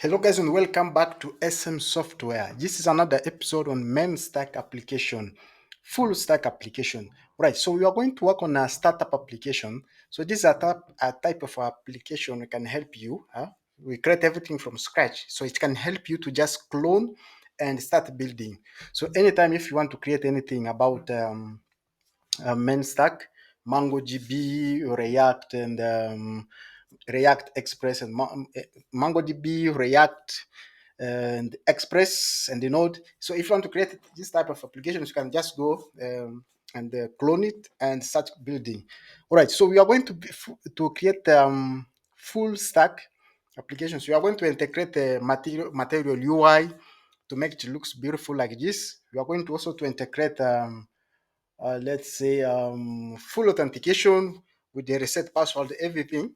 Hello guys and welcome back to SM Software. This is another episode on MERN stack application, full stack application. Right, so we are going to work on a startup application. So this is a type of application that can help you. We create everything from scratch. So it can help you to just clone and start building. So anytime if you want to create anything about MERN stack, MongoDB, React, and React Express and MongoDB, React, and Express and the Node. So if you want to create this type of applications, you can just go and clone it and start building. All right. So we are going to create full stack applications. We are going to integrate the material UI to make it looks beautiful like this. We are going to also to integrate let's say full authentication with the reset password, everything.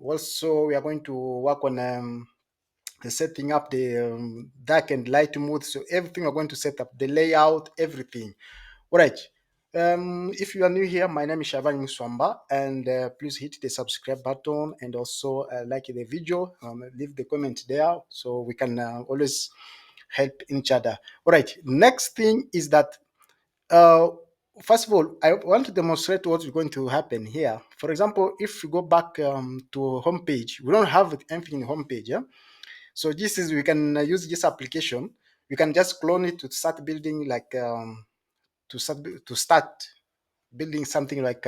Also, we are going to work on the setting up the dark and light mode. So everything we're going to set up, the layout, everything. All right. If you are new here, my name is Shavan Muswamba, and please hit the subscribe button and also like the video. Leave the comment there so we can always help each other. All right. Next thing is that uh, first of all, I want to demonstrate what's going to happen here. For example, if you go back to home page, we don't have anything in home page. Yeah? So this is, we can use this application. You can just clone it to start building like to start building something like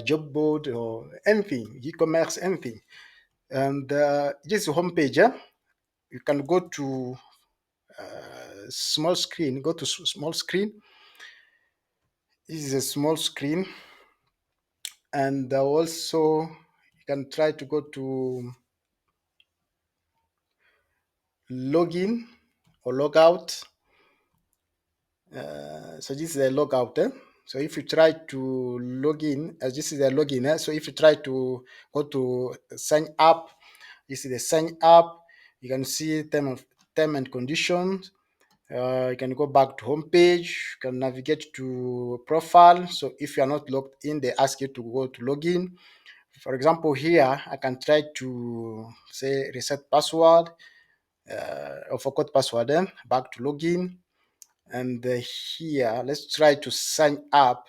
job board or anything, e-commerce, anything. And this is home page. Yeah? You can go to small screen. Go to small screen. This is a small screen, and also you can try to go to login or logout. So this is a logout. So if you try to log in, as this is a login, so if you try to go to sign up, this is the sign up. You can see term and conditions. You can go back to home page. You can navigate to profile. So if you are not logged in, they ask you to go to login. For example, here I can try to say reset password or forgot password. Then back to login, and here let's try to sign up.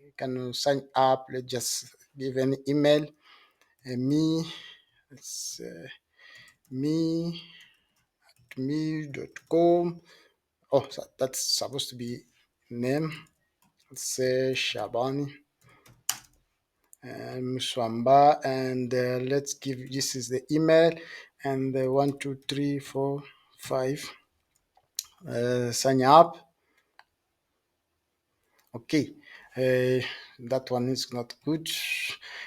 You can sign up. Let's just give an email. Me, it's me me.com. Oh, so that's supposed to be name. Let's say Shabani Swamba, and let's give this is the email, and 1 2 3 4 5 sign up. Okay, that one is not good.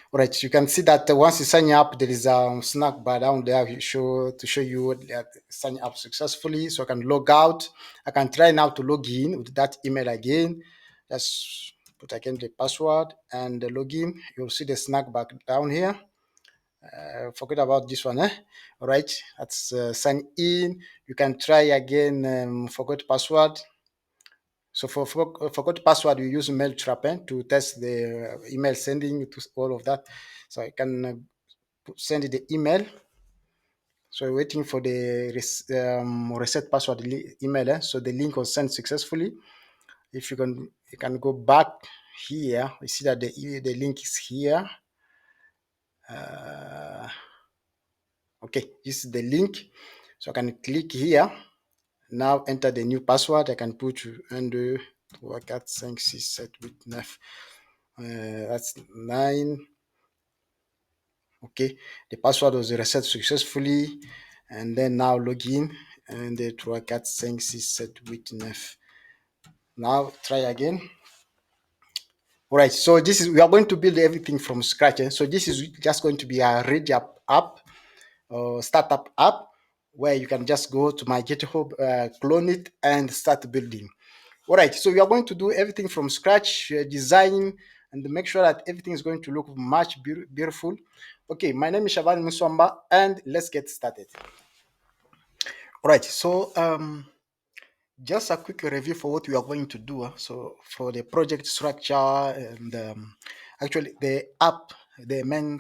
All right, you can see that once you sign up, there is a snack bar down there to show you that sign up successfully. So I can log out. I can try now to log in with that email again. Just put again the password and the login. You'll see the snack bar down here. Forget about this one. All right, that's sign in. You can try again. Forgot password. So for forgot password, you use mail trapper to test the email sending to all of that. So I can send the email. So waiting for the reset password email. So the link was sent successfully. If you can go back here. You see that the link is here. Okay, this is the link. So I can click here. Now enter the new password. I can put under work at 5 6 7 8 9. That's 9. Okay, the password was reset successfully, and then now login and the 3 4 5 6 7 8 9. Now try again. All right, so this is, we are going to build everything from scratch. So this is just going to be a ready app, startup app, where you can just go to my GitHub, clone it, and start building. All right, so we are going to do everything from scratch, design, and make sure that everything is going to look much beautiful. Okay, my name is Shaban Muswamba, and let's get started. All right, so just a quick review for what we are going to do. So for the project structure and actually the app, the MERN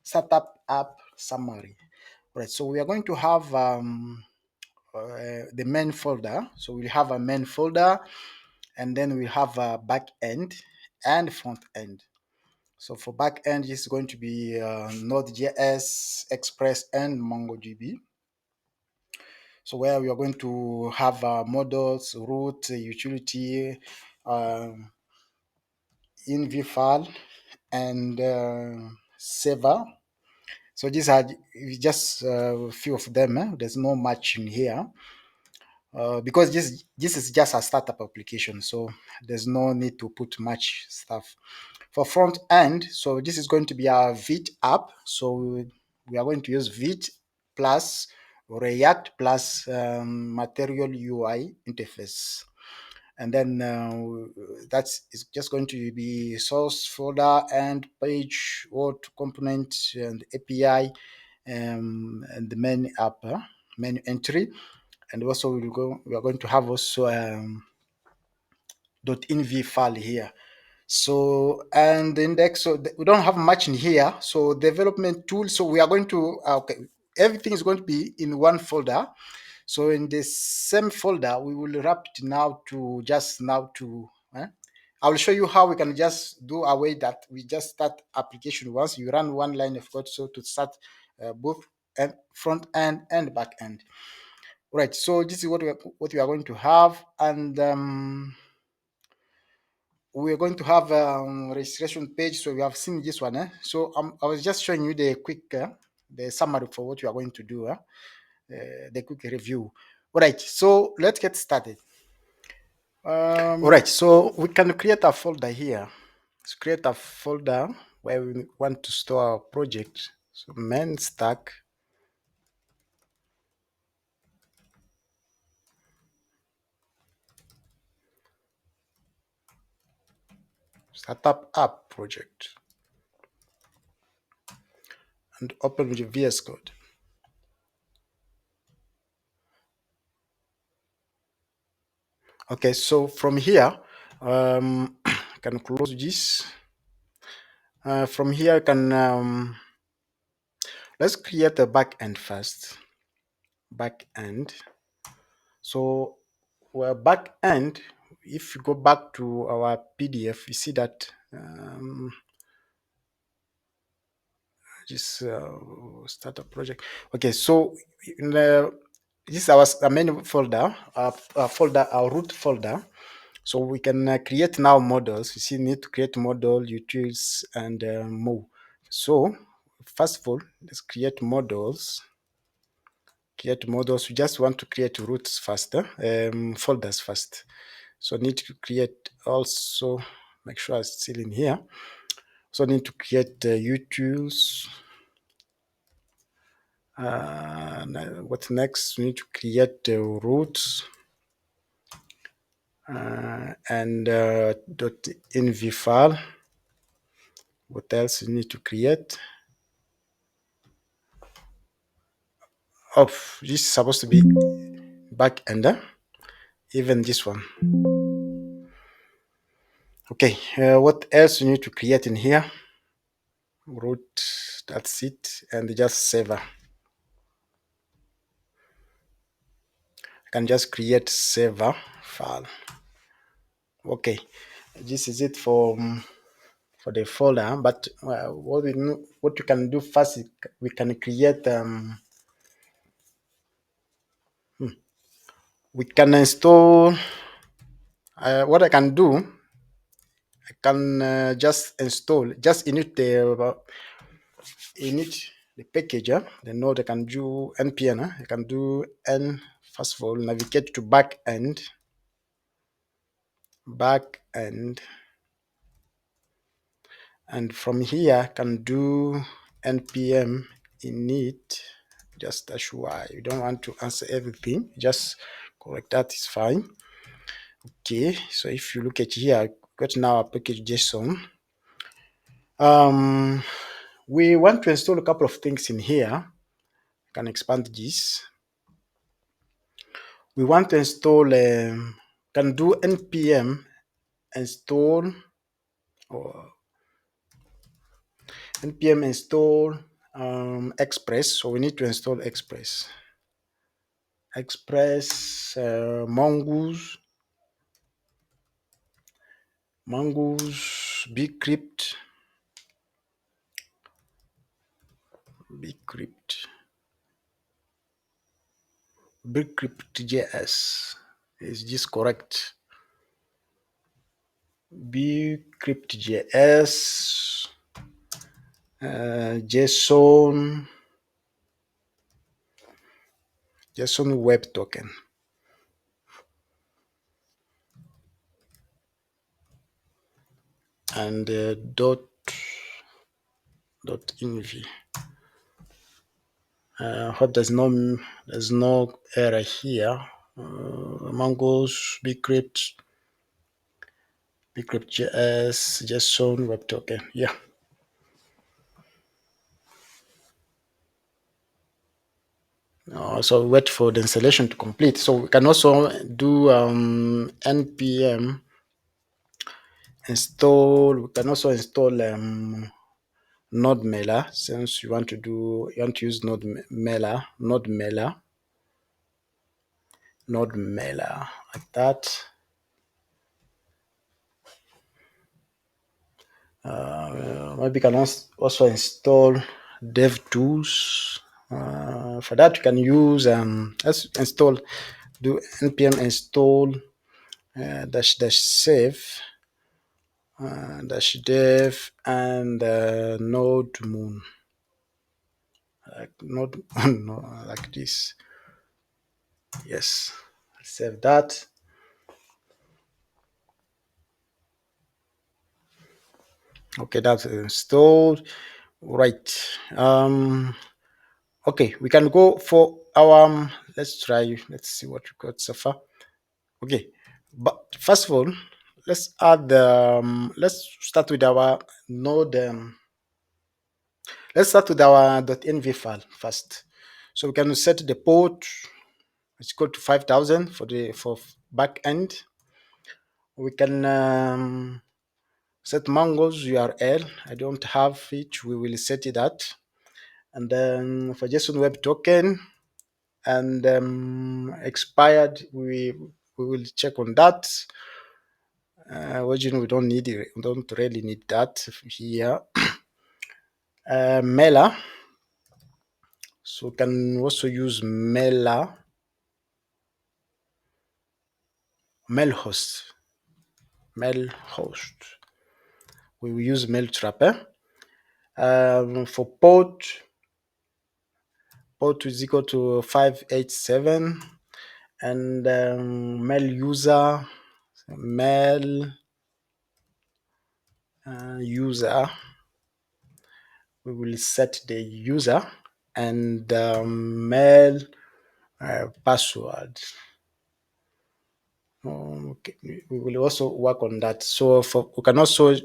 startup app. summary. Right, so we are going to have the main folder. So we'll have a main folder, and then we'll have a back end and front end. So for back end, it's going to be Node.js, Express, and MongoDB. So where we are going to have models, root, utility, env file, and saver. So these are just a few of them. There's no much in here. Because this is just a startup application, so there's no need to put much stuff. For front end, so this is going to be a Vite app. So we are going to use Vite plus React plus Material UI interface. And then that's it's just going to be source folder and page, what component and API, and the main app, menu entry. And also we are going to have also .env file here. So, and the index, so we don't have much in here. So development tool, so we are going to, okay, everything is going to be in one folder. So in the same folder, we will wrap it now to just now to, I will show you how we can just do a way that we just start application once you run one line of code. So to start both front end and back end. Right, so this is what we are going to have, and we are going to have registration page. So we have seen this one. So I was just showing you the quick, the summary for what you are going to do, the quick review. All right, so let's get started. All right, so we can create a folder here. Let's create a folder where we want to store our project. So main stack. Startup app project. And open with VS Code. Okay, so from here, I can close this. From here, I can, let's create a backend first. Backend. So, well, backend, if you go back to our PDF, you see that just start a project. Okay, so in the, this is our main folder, our root folder. So we can create now models. You see, need to create model, utils, and more. So first of all, let's create models. Create models. We just want to create roots first, folders first. So need to create also. Make sure it's still in here. So need to create utils. What next? We need to create the roots and .env file. What else you need to create? Oh, this is supposed to be back ender. Even this one. Okay, what else you need to create in here? Root, that's it, and just saver. I can just create saver file. Okay, this is it for the folder. But what you can do first is we can create we can install. What I can do, I can just install, just init the package, the node. I can do npm. I can do n. First of all, navigate to backend, and from here I can do npm init. Just dash y. You don't want to answer everything, just correct that, is fine. Okay, so if you look at here, I got now a package JSON. We want to install a couple of things in here. I can expand this. We want to install, can do npm install, or npm install Express. So we need to install Express. Express, Mongoose, bcryptjs. Is this correct? bcryptjs, JSON web token, and dotenv. Hope there's no error here. Mongoose, bcryptjs, JSON web token. Yeah. So wait for the installation to complete. So we can also do npm install. We can also install node mailer, since you want to use node mailer like that. Maybe you can also install dev tools. For that you can use let's do npm install dash save dash dev and nodemon, like node no, like this. Yes, save that. Okay, that's installed. Right. Okay, we can go for our let's see what we got so far. Okay, but first of all, let's add let's start with our node. Let's start with our .env file first. So we can set the port. It's equal to 5,000 for backend. We can set Mongoose URL. I don't have it. We will set it at. And then for JSON web token and expired, we will check on that. Origin, we don't really need that here. Mailer. So we can also use mail host. We will use mail trapper. For port is equal to 587, and mail user we will set the user and mail password. Okay, we will also work on that. So we can also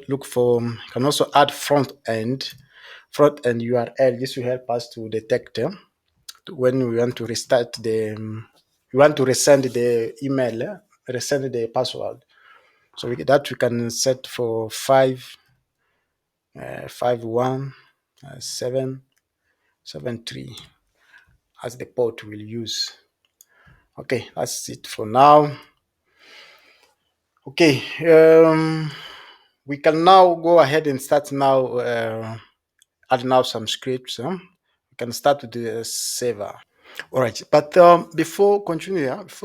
add front end URL. This will help us to detect when we want to restart we want to resend the email, resend the password. So we can set for 51773 as the port we'll use. Okay, that's it for now. Okay, we can now go ahead and start now add now some scripts. We can start with the saver. All right, but before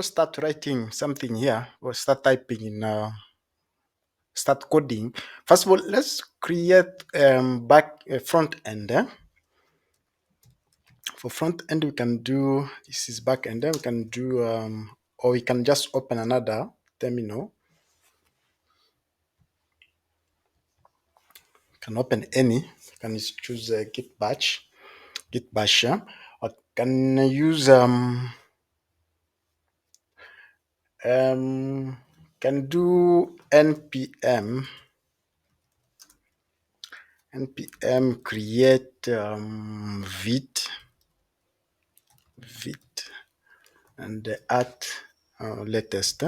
start writing something here or start typing in start coding, first of all, let's create front end. For front end, we can do this is back end. Then we can do or we can just open another terminal. You can open any. You can just choose git bash. Or can use can do npm create Vite and add latest,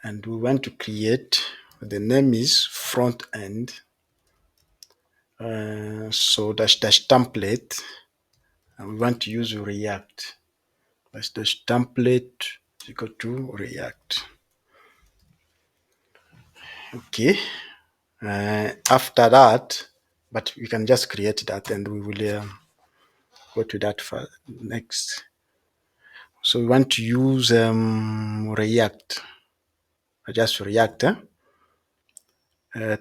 and we want to create, the name is front end. So dash dash template, and we want to use React. Dash dash template is equal to React. Okay. After that, but we can just create that and we will go to that for next. So we want to use React, just React,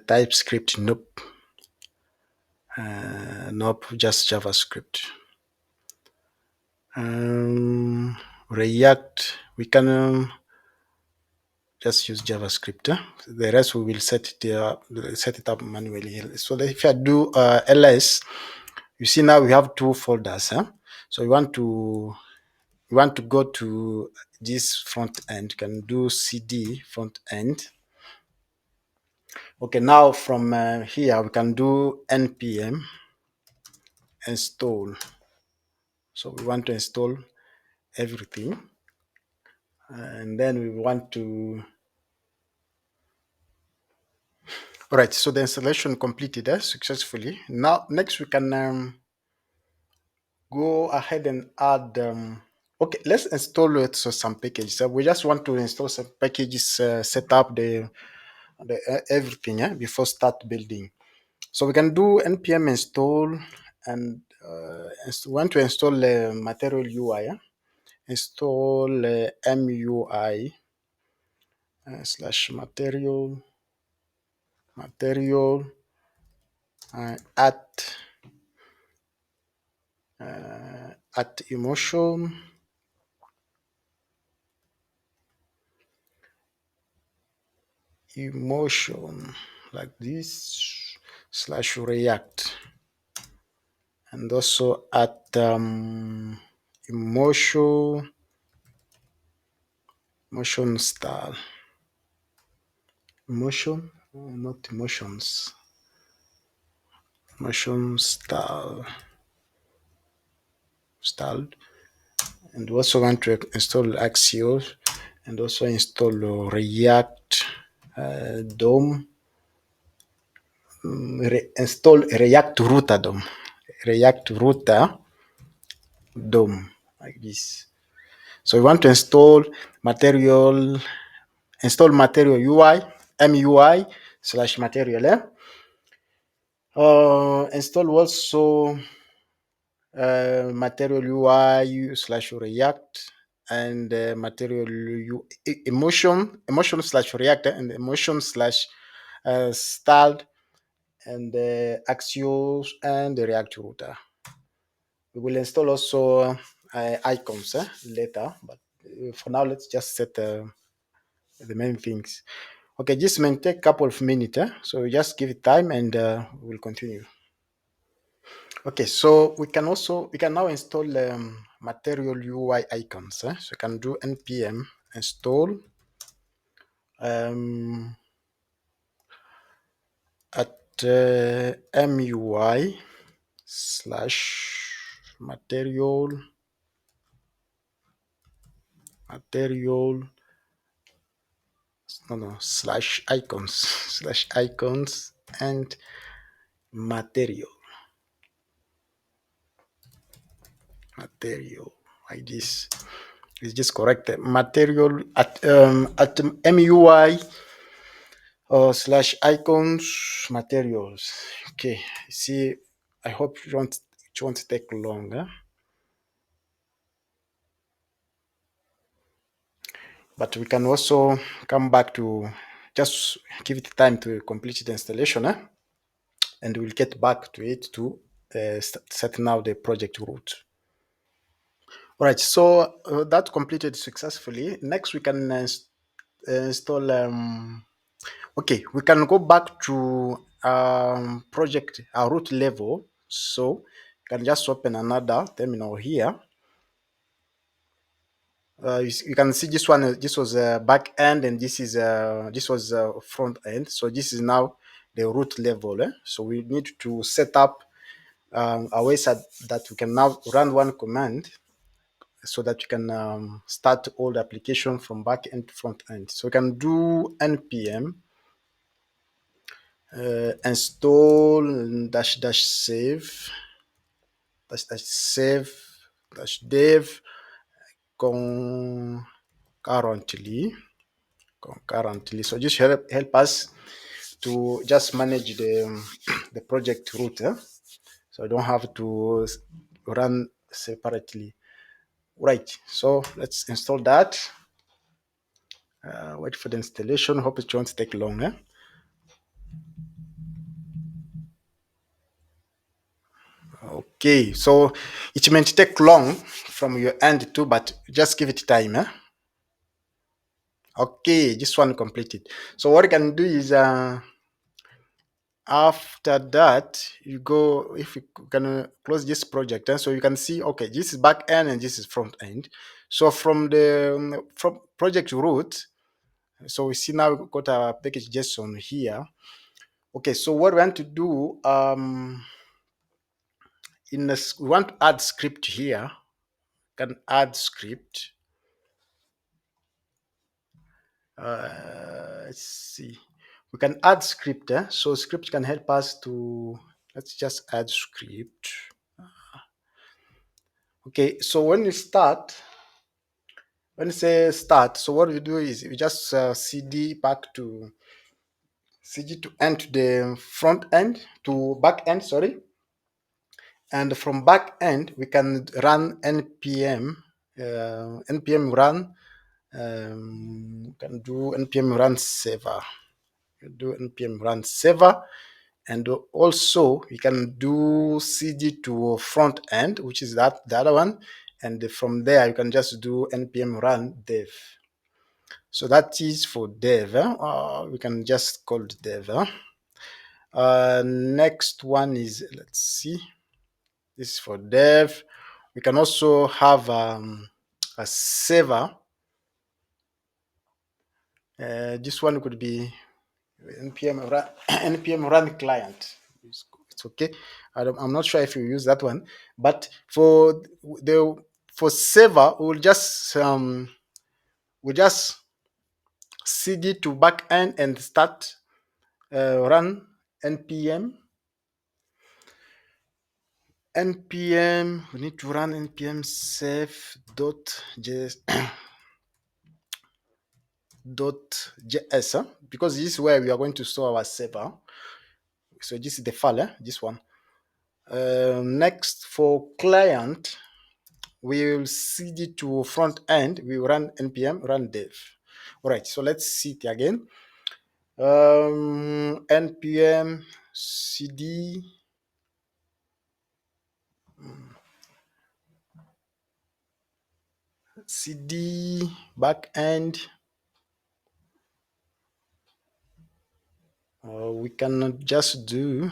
TypeScript, nope, nope, just JavaScript. React, we can just use JavaScript. The rest we will set it up manually. So if I do ls, you see now we have two folders. So we want to go to this front end. You can do cd front end. Okay, now from here we can do npm install. So we want to install everything, and then we want to. All right, so the installation completed successfully. Now next we can go ahead and add. Okay, let's install it. So some packages. We just want to install some packages, set up the everything before start building. So we can do npm install, and want to install material UI. Install MUI slash material at emotion like this slash react, and also at emotion style, not emotions, motion style, and also want to install Axios, and also install React DOM, install React router DOM, React router DOM like this. So we want to install material, UI, MUI slash material. Install also material UI slash React, and material emotion slash React, and emotion slash styled, and Axios and the React router. We will install also icons later, but for now let's just set the main things. Okay, this may take a couple of minutes, so just give it time and we'll continue. Okay, so we can now install material UI icons. So you can do npm install at MUI slash material slash icons slash icons and material like this. Is this correct? Material at MUI slash icons materials. Okay, see, I hope it won't take long, but we can also come back to just give it time to complete the installation, and we'll get back to it to set now the project root. All right, so that completed successfully. Next we can install okay, we can go back to project root level. So you can just open another terminal here. You can see this one. This was back end, and this was front end. So this is now the root level. So we need to set up a way so that we can now run one command, so that you can start all the application from back end to front end. So we can do npm install dash dash save dash dash save dash dev concurrently. So just help us to just manage the the project root, so I don't have to run separately. Right, so let's install that. Wait for the installation. Hope it won't take long. Okay, so it may take long from your end too, but just give it time. Okay, this one completed. So what you can do is after that you go, if you can close this project, and so you can see, okay, this is back end and this is front end. So from the from project root, so we see now we got our package JSON here. Okay, so what we want to do, we want to add script here. Can add script. Let's see, we can add script. So script can help us to, let's just add script. Okay, so when you start, when you say start, so what we do is we just cd back to cd to end to the front end to back end, sorry, and from back end we can run npm npm run, can do npm run server, do npm run server, and also you can do cd to front end, which is that the other one, and from there you can just do npm run dev. So that is for dev. We can just call it dev. Next one is, let's see, this is for dev. We can also have a server. This one could be npm run, npm run client. It's okay. I'm not sure if you use that one, but for the for server, we'll just cd to backend and start run npm. We need to run npm save.js .js, because this is where we are going to store our server. So this is the file, this one. Next, for client, we will cd to front end. We will run npm run dev. All right, so let's see it again. Npm cd backend. We can just do,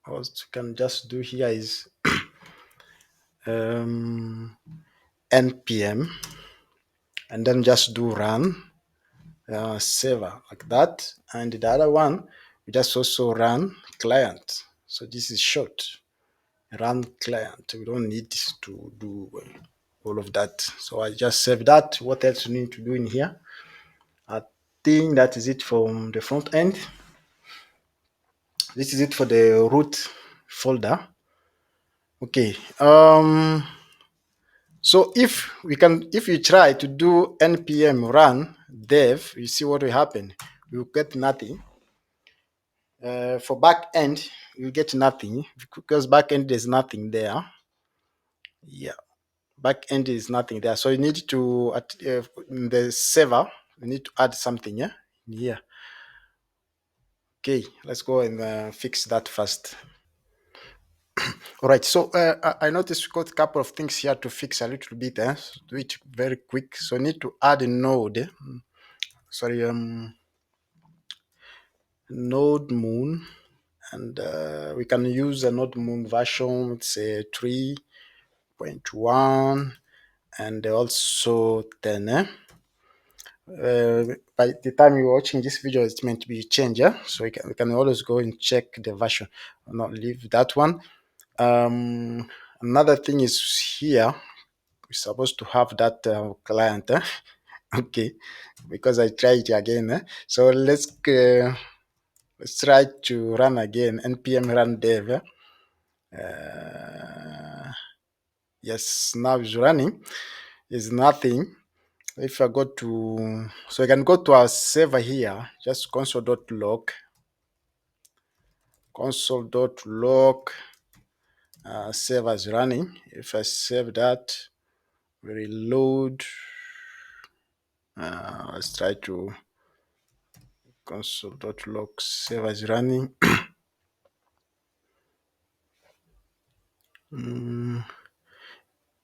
what we can just do here is npm, and then just do run server like that, and the other one we just also run client. So this is short, run client. We don't need to do all of that, so I just save that. What else you need to do in here? I think that is it from the front end. This is it for the root folder. Okay, so if you try to do npm run dev, you see what will happen. You get nothing. For back end, you get nothing, because back end there's nothing there. Yeah, back end is nothing there. So you need to in the server, you need to add something. Yeah, in. Okay, let's go and fix that first. All right, so I noticed we got a couple of things here to fix a little bit. So do it very quick. So I need to add a node. Sorry, node moon, and we can use a node moon version. It's a 3.1 and also 10. By the time you're watching this video, it's meant to be changed. So we can always go and check the version. I'll not leave that one. Another thing is here, we're supposed to have that client. Okay, because I tried it again. So let's Let's try to run again. npm run dev. Yes, now it's running. It's nothing. If I go to, so I can go to our server here, just console.log, console.log, server is running. If I save that, reload, let's try to console.log, server is running.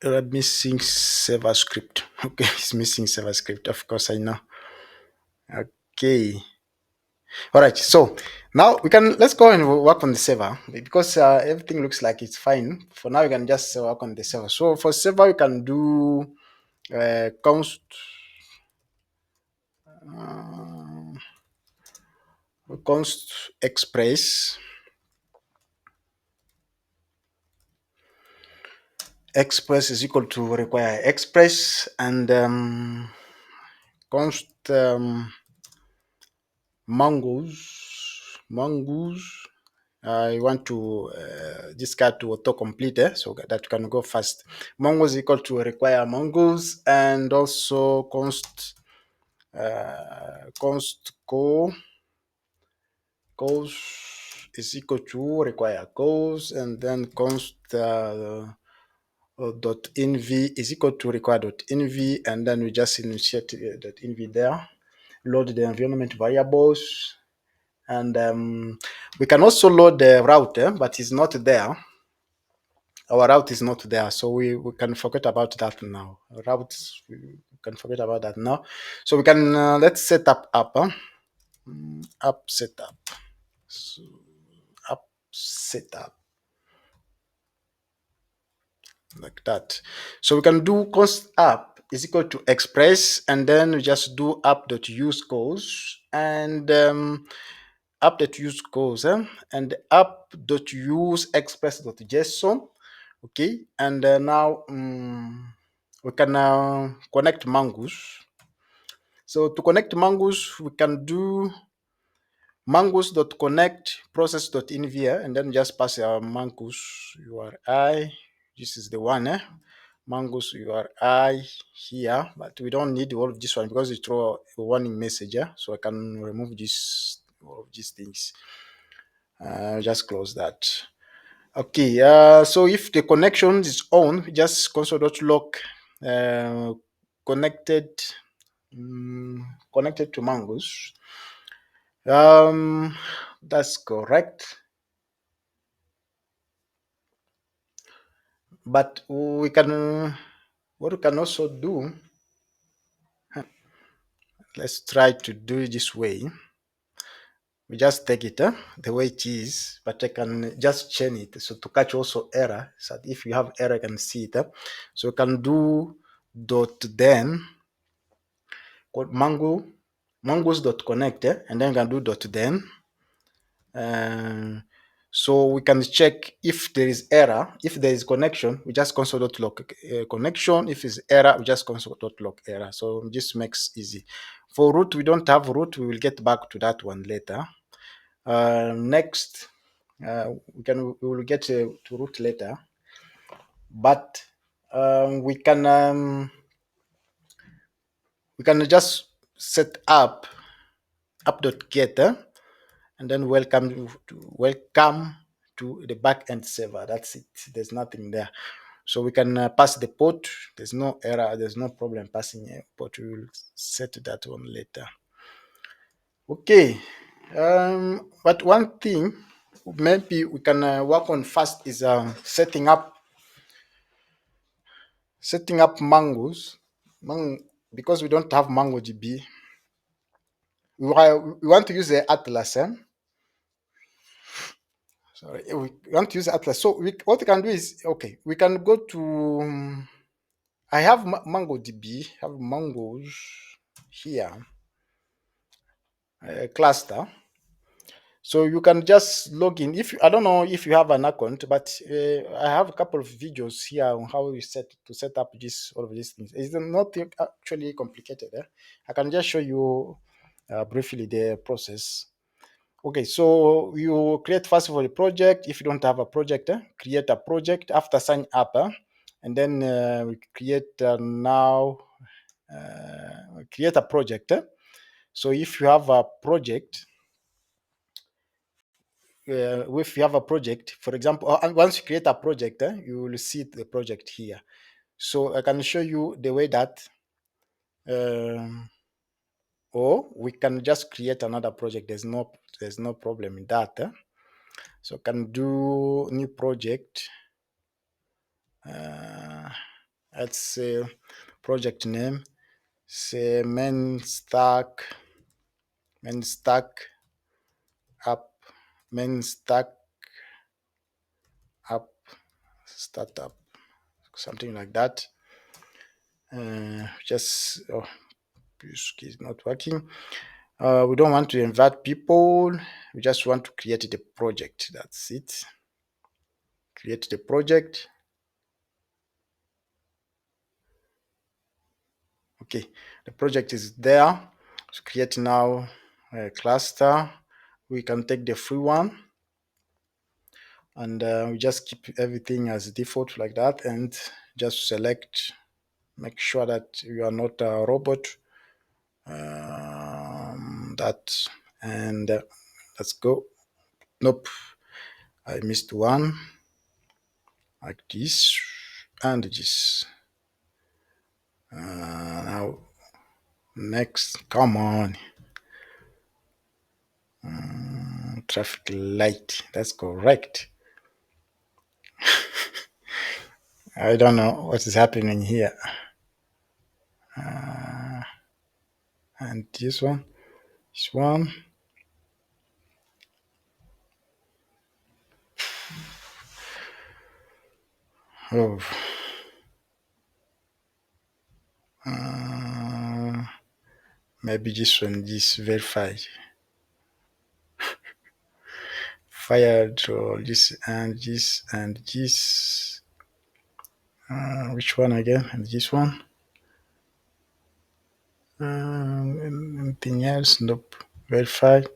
Missing server script. Okay, it's missing server script. Of course, I know. Okay. All right. So now let's go and work on the server because everything looks like it's fine. For now, you can just work on the server. So for server, you can do const express. Express is equal to require express and const mongoose. I want to this card to autocomplete so that you can go fast. Mongoose is equal to require mongoose and also const goes is equal to require goes and then const dot env is equal to require dot env and then we just initiate dot env there, load the environment variables, and we can also load the route, but it's not there. Our route is not there, so we can forget about that now. Routes, we can forget about that now. So we can let's set up app setup. So app setup like that. So we can do const app is equal to express, and then we just do app.use goals and app.use goals and app.use express.json. Okay, and now we can connect Mongoose. So to connect Mongoose, we can do mongoose.connect process.env and then just pass our Mongoose URI. This is the one, Mongoose URI here, but we don't need all of this one because it throw a warning message. So I can remove this all of these things. Just close that. Okay, so if the connection is on, just console.log connected connected to Mongoose. That's correct. But we can what we can also do. Let's try to do it this way. We just take it the way it is, but I can just chain it so to catch also error. So that if you have error, I can see it. So we can do dot then mongoose.connect and then we can do dot then. So we can check if there is error. If there is connection, we just console.log connection. If it's error, we just console.log error. So this makes easy. For root, we don't have root. We will get back to that one later. Next, we will get to root later, but we can just set up app.get and then welcome to the backend server. That's it. There's nothing there. So we can pass the port. There's no error. There's no problem passing a port. We will set that one later. Okay. But one thing maybe we can work on first is setting up Mongoose. Because we don't have MongoDB. We want to use the Atlas. Sorry, we want to use Atlas. So what we can do is, okay, we can go to, I have MongoDB, have Mongoose here, cluster. So you can just log in. I don't know if you have an account, but I have a couple of videos here on how you set up all of these things. It's not actually complicated. I can just show you briefly the process. Okay, so you create first of all a project. If you don't have a project, create a project after sign up, and then we create now create a project. So if you have a project, if you have a project, for example, and once you create a project, you will see the project here. So I can show you the way that, or we can just create another project. There's no problem in that. So can do new project. Let's say project name. Say main stack app, main stack app startup, something like that. Just this key is not working. We don't want to invite people. We just want to create the project. That's it. Create the project. Okay, the project is there. So create now a cluster. We can take the free one, and we just keep everything as default like that, and just select. Make sure that you are not a robot. That, and let's go. Nope, I missed one. Like this and this. Now next, come on. Traffic light, that's correct. I don't know what is happening here. And this one, oh, maybe this one, this verified fired, or this and this and this. Which one again? And this one. Anything else? Nope. Verified.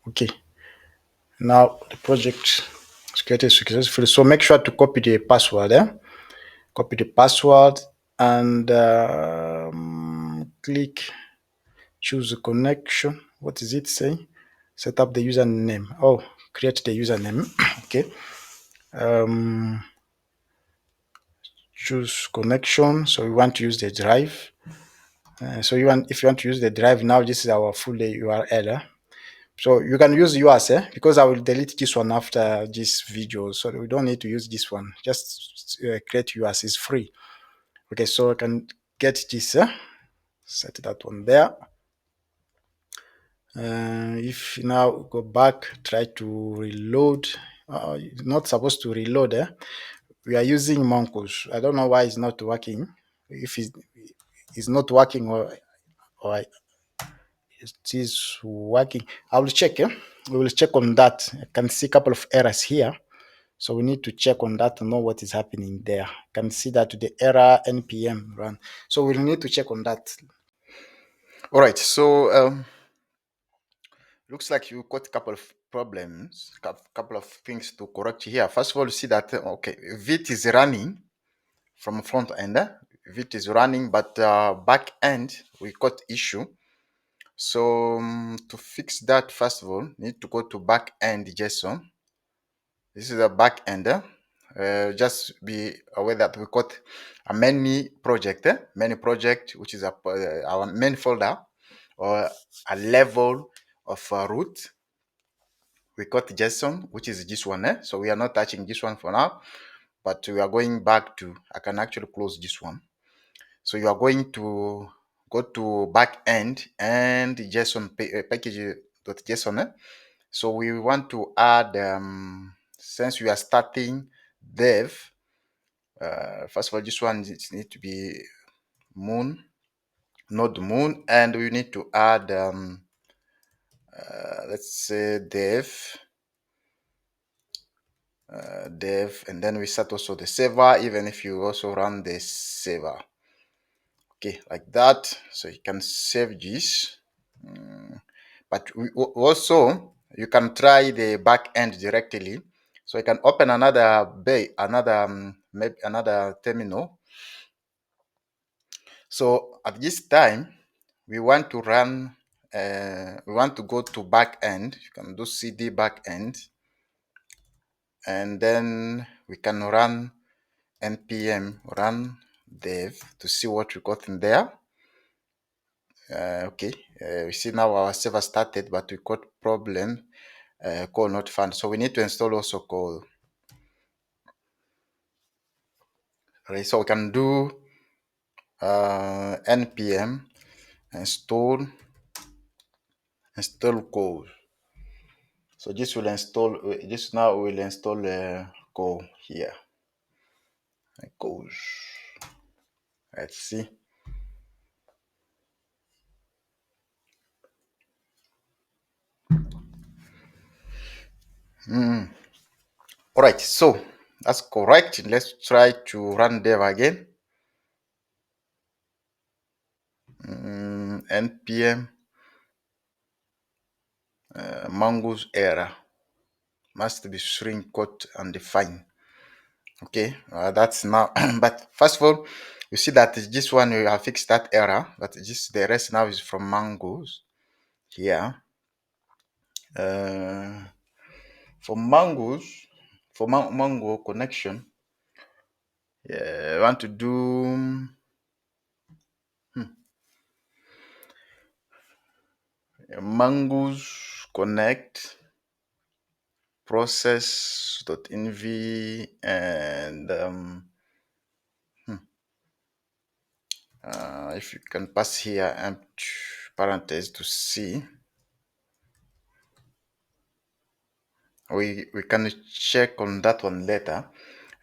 Okay. Now the project is created successfully. So make sure to copy the password. Copy the password and click choose a connection. What is it saying? Set up the username. Oh, create the username. Okay. Choose connection. So we want to use the drive. So if you want to use the drive now, this is our full URL. So you can use yours, because I will delete this one after this video. So we don't need to use this one. Just create yours. It's free. Okay, so I can get this. Set that one there. If now go back, try to reload. You're not supposed to reload. We are using Mongoose. I don't know why it's not working. If it's not working, or it is working, I will check. We will check on that. I can see a couple of errors here. So we need to check on that to know what is happening there. You can see that the error npm run. So we'll need to check on that. All right. So looks like you got a couple of problems, couple of things to correct here. First of all, you see that okay, Vite is running from front end. Vite is running, but back end we got issue. So to fix that, first of all, need to go to backend JSON. This is a backend. Just be aware that we got a many project, which is our main folder, or a level of root. We got JSON, which is this one. So we are not touching this one for now, but we are going back to, I can actually close this one. So you are going to go to backend and JSON package.json. So we want to add, since we are starting dev, first of all, this one needs to be node moon, and we need to add, let's say dev, and then we set also the server, even if you also run the server. Okay, like that. So you can save this. But we also, you can try the backend directly. So you can open another maybe another terminal. So at this time, we want to run, we want to go to backend. You can do cd backend, and then we can run npm run dev to see what we got in there. Okay, we see now our server started, but we got problem, call not found. So we need to install also call. Right, so we can do npm install call. So this will install, this now will install call here. Goes. Let's see. All right, so that's correct. Let's try to run dev again. npm mongoose error must be shrink code and define. Okay, that's now. But first of all, you see that this one we have fixed that error, but just the rest now is from mongoose here. For mongoose, for mongo connection, yeah, I want to do mongoose connect process.env, and if you can pass here empty parentheses to see, we can check on that one later.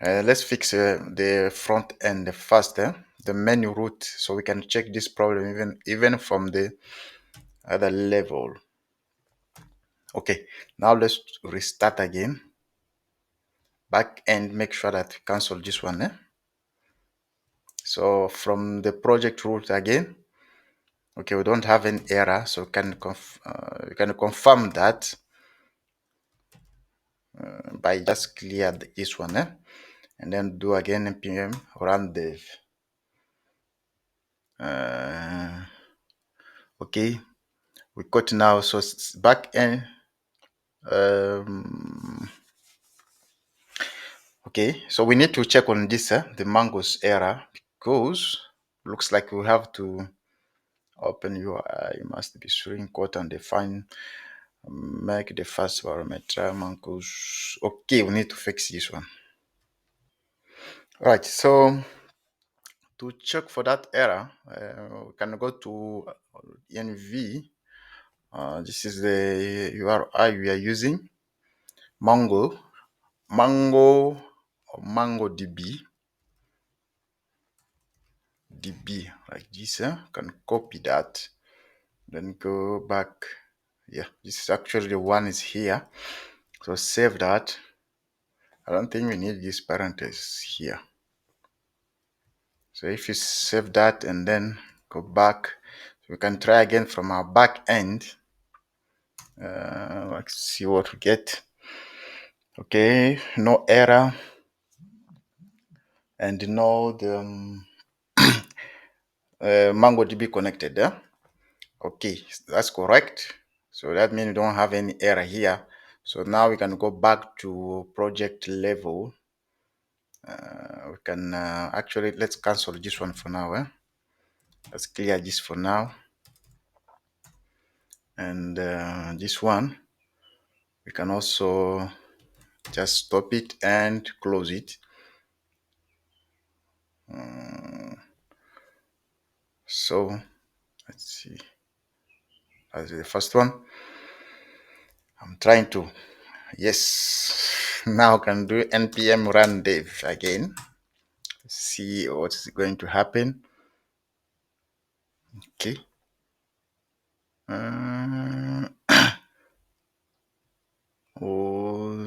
Let's fix the front end first, the menu root, so we can check this problem even from the other level. Okay, now let's restart again. Back end, make sure that we cancel this one. So from the project root again, okay, we don't have any error, so we can confirm that by just clear this one, and then do again npm run dev. Okay, we got now, so back end. Okay, so we need to check on this, the mongoose error, because looks like we have to open UI, must be shrink quote and define, make the first parameter mongoose. Okay, we need to fix this one. All right, so to check for that error, we can go to env. This is the URI we are using, MongoDB like this. Can copy that, then go back. Yeah, this is actually the one is here, so save that. I don't think we need this parenthesis here. So if you save that and then go back, so we can try again from our back end. Let's see what we get. Okay, no error, and no the MongoDB connected. Okay, that's correct. So that means we don't have any error here. So now we can go back to project level. We can actually, let's cancel this one for now. Let's clear this for now. And this one, we can also just stop it and close it. So let's see. As the first one, I'm trying to, yes, now can do npm run dev again. See what's going to happen. Okay.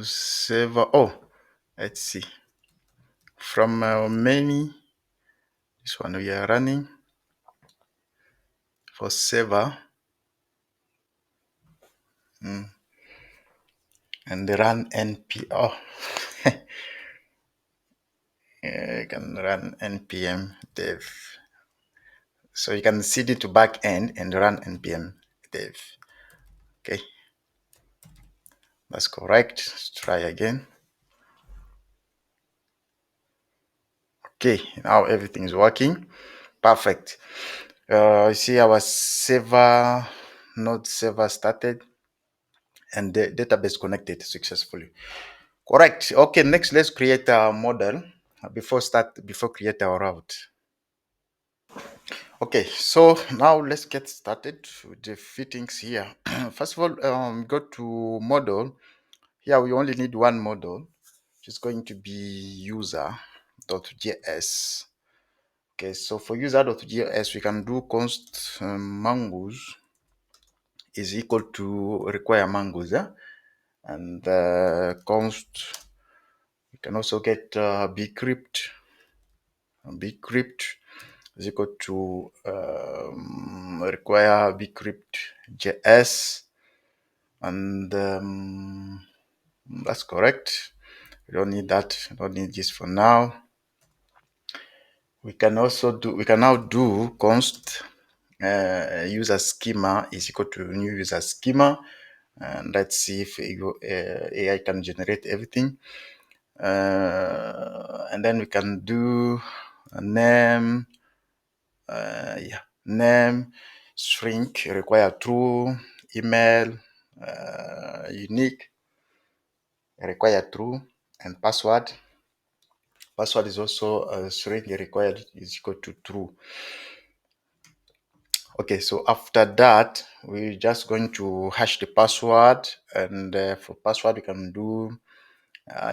Server. Oh, let's see. From our menu, this one we are running for server. and run np. Oh, you can run npm dev. So you can cd to backend and run npm dev. Okay, that's correct. Let's try again. Okay, now everything is working. Perfect. You see our server, node server started and the database connected successfully. Correct. Okay, next let's create a model before create our route. Okay, so now let's get started with the fittings here. First of all, go to model. Here we only need one model, which is going to be user.js. Okay, so for user.js, we can do const mongoose is equal to require mongoose, yeah? And const, we can also get bcrypt is equal to require bcryptjs, and that's correct. We don't need that. We don't need this for now. We can now do const user schema is equal to new user schema, and let's see if AI can generate everything. And then we can do a name, name, string require true, email, unique require true, and password. Password is also a string required is equal to true. Okay, so after that, we're just going to hash the password, and for password, we can do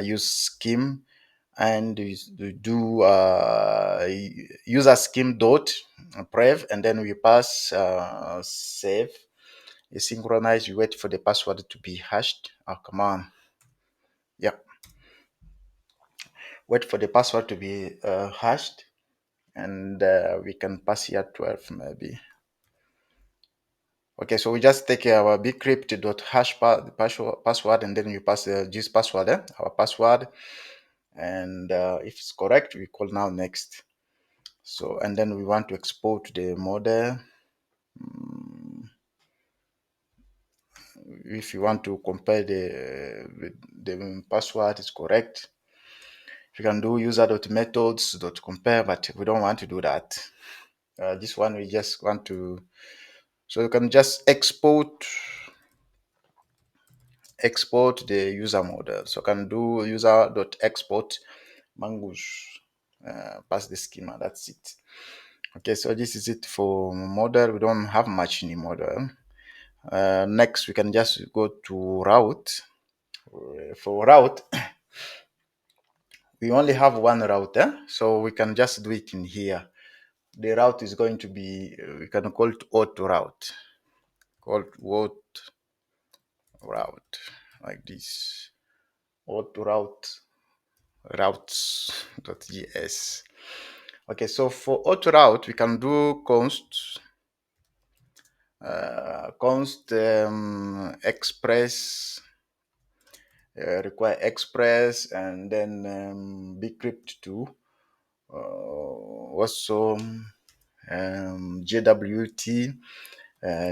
use scheme, and we do user scheme dot prev, and then we pass save. You synchronize, you wait for the password to be hashed. Oh, come on. Yeah. Wait for the password to be hashed, and we can pass here 12 maybe. Okay, so we just take our bcrypt.hash password, and then you pass this password, our password, and if it's correct, we call now next. So, and then we want to export the model. If you want to compare the password is correct, you can do user.methods.compare, but we don't want to do that. This one we just want to, so you can just export the user model. So can do user.export mongoose, pass the schema. That's it. Okay, so this is it for model. We don't have much in the model. Next, we can just go to route. For route, we only have one route, so we can just do it in here. The route is going to be, we can call it auto route. Called auto route, like this. Auto routes.js. Okay, so for auto route, we can do const express, require express, and then bcrypt to also jwt,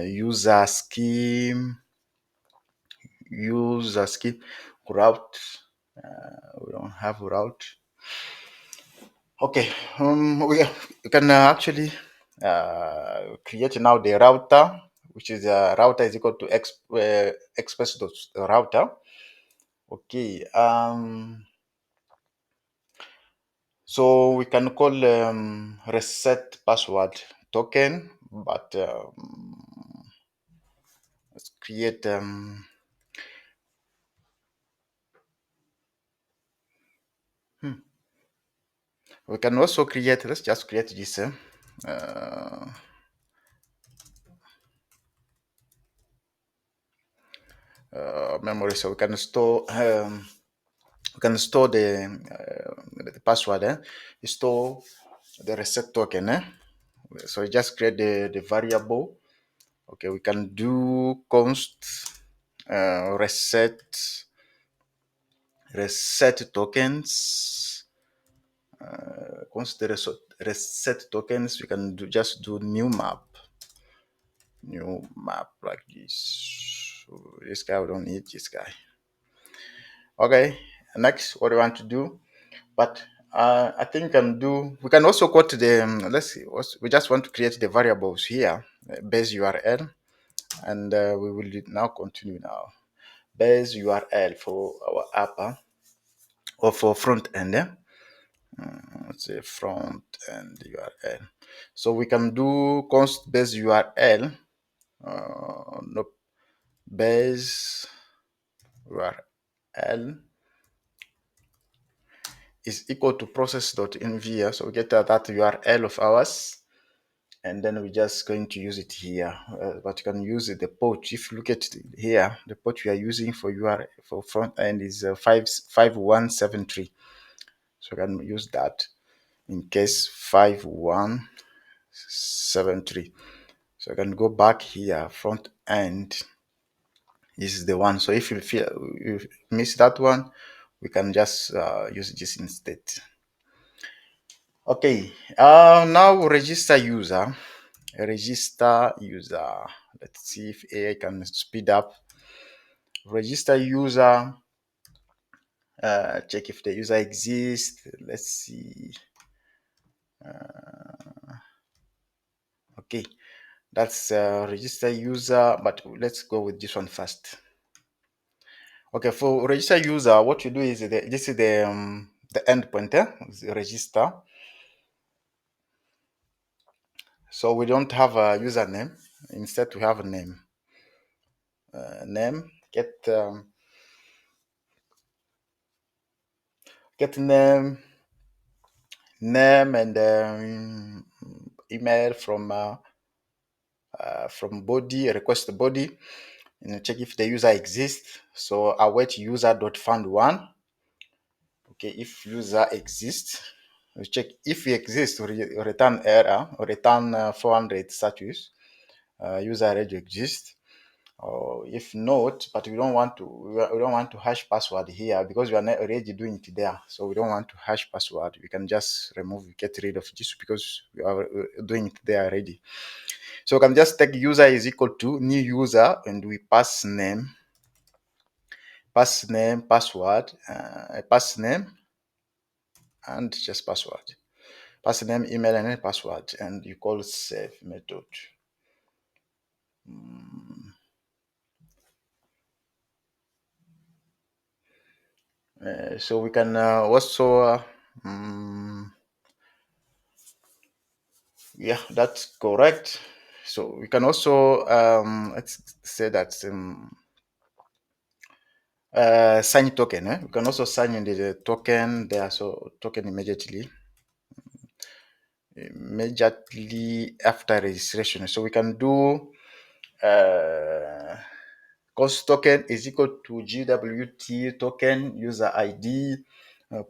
user scheme route. We don't have route. Okay, we can actually create now the router, which is router is equal to express.router. Okay, so we can call reset password token, but let's create we can also create, let's just create this memory, so we can store the password, you store the reset token, so you just create the variable. Okay, we can do const reset reset tokens. Once the reset tokens, we can just do new map like this. So this guy, we don't need this guy. Okay, next, what do you want to do? But I think we can also go to the let's see, we just want to create the variables here, base URL, and we will now continue now. Base URL for our app or for front end. Let's say front end URL. So we can do const base URL, no, base URL is equal to process.env. So we get that URL of ours, and then we're just going to use it here. But you can use the port. If you look at here, the port we are using for URL for front end is 5173. So we can use that in case 5173. So I can go back here. Front end is the one. So if you miss that one, we can just use this instead. Okay, now register user. Let's see if AI can speed up. Register user. Check if the user exists. Let's see. Okay, that's register user, but let's go with this one first. Okay, for register user, what you do is this is the endpoint, register. So we don't have a username. Instead, we have a name. Name, get name, and email from body, request body, and check if the user exists. So await user.found1. Okay, if user exists, we check if he exists, return error or return 400 status. User already exists. Or if not, but we don't want to hash password here because we are not already doing it there. So we don't want to hash password. We can just get rid of this because we are doing it there already. So we can just take user is equal to new user and we pass name, password, pass name, and just password. Pass name, email, and password, and you call save method. So we can also yeah, that's correct. So we can also let's say that sign token. We can also sign in the token there. So token immediately after registration. So we can do cost token is equal to gwt token user ID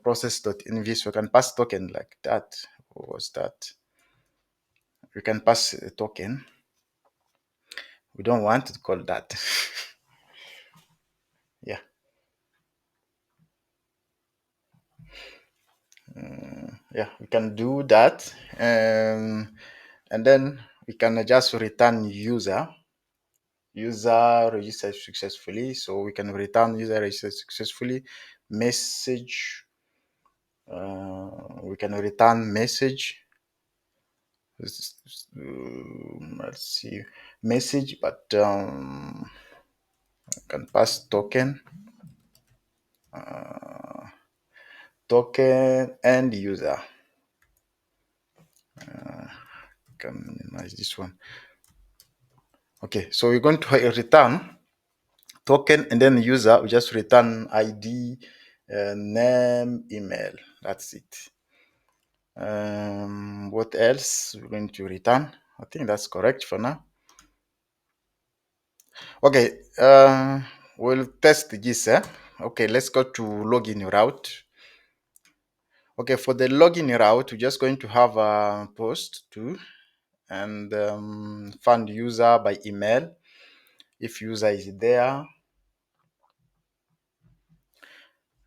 process.env. So we can pass token like that. What was that? We can pass a token. We don't want to call that. Yeah. Yeah, we can do that. And then we can just return user registered successfully. So we can return user registered successfully message. We can return message. Let's see, message, but can pass token, and user. Can minimize this one. Okay, so we're going to return token and then user. We just return ID, name, email. That's it. What else we're going to return? I think that's correct for now. Okay, we'll test this. Okay, let's go to login route. Okay, for the login route, we're just going to have a post to and find user by email. If user is there,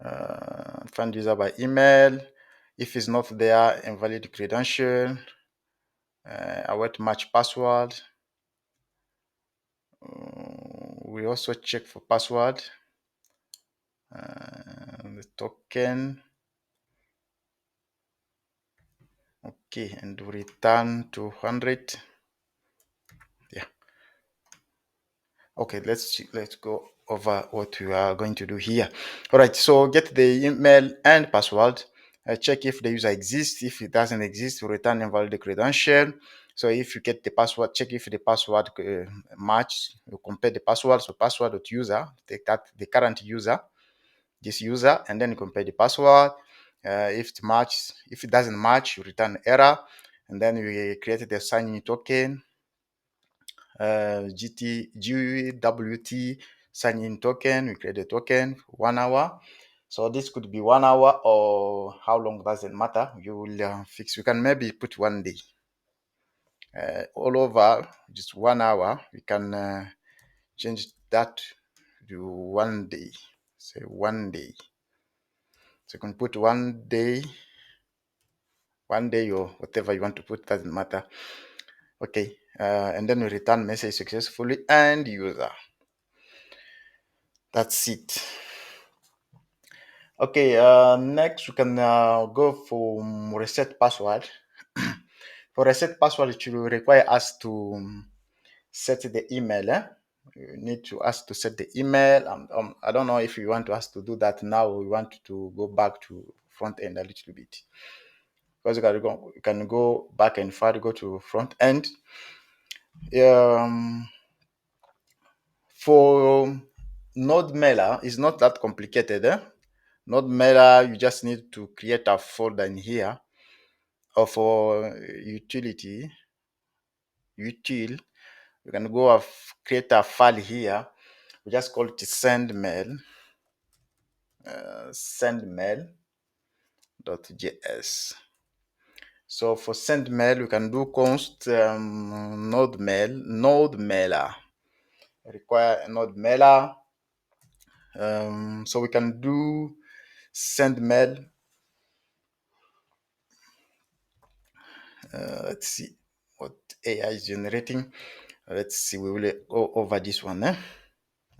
Find user by email. If it's not there, invalid credential. Await match password. We also check for password. The token. Okay, and return 200. Yeah. Okay, let's go over what we are going to do here. All right, so get the email and password. Check if the user exists. If it doesn't exist, return invalid credential. So if you get the password, check if the password match. You compare the password. So password.user, take that the current user, this user, and then you compare the password. If it matches, if it doesn't match, you return error, and then we create the sign-in token. GWT sign-in token. We create a token for 1 hour. So this could be 1 hour or how long doesn't matter. You will fix. We can maybe put 1 day. All over just 1 hour. We can change that to 1 day. Say 1 day. So you can put 1 day, 1 day or whatever you want to put. Doesn't matter. Okay. And then we return message successfully and user. That's it. Okay, next we can go for reset password. For reset password, it will require us to set the email. You need to ask to set the email. I don't know if you want us to do that now or we want to go back to front end a little bit. Because you can go back and forth, go to front end. For node mailer, it's not that complicated. Node mailer, you just need to create a folder in here. Or for utility, util, you can go create a file here. We just call it send mail, sendmail.js. So for send mail, we can do const node mailer. Require a node mailer. So we can do send mail. Let's see what AI is generating. Let's see, we will go over this one.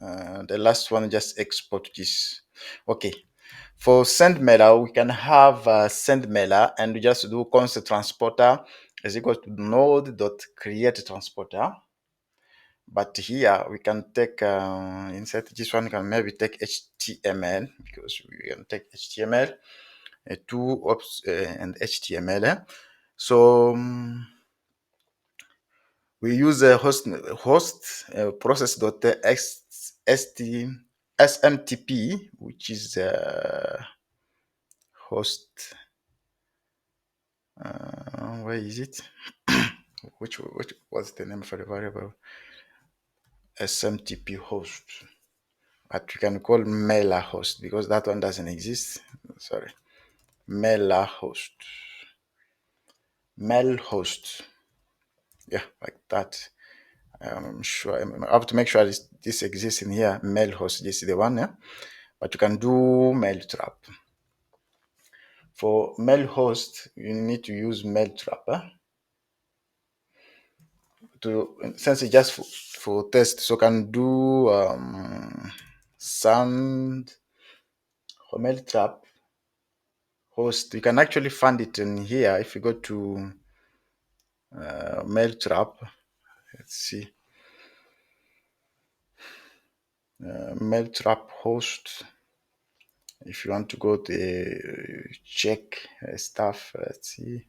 The last one, just export this. Okay, for send mailer, we can have send mailer and we just do const transporter is equal to node.create transporter. But here we can take insert this one, can maybe take HTML because we can take HTML, two ops and HTML. So we use a host process.smtp, which is host. Where is it? which what's the name for the variable? SMTP host. But we can call mailer host because that one doesn't exist. Sorry, mailer host, mail host. Yeah, like that. I'm sure I have to make sure this exists in here. Mail host, this is the one. Yeah? But you can do mail trap. For mail host, you need to use mail trap. Since it's just for test, so can do sound for mail trap host. You can actually find it in here if you go to mail trap. Let's see. Mail trap host. If you want to go to check stuff, let's see.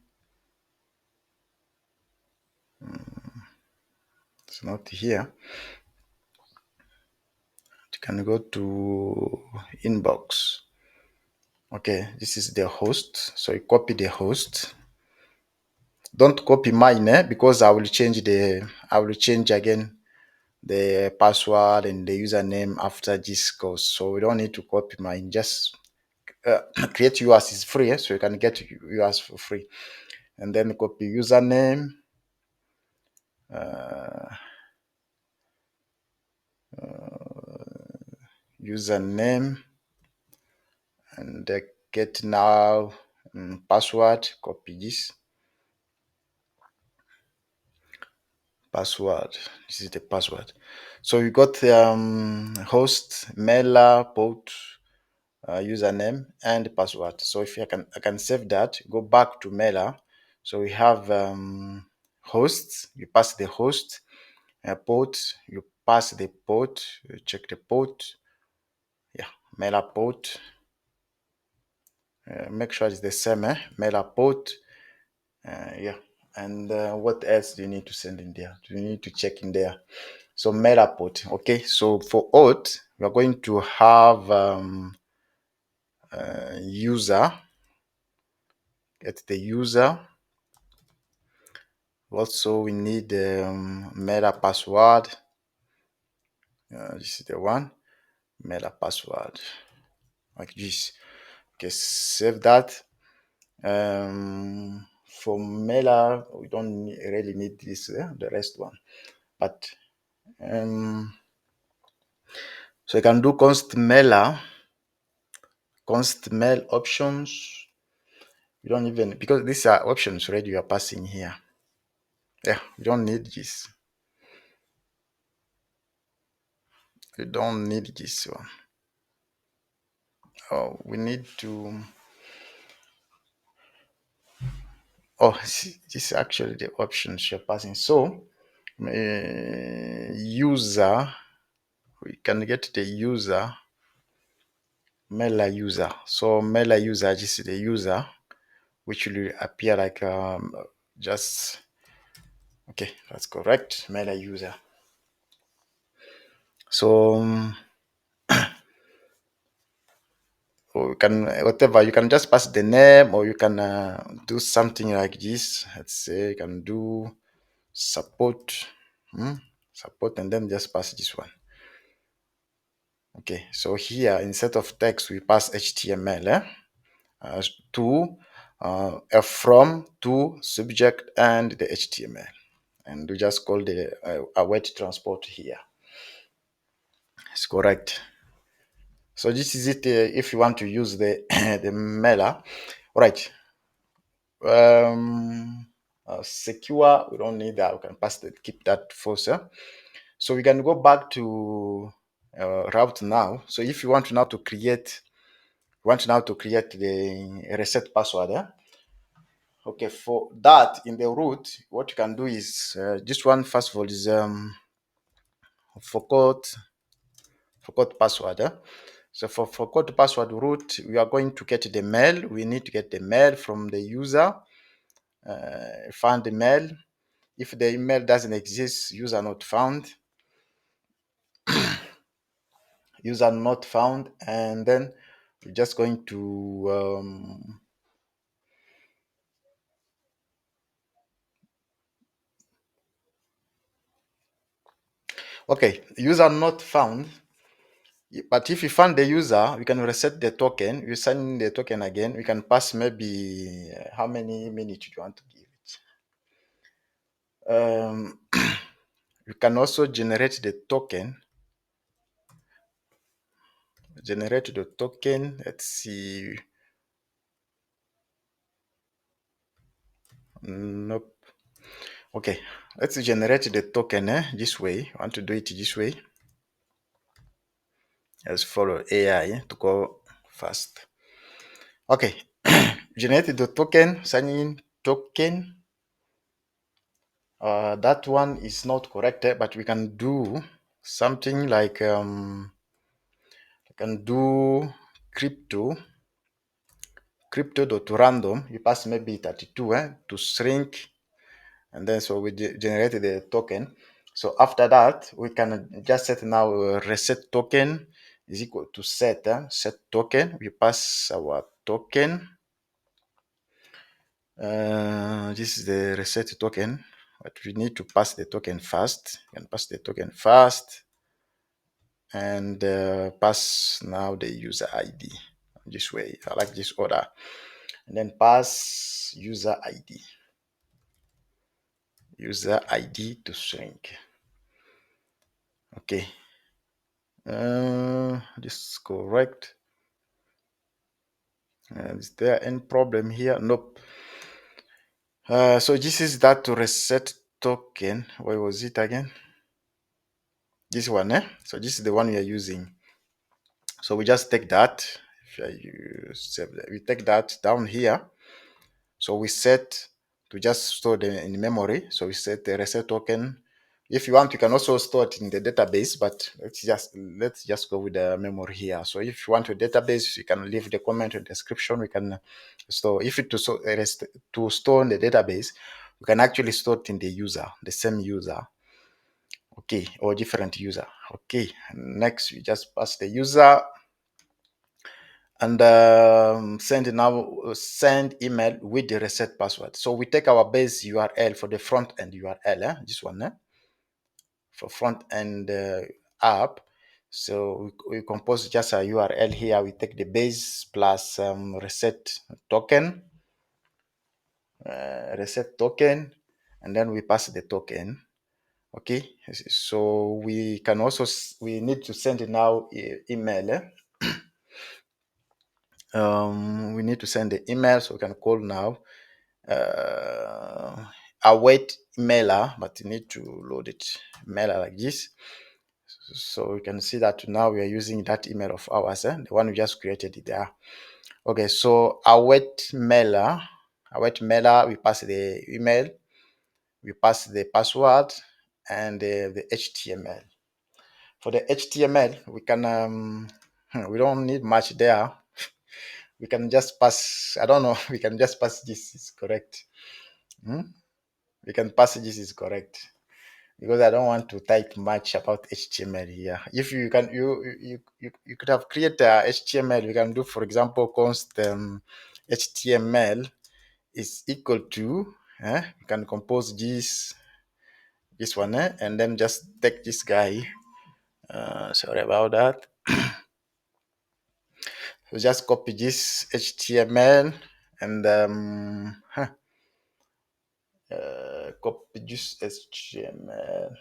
It's not here. You can go to inbox. Okay, this is the host. So you copy the host. Don't copy mine because I will change again the password and the username after this course. So we don't need to copy mine. Just create yours is free, so you can get yours for free. And then copy username. Username and get now password, copy this password. This is the password. So we got host, mailer, port, username, and password. So if I can save that, go back to mailer. So we have hosts. You pass the host, port. You pass the port. You check the port. Yeah, mailer port. Make sure it's the same. Mailer port. Yeah. And what else do you need to send in there? Do you need to check in there? So mailer port. Okay. So for auth, we are going to have user. Get the user. Also, we need meta password. This is the one. Meta password. Like this. Okay, save that. For mailer, we don't really need this, the rest one. But so you can do const mailer, const mail options. You don't even, because these are options already you are passing here. Yeah, you don't need this. You don't need this one. Oh, we need to. Oh, this is actually the options you're passing. So, user, we can get the user, mailer user. So, mailer user, this is the user, which will appear like just, okay, that's correct, mailer user. So, or you can, whatever, you can just pass the name, or you can do something like this. Let's say you can do support, support, and then just pass this one. Okay, so here instead of text, we pass HTML to from to subject and the HTML, and we just call the await transport here. It's correct. So this is it. If you want to use the the mailer, all right. Secure, we don't need that. We can pass the keep that false. So we can go back to route now. So if you want now to create, the reset password. Okay, for that in the root, what you can do is this one first of all is forgot password. So for forgot password root, we are going to get the mail. We need to get the mail from the user. Find the mail. If the email doesn't exist, user not found. User not found, and then we're just going to okay, user not found. But if you find the user, we can reset the token. You sign in the token again. We can pass maybe how many minutes you want to give it. You can also generate the token. Generate the token. Let's see. Nope. Okay, let's generate the token this way. I want to do it this way. Let's follow AI to go fast. Okay, generate the token, sign in token. That one is not correct, but we can do something like we can do crypto.random. You pass maybe 32 to shrink, and then so we generated the token. So after that, we can just set now reset token is equal to set token. We pass our token. This is the reset token, but we need to pass the token first. You can pass the token first, and pass now the user ID this way. I like this order, and then pass user ID to shrink. Okay, this is correct. Is there any problem here? Nope. So this is that to reset token. Where was it again? This one, eh? So this is the one we are using. So we just take that. We take that down here. So we set to just store the in memory. So we set the reset token. If you want, you can also store it in the database, but let's go with the memory here. So if you want a database, you can leave the comment or description. We can store. If it to store in the database, we can actually store it in the user, the same user. Okay, or different user. Okay, next we just pass the user and send email with the reset password. So we take our base URL for the front end URL, this one, for front end app. So we compose just a URL here. We take the base plus reset token, and then we pass the token. Okay, so we can also we need to send now email. We need to send the email, so we can call now await mailer, but you need to load it mailer like this. So we can see that now we are using that email of ours, the one we just created there. Okay, so await mailer, we pass the email, we pass the password and the HTML. For the HTML, we can we don't need much there. We can just pass, I don't know, we can just pass this is correct. We can pass this is correct because I don't want to type much about HTML here. If you can, you could have created a HTML. You can do, for example, const HTML is equal to. You can compose this one, and then just take this guy. Sorry about that. So just copy this HTML and copy this HTML.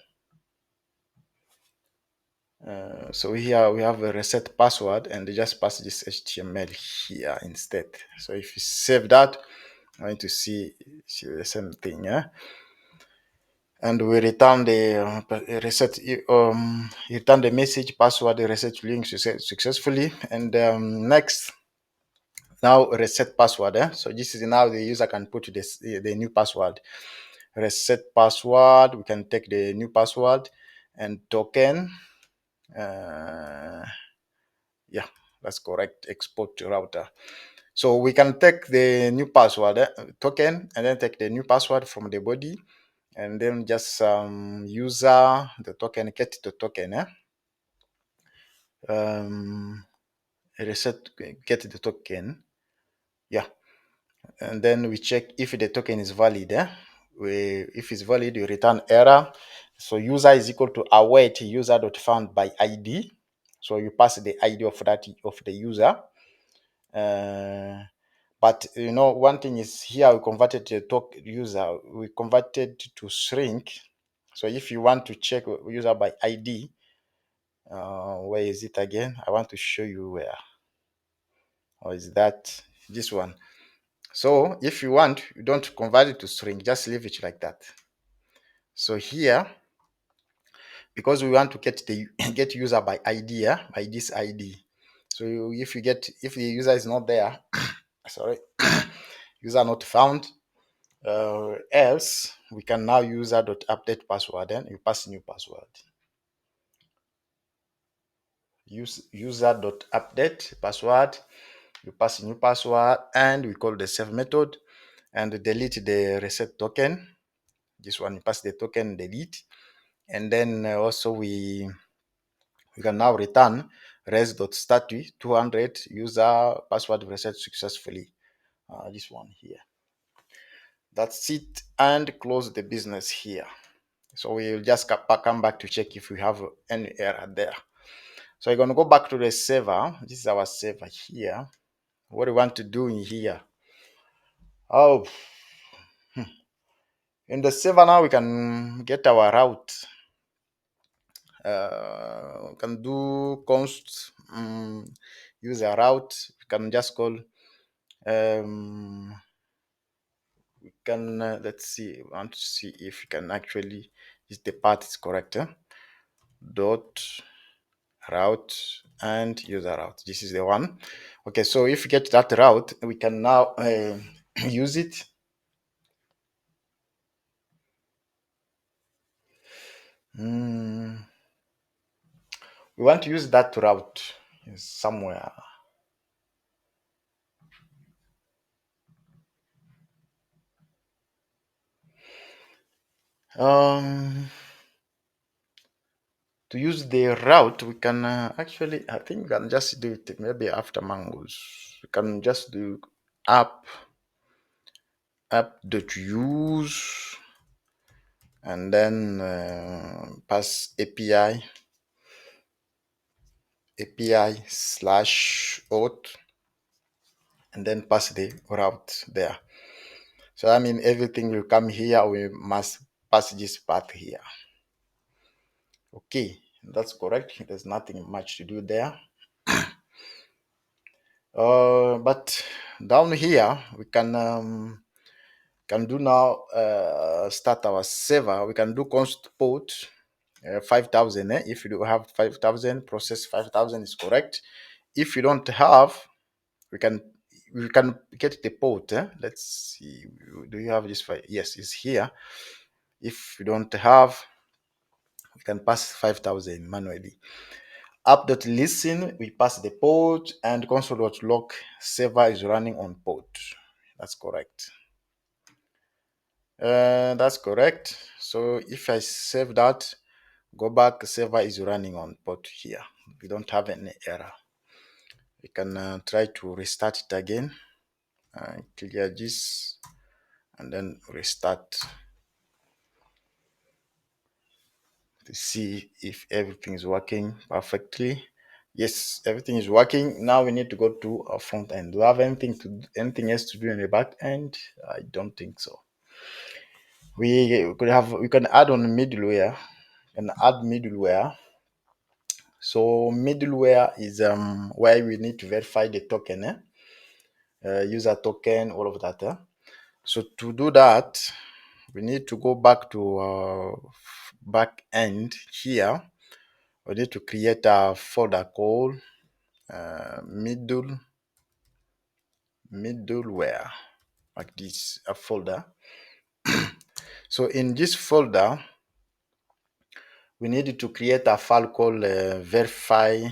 So here we have a reset password and just pass this HTML here instead. So if you save that, I'm going to see the same thing. And we return the return the message password reset link successfully. And next, now reset password. So this is now the user can put the new password. Reset password. We can take the new password and token. Yeah, that's correct. Export to router. So we can take the new password token and then take the new password from the body and then just user the token, get the token. Reset, get the token. Yeah, and then we check if the token is valid. If it's valid, we return error. So user is equal to await user.found by ID. So you pass the ID of the user. But one thing is here we converted the user, we converted to shrink. So if you want to check user by ID, where is it again? I want to show you where. Or is that this one? So if you want, you don't convert it to string, just leave it like that. So here, because we want to get the get user by ID, by this ID. So if the user is not there, sorry, user not found, else we can now user.update password, then you pass new password. Use user.update password, you pass new password, and we call the save method and delete the reset token. This one you pass the token, delete, and then also we can now return res.statue 200 user password reset successfully. This one here. That's it, and close the business here. So we'll just come back to check if we have any error there. So we're going to go back to the server. This is our server here. What do we want to do in here? Oh, in the server now we can get our route. We can do const use a route. We can just call we can let's see. We want to see if we can actually is the path is correct. Dot route and user route. This is the one. Okay, so if we get that route, we can now use it. We want to use that route somewhere. To use the route, we can actually, I think we can just do it maybe after Mongoose. We can just do app.use and then pass API/auth and then pass the route there. So I mean everything will come here. We must pass this path here. Okay, that's correct. There's nothing much to do there. But down here we can do now start our server. We can do const port 5,000. If you do have 5,000, process 5,000 is correct. If you don't have, we can get the port. Let's see. Do you have this file? Yes, it's here. If you don't have, we can pass 5,000 manually. App.listen, we pass the port, and console.log server is running on port. That's correct. That's correct. So if I save that, go back, server is running on port here. We don't have any error. We can try to restart it again. Clear this and then restart to see if everything is working perfectly. Yes, everything is working. Now we need to go to our front end. Do we have anything else to do in the back end? I don't think so. We can add on middleware and add middleware. So middleware is where we need to verify the token, user token, all of that. So to do that, we need to go back to our back end here. We need to create a folder called middleware, like this, a folder. So in this folder, we need to create a file called verify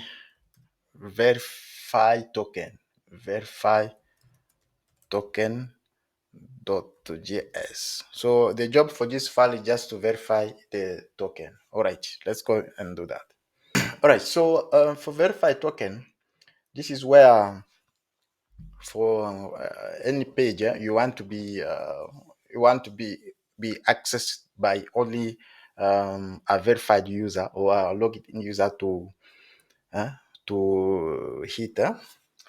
token.js. So the job for this file is just to verify the token. All right, let's go and do that. All right, so for verify token, this is where for any page you want to be be accessed by only a verified user or a logged in user to hit.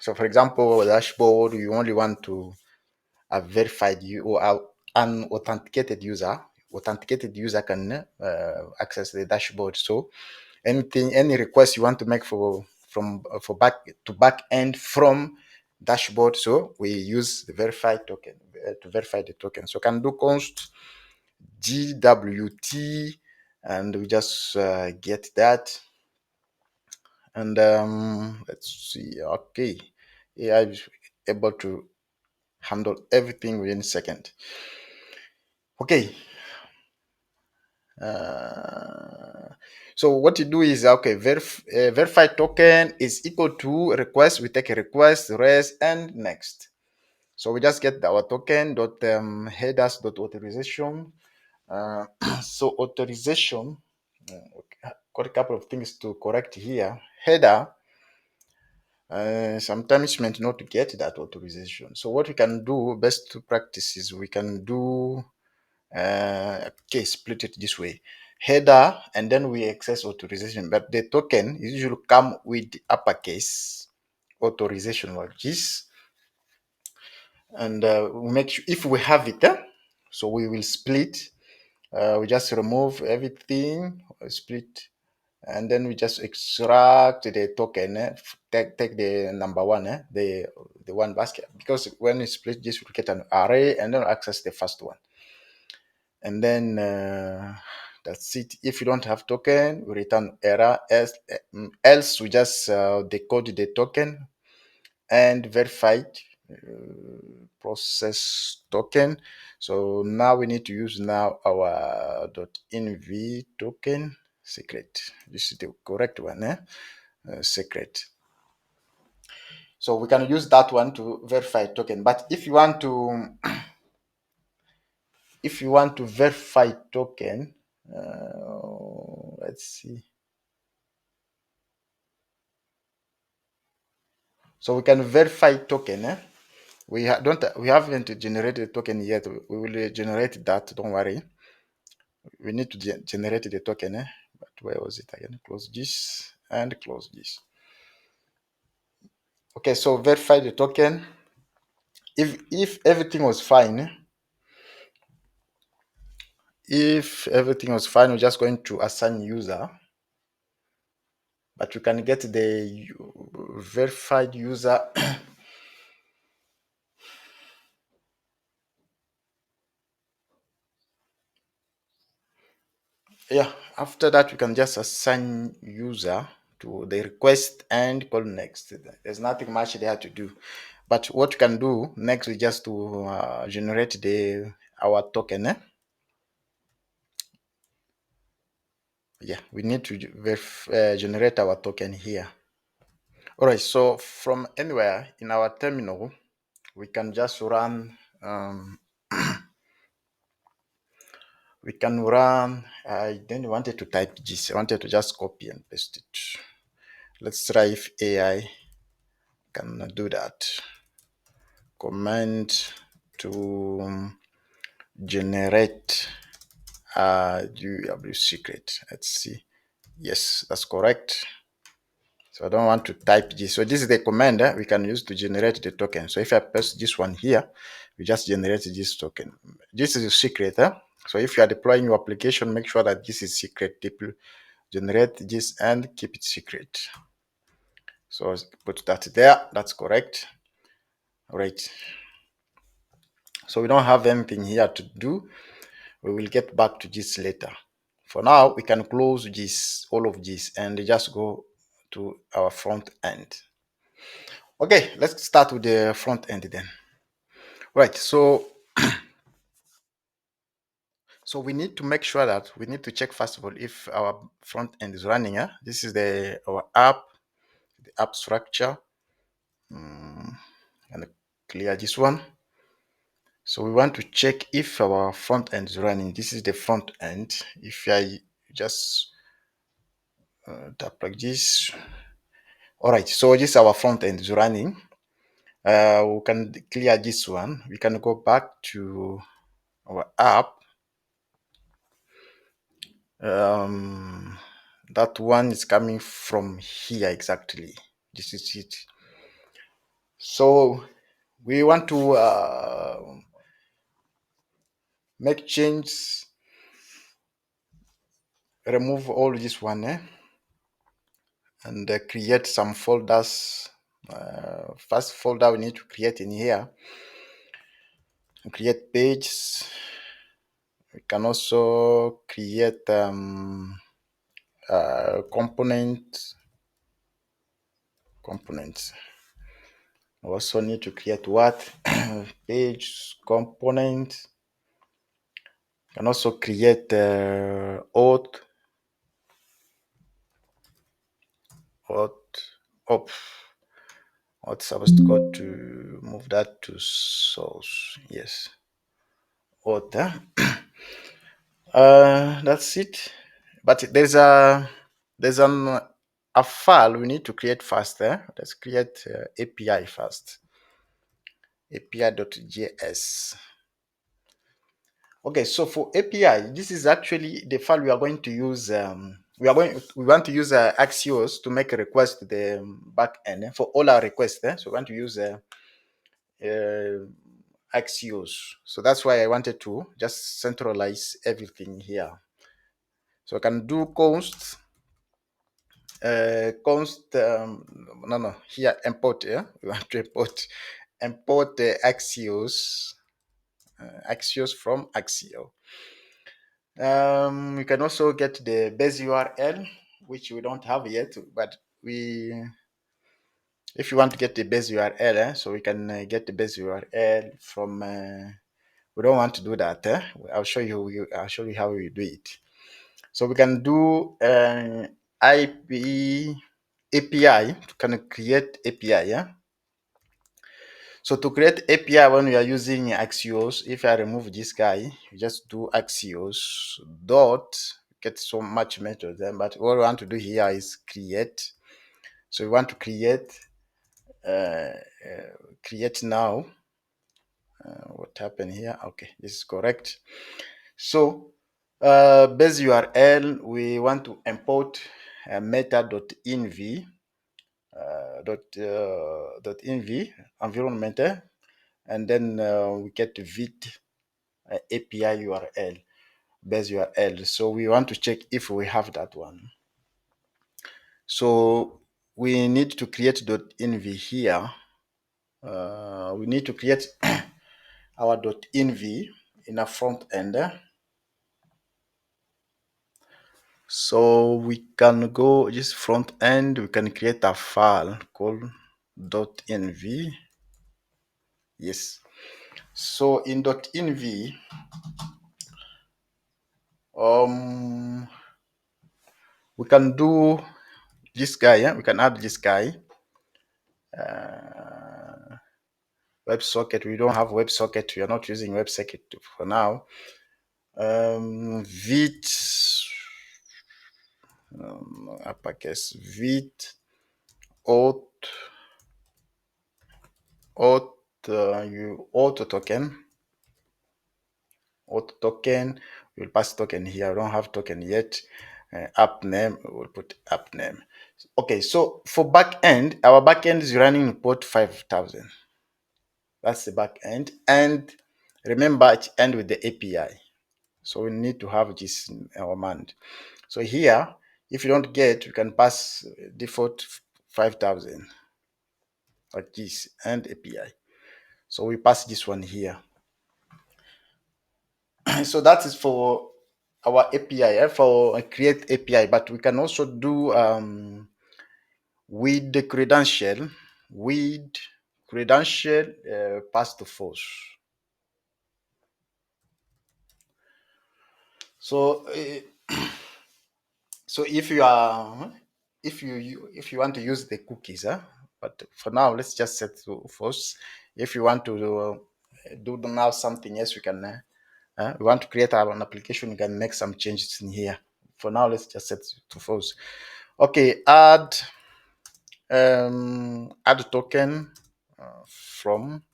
So for example, dashboard, you only want to a verified you or an authenticated user. Authenticated user can access the dashboard. So any request you want to make for back to back end from dashboard, so we use the verified token to verify the token. So can do const gwt and we just get that, and let's see. Okay, AI is able to handle everything within a second. Okay. So what you do is, okay, verify token is equal to request. We take a request, res, and next. So we just get our token dot headers dot authorization. So authorization, okay, got a couple of things to correct here. Header, sometimes meant not to get that authorization. So what we can do, best practices, we can do okay, split it this way: header, and then we access authorization, but the token usually come with uppercase authorization like this, and we make sure if we have it, so we will split. We just remove everything, split and then we just extract the token, take the number one, the one basket, because when we split this, we get an array and then access the first one. And then that's it. If you don't have token, we return error. Else we just decode the token and verify process token. So now we need to use now our .env token secret. This is the correct one, secret. So we can use that one to verify token. But if you want to verify token, let's see. So we can verify token. We haven't generated token yet. We will generate that. Don't worry. We need to generate the token. But where was it again? Close this and close this. Okay, so verify the token. If everything was fine, we're just going to assign user. But you can get the verified user. Yeah, after that, we can just assign user to the request and call next. There's nothing much there to do. But what you can do next is just to generate our token. Yeah, we need to generate our token here. All right, so from anywhere in our terminal, we can just run I didn't want to type this. I wanted to just copy and paste it. Let's try if AI can do that. Command to generate UW secret. Let's see. Yes, that's correct. So I don't want to type this. So this is the command we can use to generate the token. So if I press this one here, we just generate this token. This is a secret. So if you are deploying your application, make sure that this is secret. Generate this and keep it secret. So put that there. That's correct. All right. So we don't have anything here to do. We will get back to this later. For now, we can close all of this, and just go to our front end. Okay, let's start with the front end then. Right, so we need to make sure that we need to check first of all if our front end is running. This is our app, the app structure, and clear this one. So we want to check if our front end is running. This is the front end. If I just tap like this. All right, so this is our front end is running. We can clear this one. We can go back to our app. That one is coming from here exactly. This is it. So we want to make changes, remove all this one, and create some folders. First folder we need to create in here, create pages. We can also create components. We also need to create what? Page component. You can also create auth. What's supposed to go to move that to source? Yes. Auth. That's it. But there's a file we need to create first. Let's create API first. API.js. Okay, so for API, this is actually the file we are going to use. We want to use Axios to make a request to the backend for all our requests. So we want to use Axios. So that's why I wanted to just centralize everything here. So I can do const const no here import, yeah, we want to import the Axios from Axio. We can also get the base URL, which we don't have yet, but if you want to get the base URL, so we can get the base URL from. We don't want to do that. I'll show you. I'll show you how we do it. So we can do IP API. Can create API. Yeah. So to create API when we are using Axios, if I remove this guy, you just do Axios dot get so much methods. But what we want to do here is create. So we want to create now. What happened here? Okay, this is correct. So base URL, we want to import meta.env .env environment, and then we get Vite API URL, base URL. So we want to check if we have that one. So we need to create .env here. We need to create our .env in a front end. So we can go just front end, we can create a file called .env. Yes. So in .env, we can do this guy, yeah? We can add this guy. WebSocket, we don't have WebSocket. We are not using WebSocket for now. Vite, uppercase, Vite, auth token. Auth token, we'll pass token here. I don't have token yet. App name, we'll put app name. Okay, so for backend, our backend is running port 5000. That's the backend. And remember, it ends with the API. So we need to have this in our mind. So here, if you don't get, you can pass default 5000 like this and API. So we pass this one here. So that is for our API, for create API, but we can also do with the credential, pass to false. So so if you want to use the cookies, but for now let's just set to false. If you want to do now something else, we can. We want to create an application, we can make some changes in here. For now, let's just set to false. Okay, add token from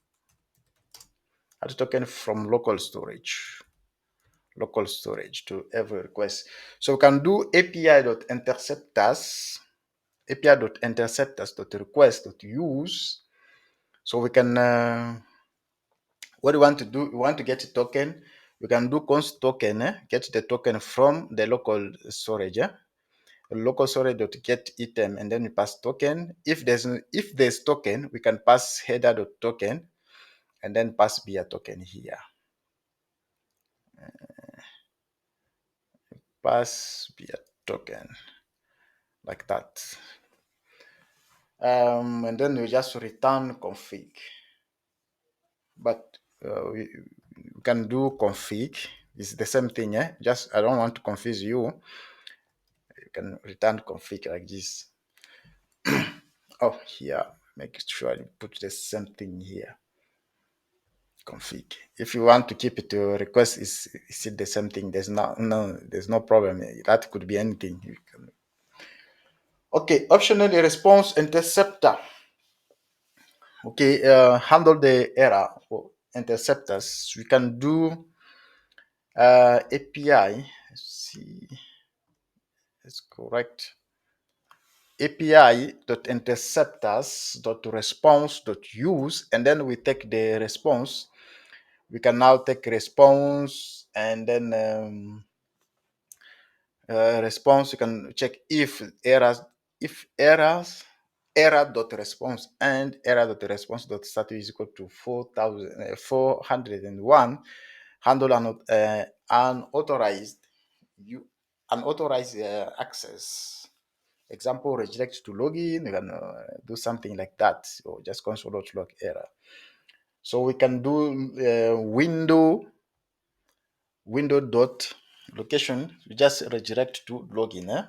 local storage to every request. So we can do api.interceptors.request.use. So we can what do we want to do? We want to get a token. We can do const token, get the token from the local storage. Local storage.get item, and then we pass token. If there's token, we can pass header.token and then pass beer token here. Pass beer token like that. And then we just return config. But we can do config. It's the same thing, Just I don't want to confuse you. You can return config like this. Oh, here, make sure you put the same thing here. Config. If you want to keep it to request, is it the same thing? There's no problem. That could be anything. Okay, optionally response interceptor. Okay, handle the error for interceptors. We can do API. Let's see, it's correct. API.interceptors.response.use, and then we take the response. We can now take response and then response. You can check if if error.response and error.response.status is equal to 401, handle unauthorized access. Example, reject to login. You can do something like that, or just console.log error. So we can do window dot location. We just redirect to login.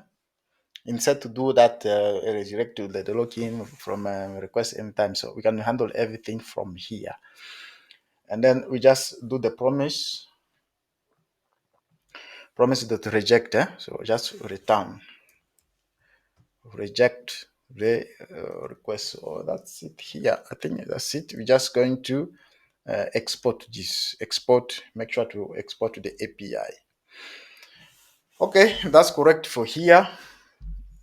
Instead to do that, redirect to the login from request anytime. So we can handle everything from here. And then we just do the promise that reject. So just reject the request. Oh, that's it here. I think that's it. We're just going to export this. Make sure to export to the API. Okay, that's correct for here.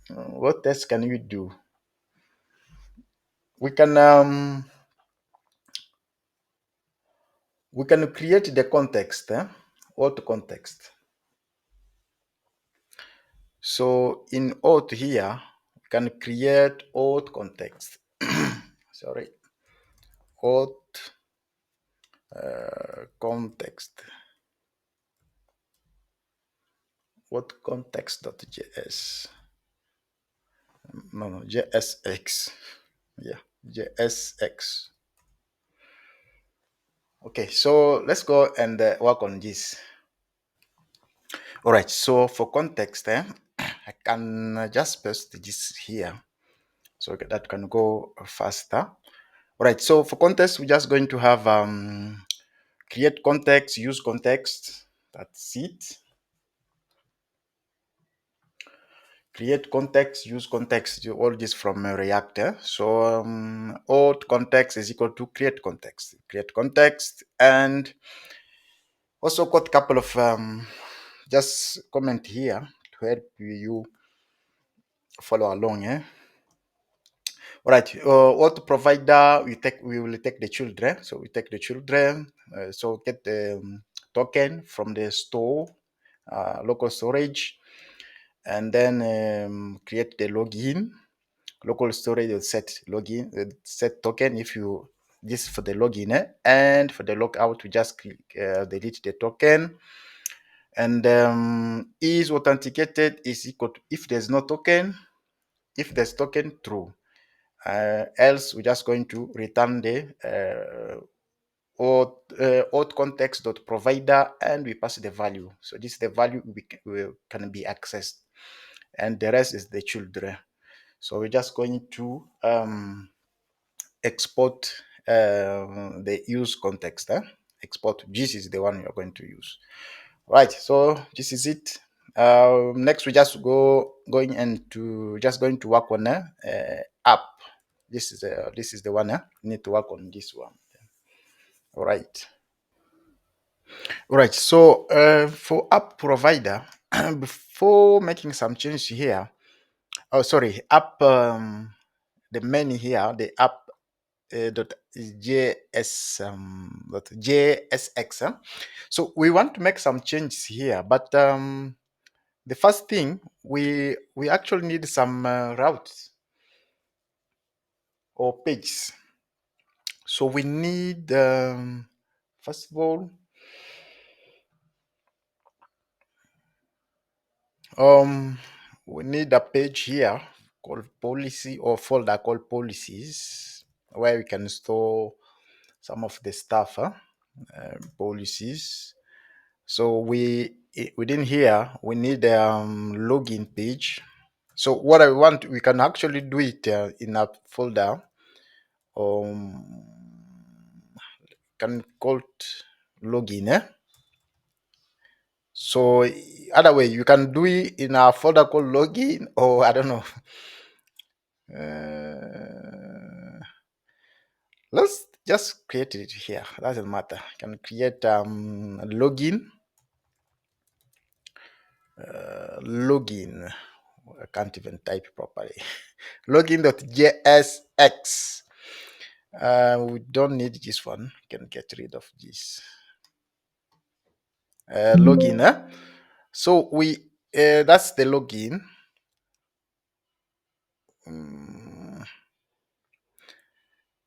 What else can we do? We can create the context, auth context. So in auth here, we can create auth context. Sorry, auth context. What context.js? No, JSX. Yeah, JSX. Okay, so let's go and work on this. All right, so for context, I can just paste this here so that can go faster. All right, so for context, we're just going to have create context, use context. That's it. Create context, use context, all this from React. So auth context is equal to create context. Create context, and also got a couple of just comment here to help you follow along. All right, auth provider, we will take the children. So we take the children. So get the token from the store, local storage, and then create the login. Local storage will set login, set token if you this for the login, and for the logout we just click delete the token. And is authenticated is equal to if there's no token, if there's token, true. Else we're just going to return the auth context dot provider, and we pass the value. So this is the value can be accessed, and the rest is the children. So we're just going to export the use context. Export this is the one you're going to use. Right, so this is it. Next we just going to work on app. This is the one. We need to work on this one. All right. All right, so for app provider, before making some change here, app, the menu here, the app dot js dot jsx. So we want to make some changes here, but the first thing we actually need some routes or pages. So we need first of all we need a page here called policy, or folder called policies, where we can store some of the stuff, policies. So within here we need login page. So what I want, we can actually do it in a folder, can call it login. So other way you can do it in a folder called login, or I don't know. Let's just create it here. Doesn't matter. You can create login. Login. I can't even type properly. Login.jsx. We don't need this one. You can get rid of this. Login. So we that's the login.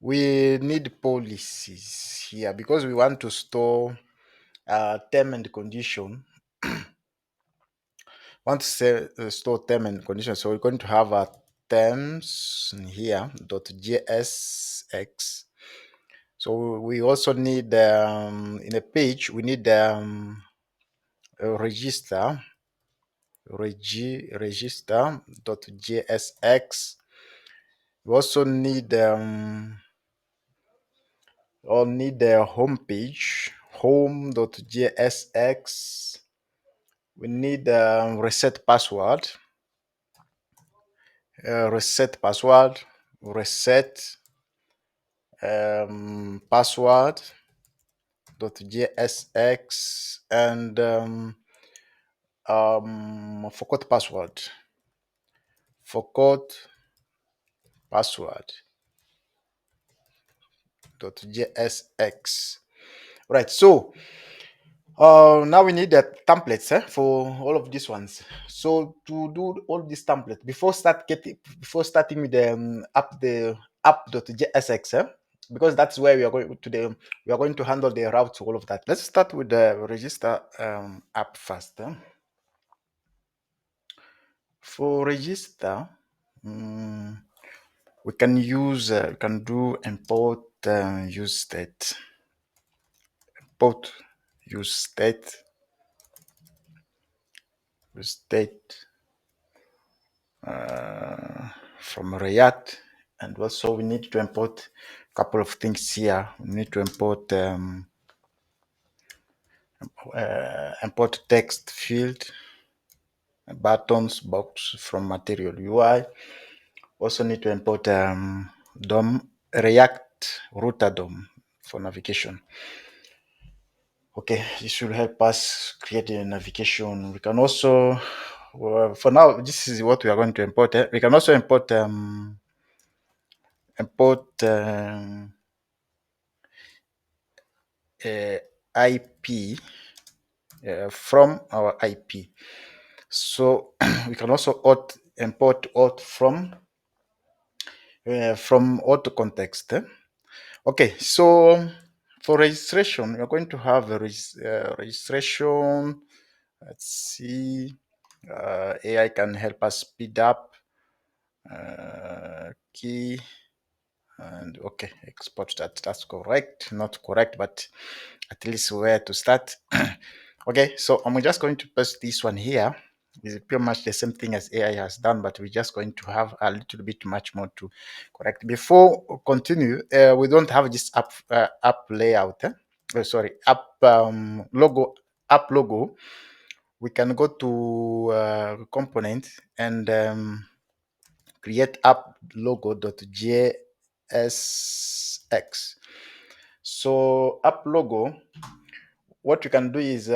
we need policies here because we want to store term and condition. Want to say, store term and condition, so we're going to have a terms in here .jsx. So we also need in a page we need a register register.jsx. We also need the home page home.jsx. We need reset password reset password password.jsx, and forgot password.jsx. Right, so now we need the templates for all of these ones. So to do all these templates, before starting with the app.jsx, because that's where we are going to handle the route to all of that. Let's start with the register app first. For register, we can use do import use state from React. And also we need to import a couple of things here. We need to import text field, buttons box from material UI. Also need to import DOM React router DOM for navigation. Okay, this should help us create a navigation. We can also, for now, this is what we are going to import. We can also import IP from our IP. So we can also import auth from auth context. Okay, so for registration, we are going to have a registration. Let's see. AI can help us speed up. Key. And okay, export that. That's correct. Not correct, but at least where to start. Okay, so I'm just going to paste this one here. It's pretty much the same thing as AI has done, but we're just going to have a little bit much more to correct. Before we continue, we don't have this app layout. Sorry, app logo. We can go to component and create app logo.jsx. So app logo, what you can do is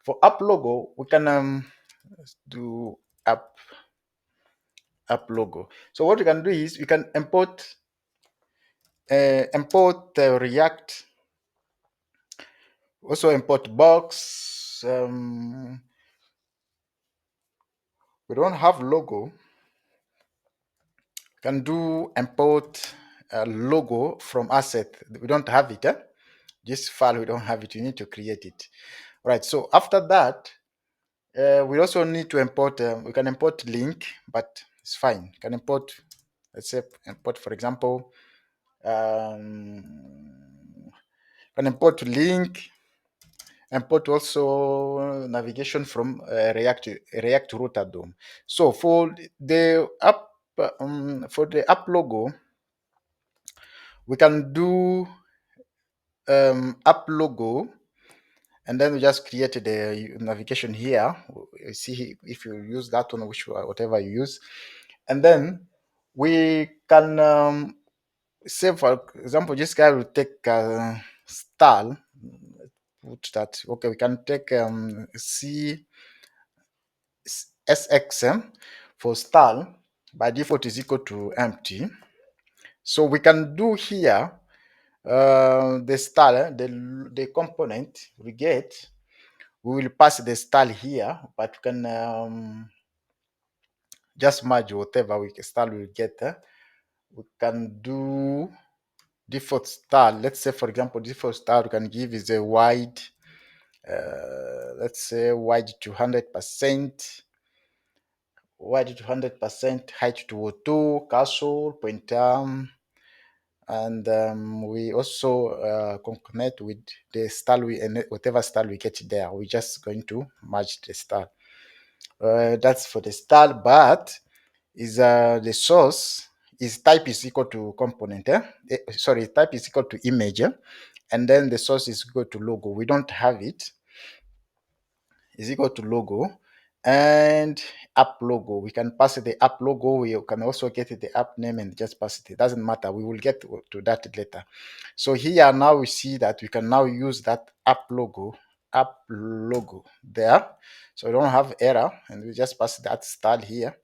for app logo, we can do app logo. So what you can do is you can import React, also import box. We don't have logo. Can do import logo from asset. We don't have it. This file, we don't have it. You need to create it. Right. So after that, we also need to import. We can import link, but it's fine. You can import. Let's say import, for example, can import link. Import also navigation from React router DOM. So for the app logo, we can do app logo, and then we just create the navigation here. You see if you use that one, whatever you use, and then we can say, for example, this guy will take style. Put that. Okay, we can take SXM for style. By default is equal to empty. So we can do here the style, the component we get. We will pass the style here, but we can just merge whatever style we get. We can do default style. Let's say, for example, default style we can give is a wide, let's say wide to 100%, wide to 100%, height to 2, castle, pointer, and we also concurrent with the style we, and whatever style we get there, we're just going to merge the style. That's for the style, but is the source is type is equal to component, sorry, type is equal to image, and then the source is equal to logo. We don't have it. Is equal to logo and app logo. We can pass the app logo. We can also get the app name and just pass it. It doesn't matter. We will get to that later. So here now we see that we can now use that app logo there. So we don't have error, and we just pass that style here.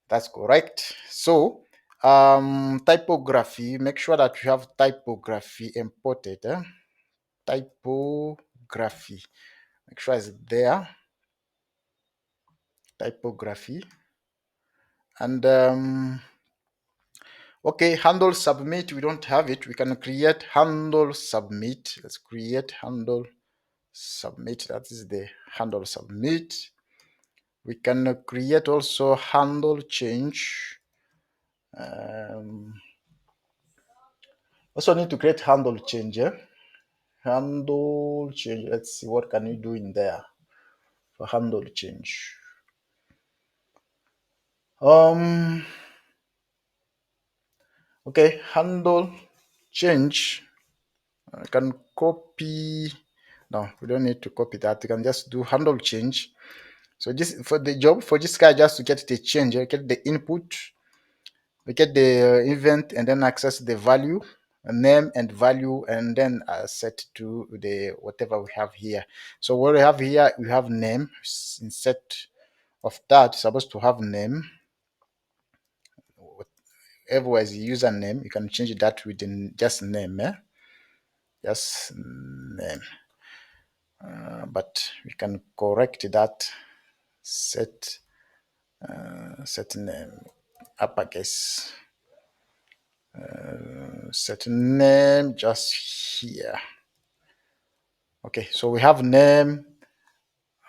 That's correct. So typography, make sure that you have typography imported. Typography, make sure it's there. Typography. And okay, handle submit, we don't have it. We can create handle submit. Let's create handle submit. That is the handle submit. We can create also handle change. Also need to create handle change. Handle change. Let's see what can we do in there for handle change. Okay, handle change. I can copy. No, we don't need to copy that. We can just do handle change. So this for the job for this guy, just to get the change, get the input, we get the event, and then access the value, name and value, and then set to the whatever we have here. So what we have here, we have name. Instead of that, supposed to have name. Whatever is username, you can change that within just name. Just name. But we can correct that. Set name uppercase. Set name just here. Okay, so we have name.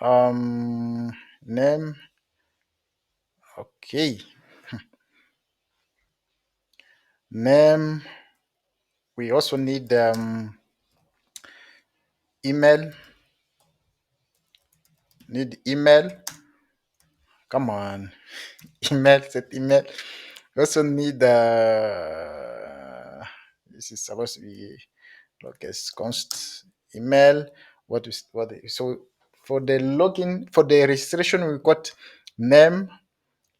Name. Okay. Name. We also need email. Need email. Come on. Email. Set email. We also need this is supposed to be locus const email. So for the login, for the registration, we got name,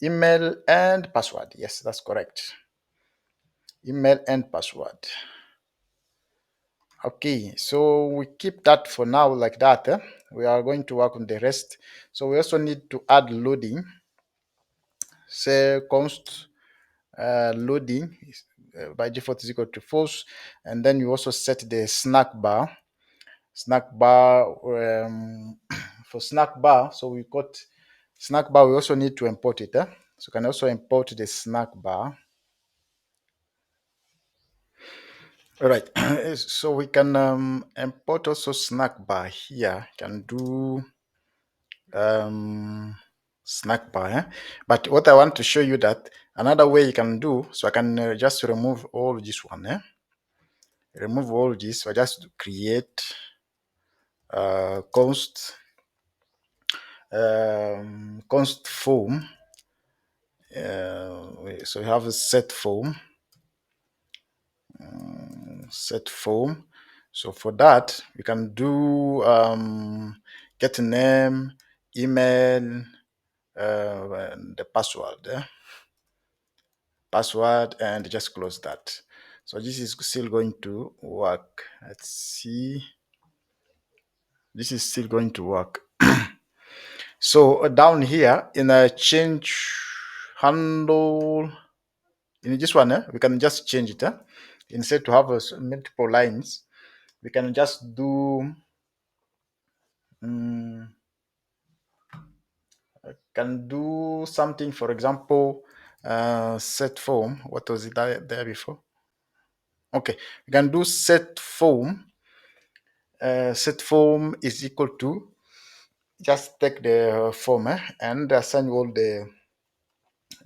email, and password. Yes, that's correct. Email and password. Okay, so we keep that for now like that. We are going to work on the rest. So we also need to add loading. Say const loading by default is equal to false, and then you also set the snack bar. For snack bar, so we got snack bar. We also need to import it. So we can also import the snack bar. All right. So we can import also snack bar here. Can do snack bar. But what I want to show you that another way you can do. So I can just remove all this one. Remove all this. So I just create const form. So we have a set form. Set form. So for that, we can do get a name, email, and the password. Password, and just close that. So this is still going to work. Let's see. This is still going to work. So down here in a change handle, in this one, we can just change it. Instead to have multiple lines, we can just do can do something, for example, set form. What was it there before? Okay, we can do set form. Set form is equal to, just take the form and assign all the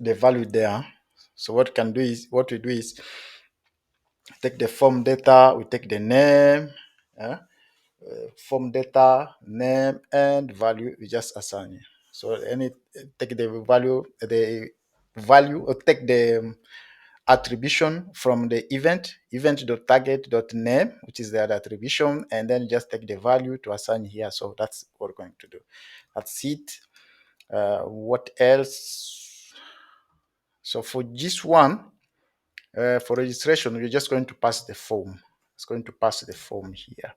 value there. So what we do is take the form data, we take the name, form data, name, and value. We just assign. So take the value, or take the attribution from the event.target.name, which is the attribution, and then just take the value to assign here. So that's what we're going to do. That's it. What else? So for this one, for registration, we're just going to pass the form. It's going to pass the form here.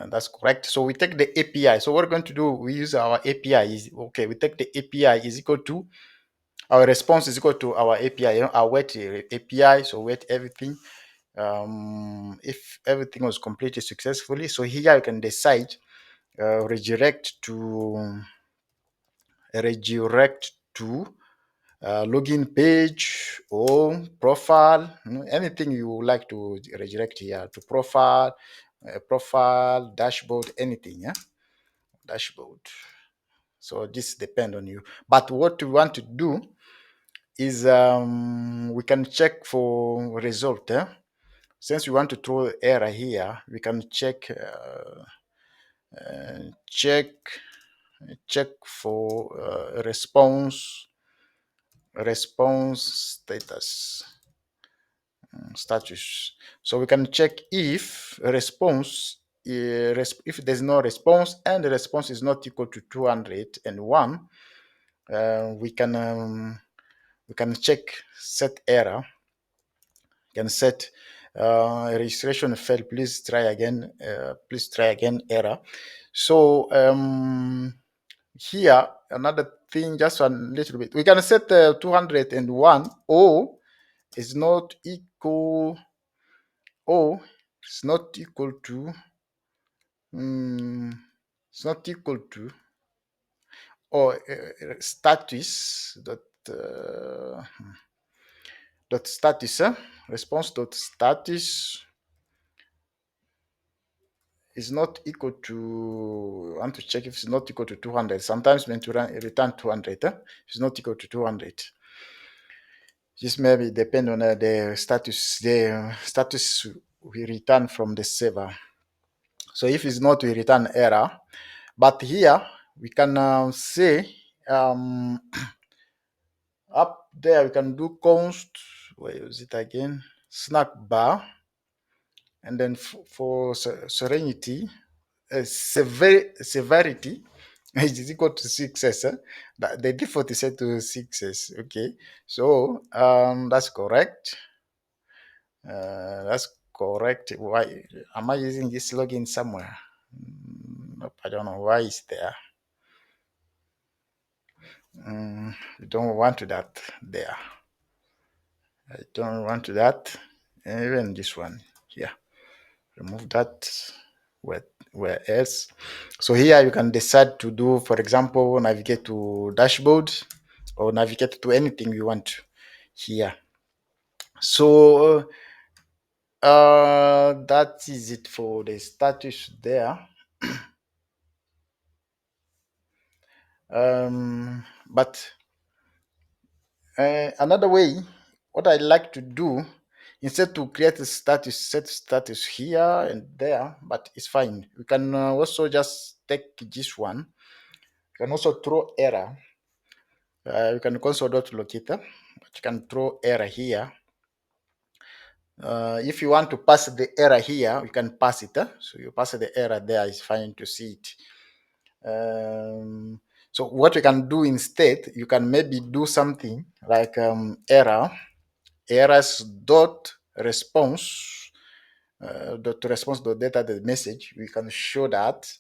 That's correct. So we take the API. So what we're going to do, we use our API. Okay, we take the API is equal to, our response is equal to our API, our wait API. So wait everything. If everything was completed successfully, so here you can decide redirect to login page or profile, anything you would like to redirect here to profile, dashboard, anything, yeah, dashboard. So this depends on you. But what we want to do is we can check for result. Since we want to throw error here, we can check check for response status. So we can check if response if there's no response and the response is not equal to 201, we can check set error. You can set registration failed, please try again, error. So here another thing, just a little bit, we can set 201 or is not equal, or it's not equal to it's not equal to, or status dot dot status response dot status is not equal to, I want to check if it's not equal to 200. Sometimes when to return 200, it's not equal to 200. This maybe depend on the status we return from the server. So if it's not, we return error. But here we can say up there we can do const, where is it again, snack bar, and then for serenity, severity it is equal to 6s. The default is set to 6s. Okay, so that's correct. That's correct. Why am I using this login somewhere? Nope, I don't know why it's there. We don't want that there. I don't want that. Even this one here. Remove that. Where else? So here you can decide to do, for example, navigate to dashboard or navigate to anything you want here. So that is it for the status there. But another way, what I like to do, instead to create a status, set status here and there, but it's fine. We can also just take this one. You can also throw error. You can console.locator, but you can throw error here. If you want to pass the error here, you can pass it. So you pass the error there, it's fine to see it. So what you can do instead, you can maybe do something like errors dot response dot response dot data the message. We can show that,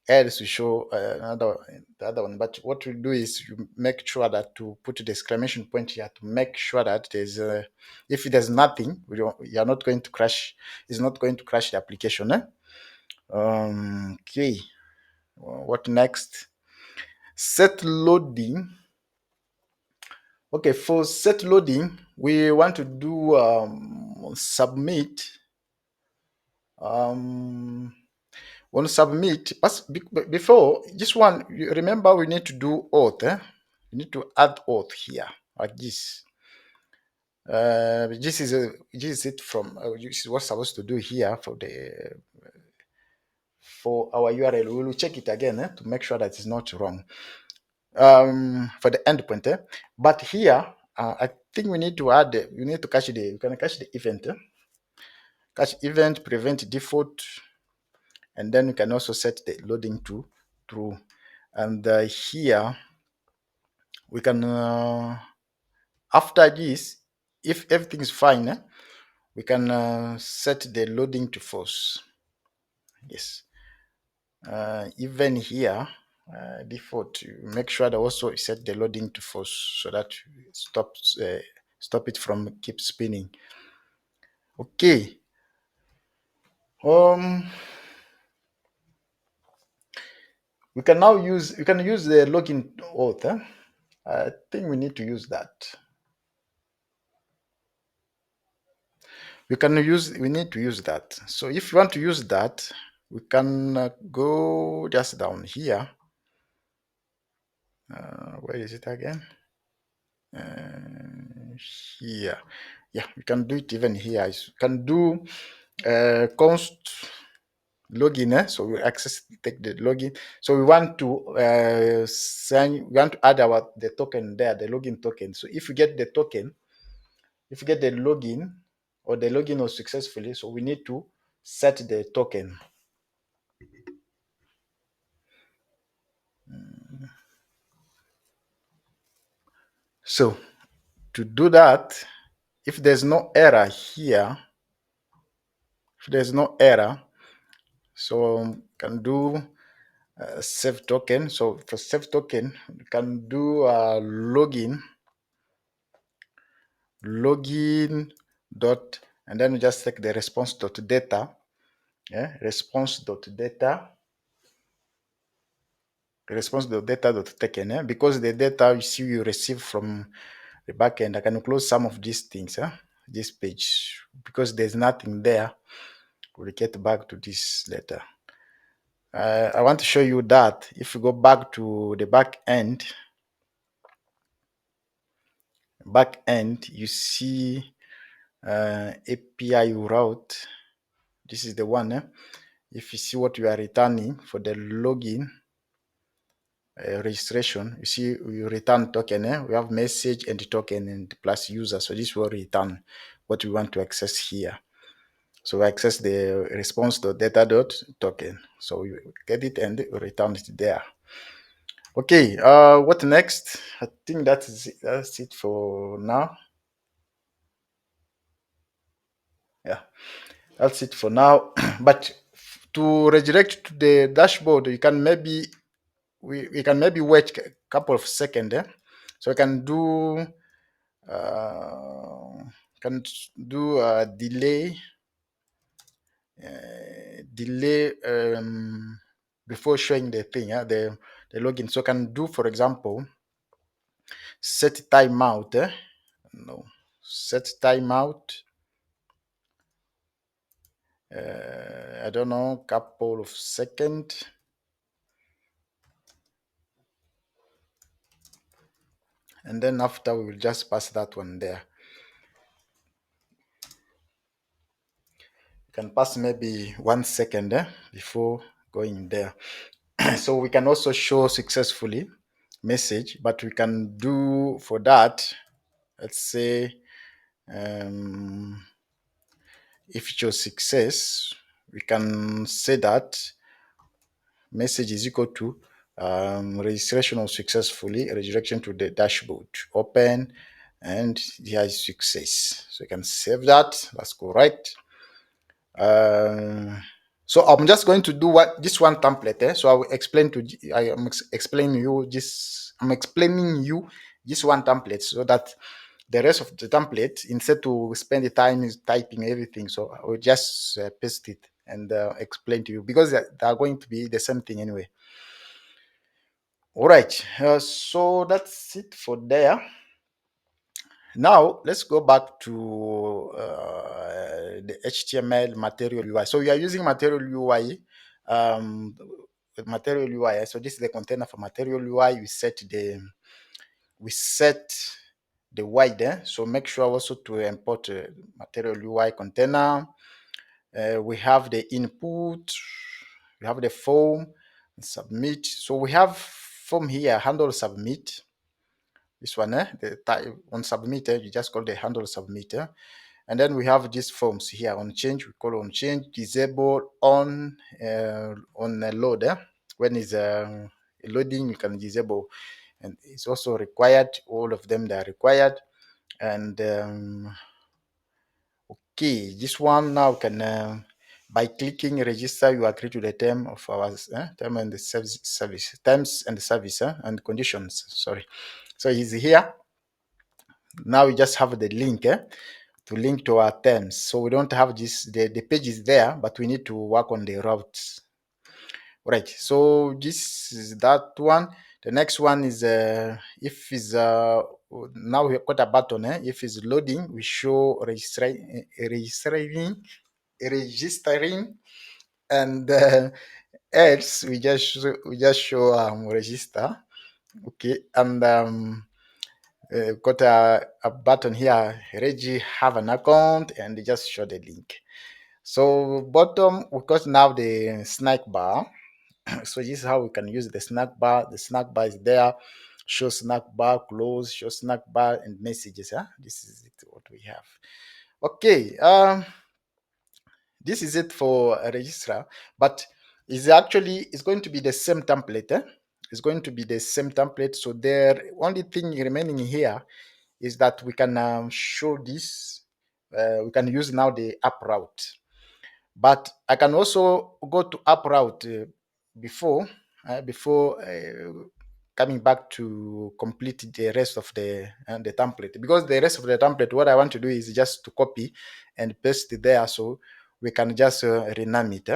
else we show the other one. But what we do is you make sure that to put the exclamation point here to make sure that there's if there's nothing, you're not going to crash. It's not going to crash the application. Okay, what next? set loading. Okay, for set loading, we want to do submit. Want to submit, but before this one, you remember we need to do auth. We need to add auth here like this. This is it from this is what's supposed to do here for our URL. We will check it again to make sure that it's not wrong for the endpoint. But here, I think we need to add. We need to cache you can cache the event. Cache event, prevent default, and then you can also set the loading to true. And here we can after this, if everything is fine, we can set the loading to false. Yes. Even here, default, you make sure that also set the loading to false so that stop it from keep spinning. Okay. We can now use the login auth. I think we need to use that. We need to use that. So if you want to use that, we can go just down here. Where is it again? Here. Yeah, we can do it even here. You can do const login. So we take the login. So we want to we want to add the token there, the login token. So if you get the token, if you get the login or the login was successfully, so we need to set the token. So to do that, if there's no error here, so can do save token. So for save token, you can do login dot, and then we just take the response dot data. Yeah, response dot data dot taken. Because the data you see you receive from the backend, I can close some of these things. This page, because there's nothing there. We'll get back to this later. I want to show you that if you go back to the back end, you see API route. This is the one. If you see what we are returning for the login registration, you see we return token. We have message and token and plus user. So this will return what we want to access here. So we access the response.data.token. So we get it and return it there. Okay, what next? I think that's it for now. Yeah, that's it for now. But to redirect to the dashboard, you can maybe we can maybe wait a couple of seconds. So we can do delay before showing the thing, the login. So can do, for example, set timeout. No, set timeout. I don't know, couple of seconds. And then after we will just pass that one there. You can pass maybe 1 second before going there. So we can also show successfully message, but we can do for that, let's say if it shows success, we can say that message is equal to registration of successfully, redirection to the dashboard, open, and here is success. So you can save that. Let's go right. So I'm just going to do this one template. So I will explain explaining you this one template so that the rest of the template, instead to spend the time typing everything, so I will just paste it and explain to you, because they are going to be the same thing anyway. All right, so that's it for there. Now let's go back to the HTML material UI. So we are using material UI, um, material UI. So this is the container for material UI. We set the wide. So make sure also to import material UI container. We have the input, we have the form, submit. So we have form here, handle submit. This one, the type on submit, you just call the handle submit. And then we have these forms here on change, we call on change, disable on load. When it's loading, you can disable, and it's also required. All of them, they are required. And okay, this one now can by clicking register, you agree to the term of our term and the service terms and the service and conditions. Sorry. So he's here. Now we just have the link to link to our terms. So we don't have this, the page is there, but we need to work on the routes. Right. So this is that one. The next one is if is now we have got a button. If it's loading, we show registering, and else we just show register. Okay, and got a button here, Reggie have an account, and they just show the link. So bottom, we got now the snack bar. So this is how we can use the snack bar. The snack bar is there. Show snack bar, close, show snack bar, and messages. This is it, what we have. Okay. This is it for a registrar, but it's going to be the same template. It's going to be the same template. So the only thing remaining here is that we can show this. We can use now the app route, but I can also go to app route before coming back to complete the rest of the template, because the rest of the template, what I want to do is just to copy and paste it there, so we can just rename it.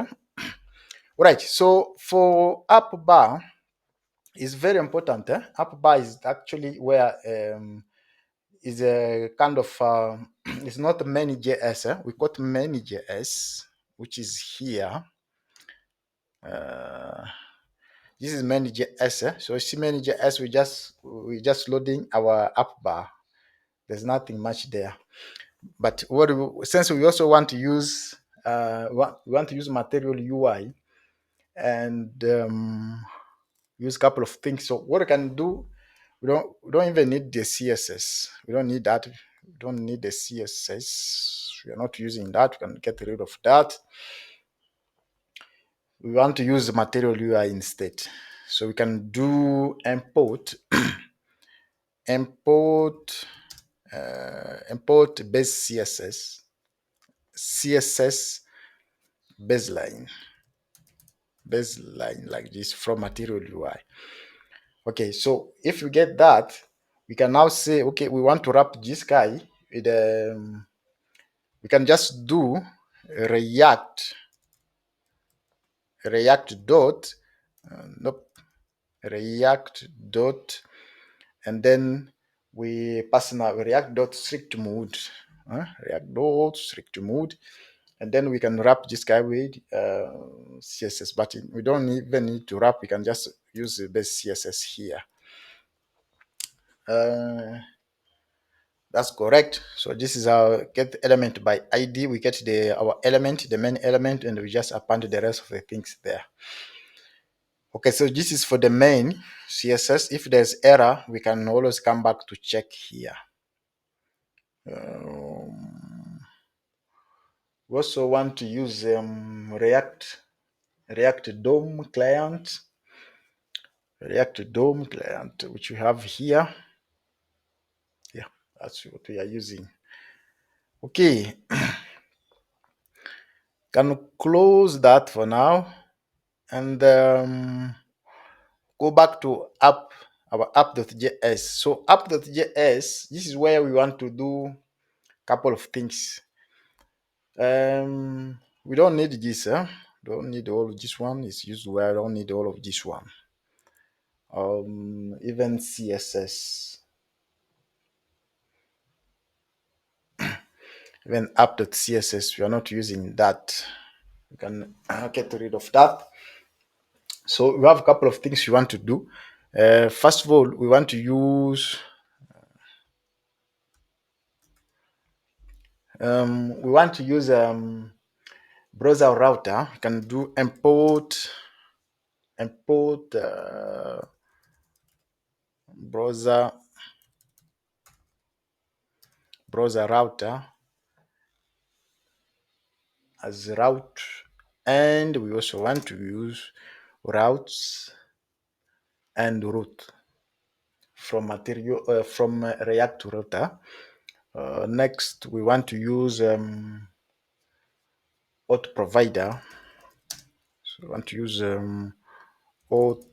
Right. So for app bar is very important. App bar is actually where is a kind of it's not many JS. We got many JS, which is here. This is many JS. So see many JS. We just loading our app bar. There's nothing much there. But since we also want to use we want to use material UI and use a couple of things. So what I can do, we don't even need the CSS. We don't need that. We don't need the CSS. We are not using that. We can get rid of that. We want to use the material UI instead. So we can do import import base CSS baseline like this from material UI. Okay, so if you get that, we can now say, okay, we want to wrap this guy with we can just do react dot nope react dot, and then we pass now react dot strict mode, react dot strict mode, and then we can wrap this guy with CSS, but we don't even need to wrap. We can just use the base CSS here. That's correct. So this is our get element by ID. We get our element, the main element, and we just append the rest of the things there. Okay, so this is for the main CSS. If there's error, we can always come back to check here. We also want to use React DOM client, which we have here. Yeah, that's what we are using. Okay, can close that for now, and go back to our app.js. So app.js, this is where we want to do a couple of things. We don't need this. Don't need all of this one. It's used where I don't need all of this one. even CSS, even app.css, we are not using that. You can get rid of that. So we have a couple of things you want to do. First of all, we want to use browser router. You can do import browser router as route, and we also want to use routes and route from React router. Next, we want to use auth provider. So we want to use auth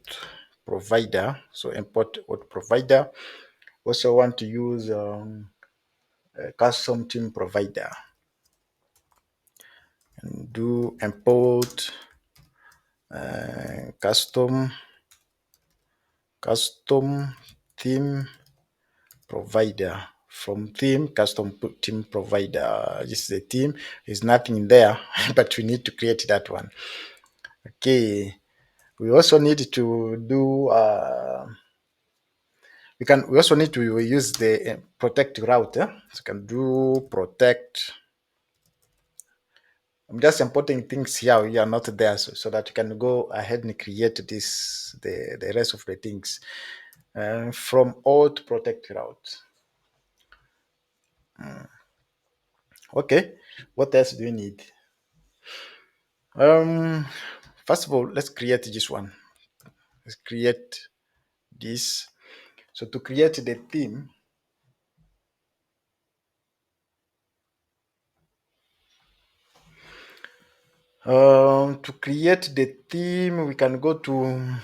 provider. So import auth provider. Also want to use a custom theme provider. And do import custom theme provider from theme custom theme provider. This is the theme. There's nothing there, but we need to create that one. Okay. We also need to do we also need to use the protect route. So you can do protect. I'm just importing things here we are not there, so that you can go ahead and create the rest of the things from auth protect route. Okay, what else do you need? First of all, let's create this one. Let's create this. So to create the theme, we can go to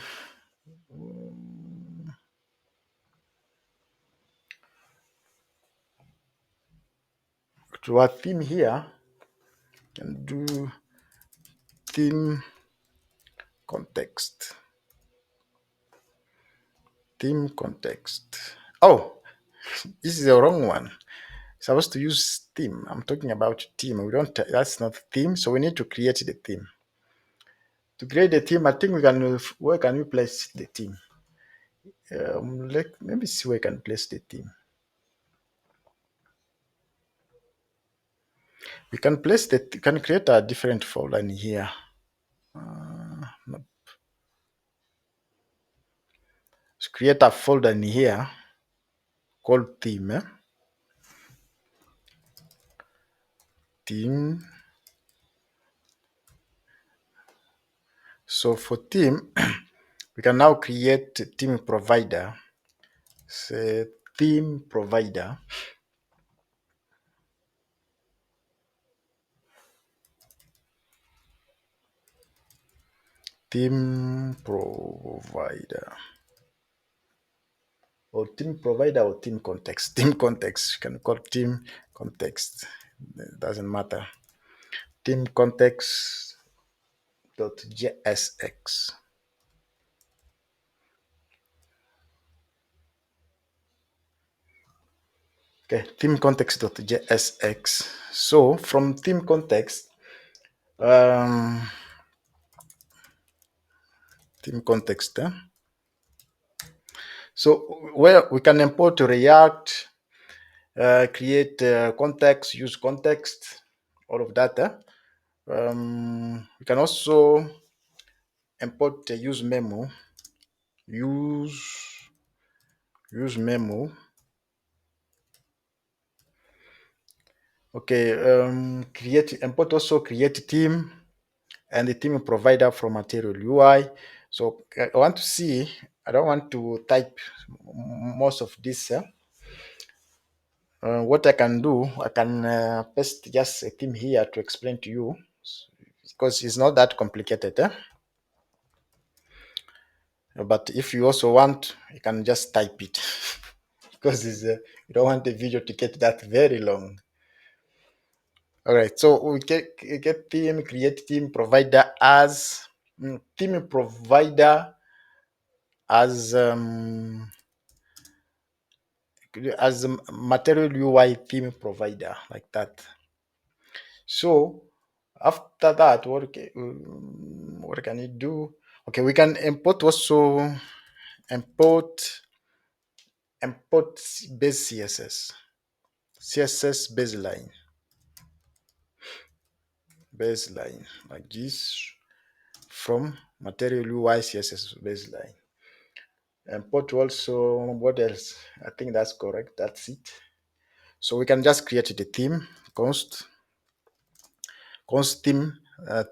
our theme here. You can do theme context. Theme context. Oh, this is the wrong one. Supposed to use theme. I'm talking about theme. We don't. That's not theme. So we need to create the theme. To create the theme, I think we can. Where can we place the theme? Let me see where I can place the theme. We can can create a different folder in here. Nope. Let's create a folder in here called theme. Theme. So for theme, we can now create theme provider. Say theme provider. Theme provider. Or theme provider or theme context. Theme context. You can call theme context. It doesn't matter. Theme context .jsx. Okay, theme context.jsx. So from theme context, theme context. So where we can import React, create context, use context, all of that. We can also import use memo, use memo. Okay, import also create theme and the theme provider from material UI. So I want to see, I don't want to type most of this. What I can do, I can paste just a theme here to explain to you, because it's not that complicated. But if you also want, you can just type it because you don't want the video to get that very long. All right, so we get theme, create theme provider as theme provider as a material UI theme provider, like that. So after that, what can you do? Okay, we can import also import base css baseline like this from material UI css baseline. Import also, what else? I think that's correct. That's it. So we can just create the theme const theme.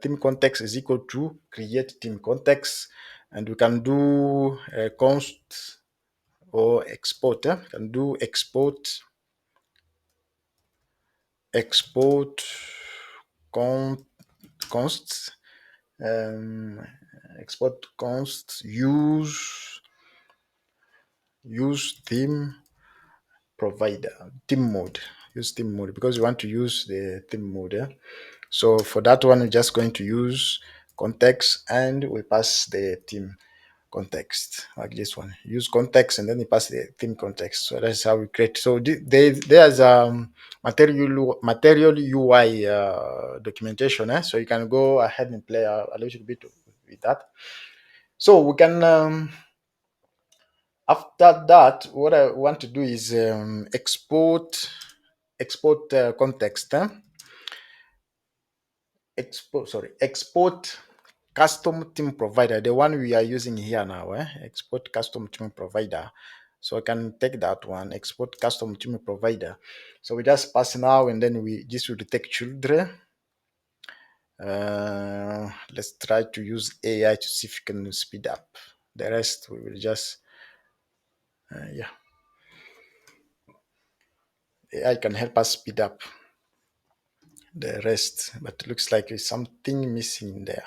Theme context is equal to create theme context, and we can do const or export. We can do export const um, export const use theme provider theme mode. Use theme mode because we want to use the theme mode. So for that one, we're just going to use context and we pass the theme context like this one. Use context and then you pass the theme context. So that's how we create. So there's material UI documentation. So you can go ahead and play a little bit with that. So we can after that, what I want to do is export context. Export custom theme provider, the one we are using here now. Export custom theme provider. So I can take that one, export custom theme provider. So we just pass now, and then this will take children. Let's try to use AI to see if we can speed up. The rest we will just yeah. AI can help us speed up the rest, but it looks like there's something missing there.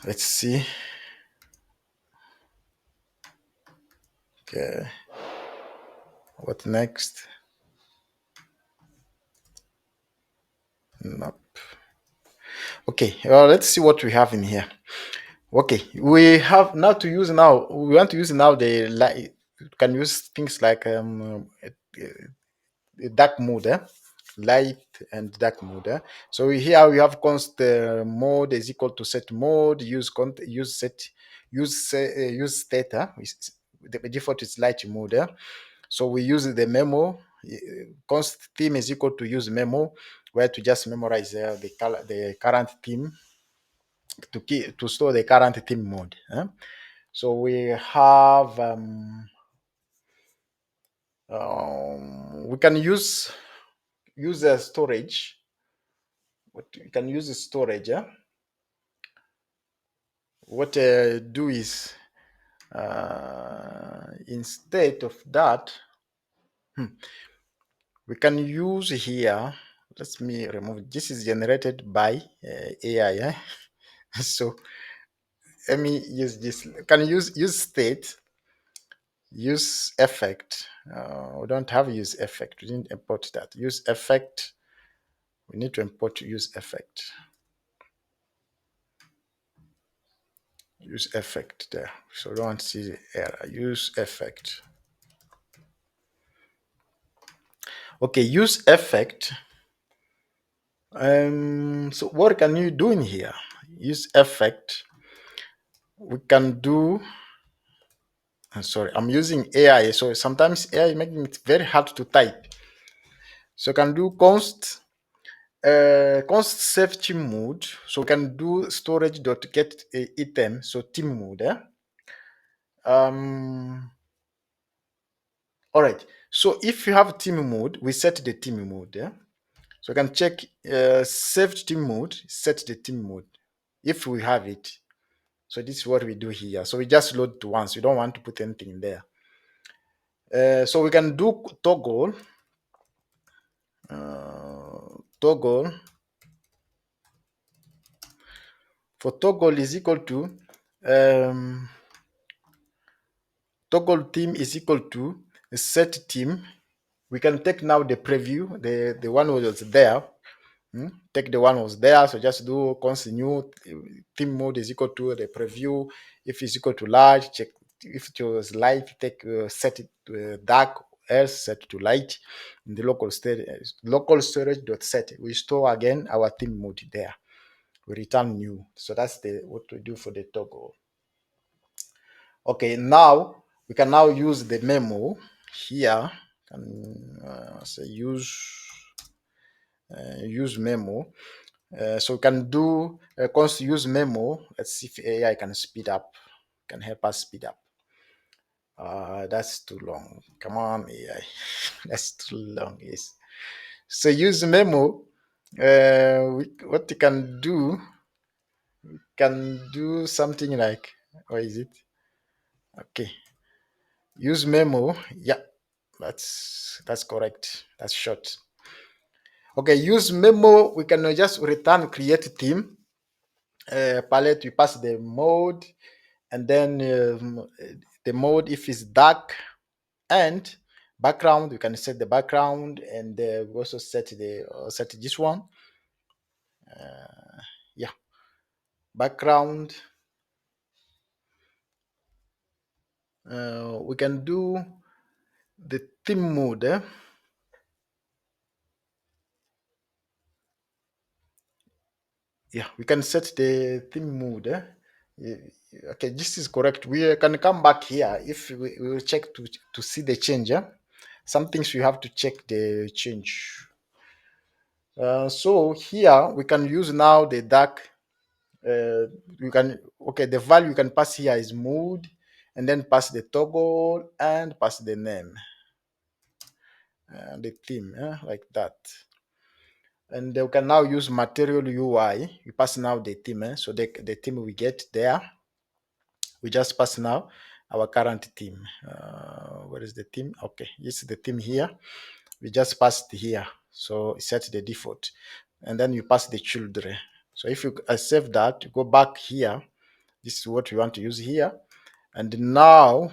Let's see. Okay, what next? Nope. Okay, let's see what we have in here. Okay, we have now to use now. We want to use now the light. Can use things like dark mode, light and dark mode. So here we have const mode is equal to set mode. Use state. The default is light mode. So we use the memo. Const theme is equal to use memo, where to just memorize the current theme to store the current theme mode. So we have we can use a storage. What we can use is storage. What do is instead of that, we can use here. Let me remove. This is generated by AI. So let me use this. Can use state, use effect. We don't have use effect. We didn't import that. Use effect. We need to import use effect. Use effect there. So we don't see the error. Use effect. Okay, use effect. So what can you do in here? Use effect. We can do. Sorry, I'm using AI. So sometimes AI is making it very hard to type. So I can do const save team mode. So we can do storage.get item. So team mode. All right. So if you have team mode, we set the team mode. So you can check saved team mode, set the team mode if we have it. So this is what we do here. So we just load to once. We don't want to put anything in there. So we can do toggle. Toggle. For toggle is equal to toggle team is equal to set team. We can take now the preview, the one was there. Take the one was there, so just do const new theme mode is equal to the preview. If it's equal to large, check if it was light, take set it to dark, else set to light. In the local storage dot set, we store again our theme mode there. We return new. So that's the what we do for the toggle. Okay, now we can now use the memo here. Can say use memo. So we can do const use memo. Let's see if AI can speed up, can help us speed up. That's too long. Come on, AI. That's too long. Yes. So use memo. What you can do something like, or is it? Okay. Use memo. Yeah, that's correct. That's short. Okay, use memo. We can just return create theme. Palette, we pass the mode, and then the mode if it's dark, and background, we can set the background, and we also set this one. Yeah, background. We can do the theme mode. Yeah, we can set the theme mode. Okay, this is correct. We can come back here if we will check to see the change. Some things we have to check the change. So here we can use now the dark. You can okay, the value you can pass here is mode, and then pass the toggle and pass the name, the theme, like that. And we can now use material UI. We pass now the theme, so the theme we get there. We just pass now our current theme. Where is the theme? Okay, this is the theme here. We just passed here, so set the default, and then you pass the children. So if you save that, you go back here. This is what we want to use here, and now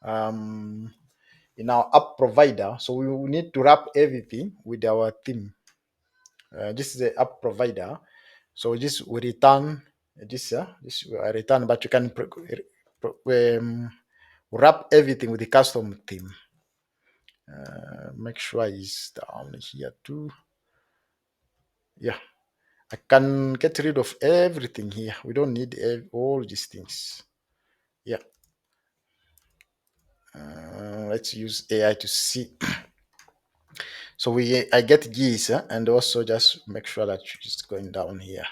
in our app provider, so we will need to wrap everything with our theme. This is the app provider, so this will return this will return, but you can wrap everything with the custom theme. Make sure it's down here too. Yeah, I can get rid of everything here. We don't need all these things. Yeah. Let's use AI to see. So I get geese, and also just make sure that it's going down here.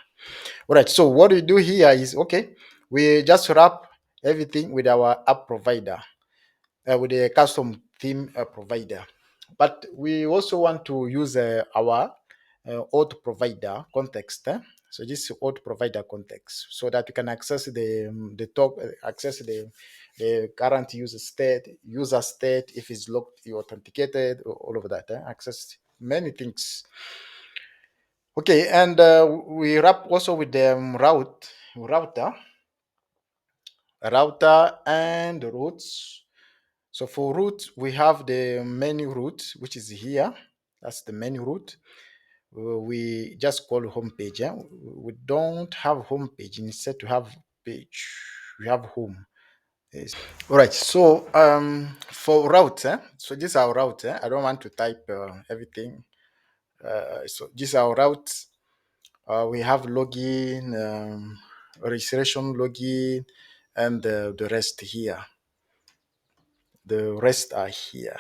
All right. So what we do here is okay. We just wrap everything with our app provider, with a custom theme provider. But we also want to use our auth provider context. So this is auth provider context, so that you can access the top, access the current user state, if it's locked, you authenticated, all of that. Access many things. Okay, and we wrap also with the router and routes. So for root, we have the menu root, which is here. That's the menu root. We just call home page. We don't have home page. Instead to have page, we have home. All right. So for route, so this is our route. I don't want to type everything. So this is our route. We have login, registration, login, and the rest here. The rest are here.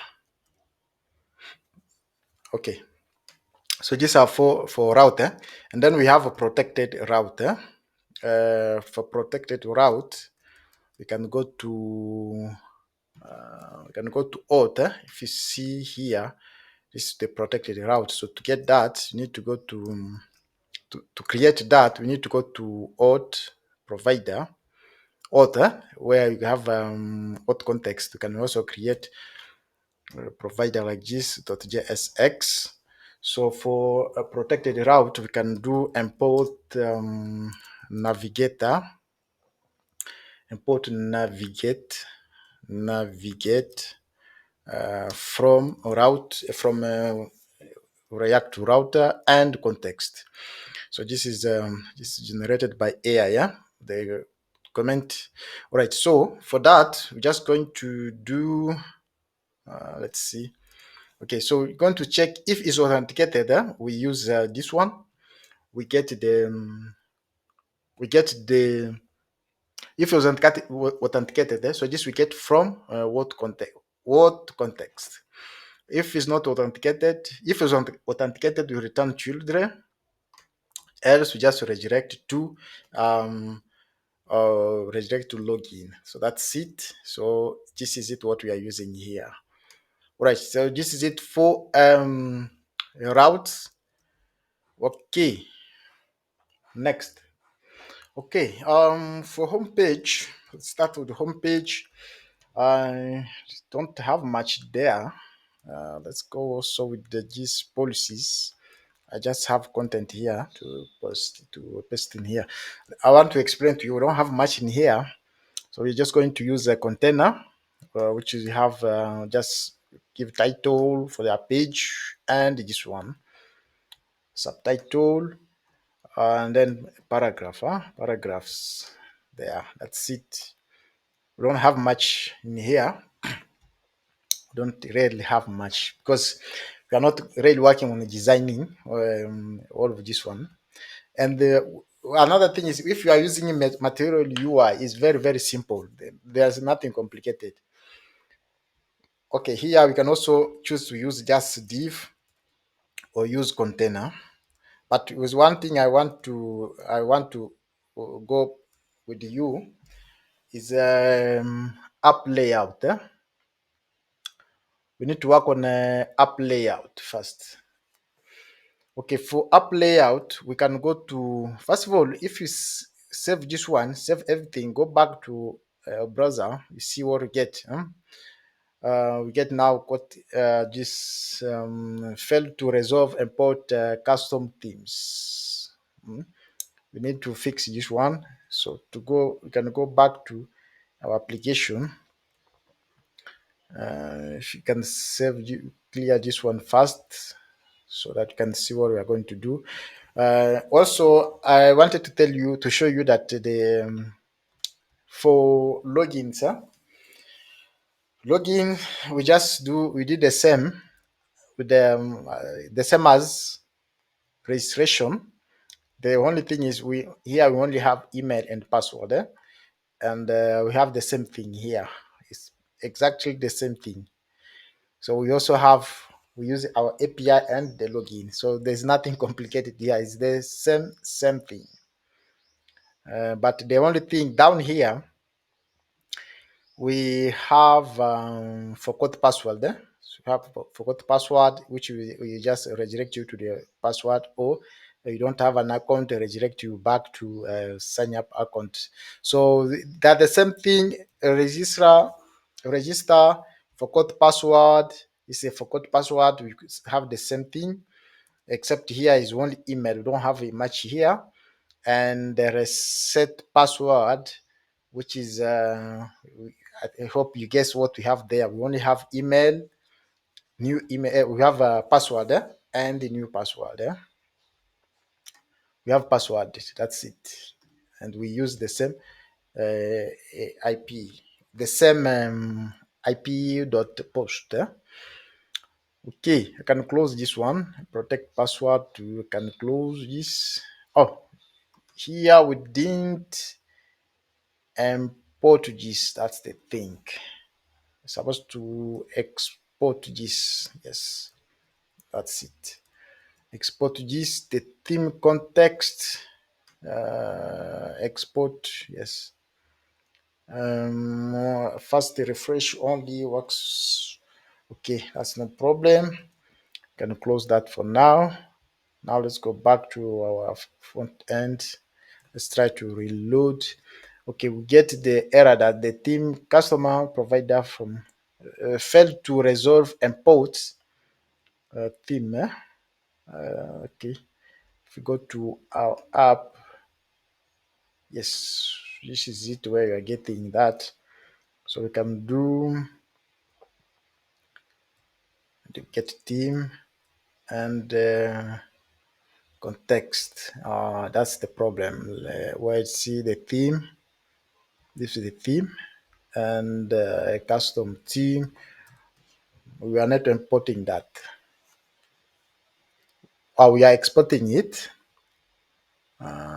Okay. So these are for route, and then we have a protected route. For protected route, we can go to auth. If you see here, this is the protected route. So to get that, you need to go to create that. We need to go to auth provider, auth, where you have auth context. You can also create a provider like this.jsx. So for a protected route, we can do import navigator, import navigate from route from React router and context. So this is generated by AI. Yeah, the comment. All right. So for that, we're just going to do. Let's see. Okay, so we're going to check if it's authenticated. We use this one. We get the if it's authenticated. So this we get from what context. If it's not authenticated, if it's authenticated, we return children. Else we just um redirect to login. So that's it. So this is it what we are using here. Right. So this is it for routes. Okay. Next. Okay. For homepage, let's start with the homepage. I don't have much there. Let's go also with the GIS policies. I just have content here to paste in here. I want to explain to you. We don't have much in here, so we're just going to use a container, which is have just give title for their page and this one subtitle and then paragraph. Paragraphs there. That's it. We don't have much in here. Don't really have much because we are not really working on designing all of this one. And another thing is if you are using material UI, it's very simple. There's nothing complicated. Okay, here we can also choose to use just div or use container. But with one thing I want to go with you is app layout. We need to work on app layout first. Okay, for app layout, we can go to, first of all, if you save this one, save everything, go back to browser, you see what we get. We get now got this failed to resolve import custom themes. We need to fix this one. So to go, we can go back to our application. If you can clear this one first so that you can see what we are going to do. Also, I wanted to tell you to show you that the for logins, login we did the same with the same as registration. The only thing is we only have email and password, and we have the same thing here. It's exactly the same thing. So we use our API and the login. So there's nothing complicated here. It's the same thing. But the only thing down here we have forgot password. So we have forgot password, which we just redirect you to the password, or you don't have an account, redirect you back to sign up account. So they're the same thing. Register, forgot password. It's a forgot password. We have the same thing, except here is only email. We don't have a match here, and the reset password, which is I hope you guess what we have there. We only have email, new email. We have a password and the new password. We have password. That's it, and we use the same IP, the same IP dot post. Okay, I can close this one. Protect password. You can close this. Oh, here we didn't import this. That's the thing. Supposed to export this. Yes, that's it. Export this, the theme context, export, yes. First refresh only works. Okay, that's no problem. Can close that for now. Now let's go back to our front end. Let's try to reload. Okay, we get the error that the theme customer provider from failed to resolve import theme. Okay, if we go to our app, yes, this is it where you're getting that. So we can do the get theme. and context. That's the problem. Where you see the theme, this is the theme, and a custom theme. We are not importing that. We are exporting it.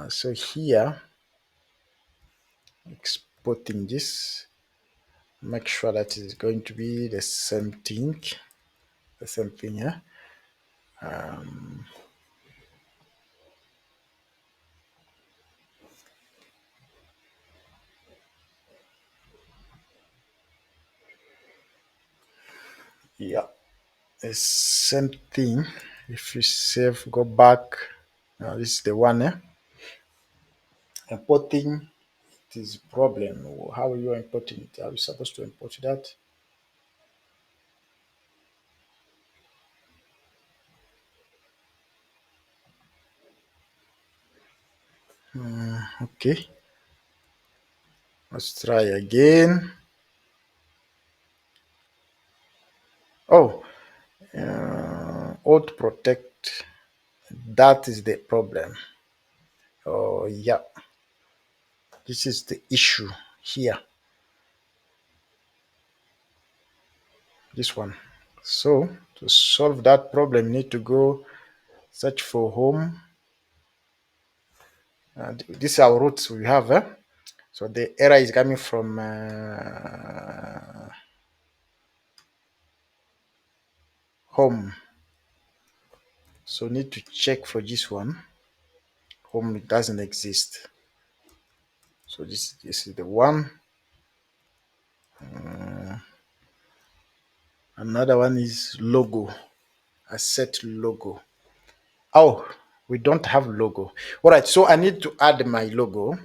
So here, exporting this, make sure that it's going to be the same thing, yeah. Yeah, the same thing. If you save, go back. This is the one. Importing, it is a problem. How are you importing it? Are you supposed to import that? Okay, let's try again. Oh, auto protect. That is the problem. Oh, yeah. This is the issue here. This one. So to solve that problem, you need to go search for home. And this is our roots we have. So the error is coming from home. So need to check for this one. Home doesn't exist. So this is the one. Another one is logo. A set logo. Oh, we don't have logo. All right, so I need to add my logo.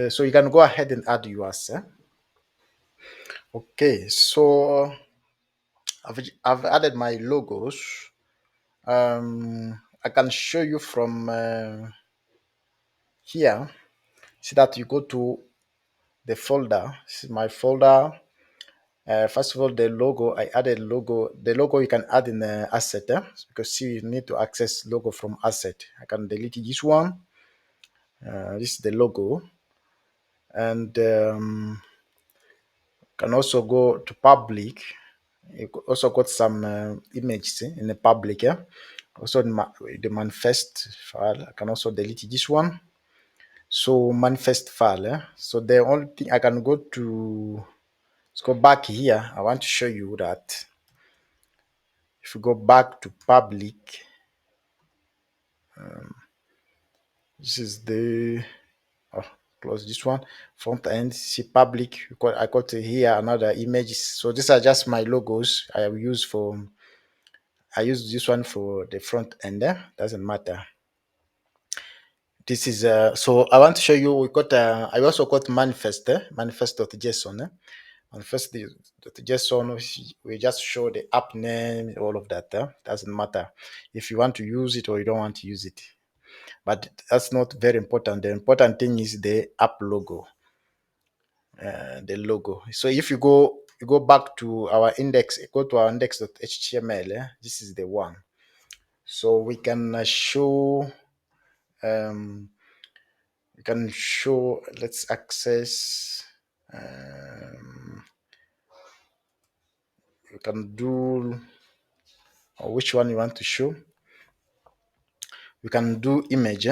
So you can go ahead and add yours. Okay, so I've added my logos. I can show you from here. See that you go to the folder. This is my folder. First of all, the logo, I added logo. The logo you can add in the asset because see, you need to access logo from asset. I can delete this one. This is the logo, and can also go to public. You also got some images in the public. Yeah? Also the manifest file. I can also delete this one. So manifest file. So the only thing I can go to, let's go back here. I want to show you that if you go back to public, this is the close this one front end. See public. I got here another image. So these are just my logos I have used for. I use this one for the front end. Doesn't matter. This is so I want to show you. We got I also got manifest manifest.json. Manifest.json, we just show the app name, all of that. Doesn't matter if you want to use it or you don't want to use it, but that's not very important. The important thing is the app logo, the logo. So if you go back to our index, go to our index.html. This is the one. So we can show we can show, let's access, you can do, or which one you want to show. We can do image,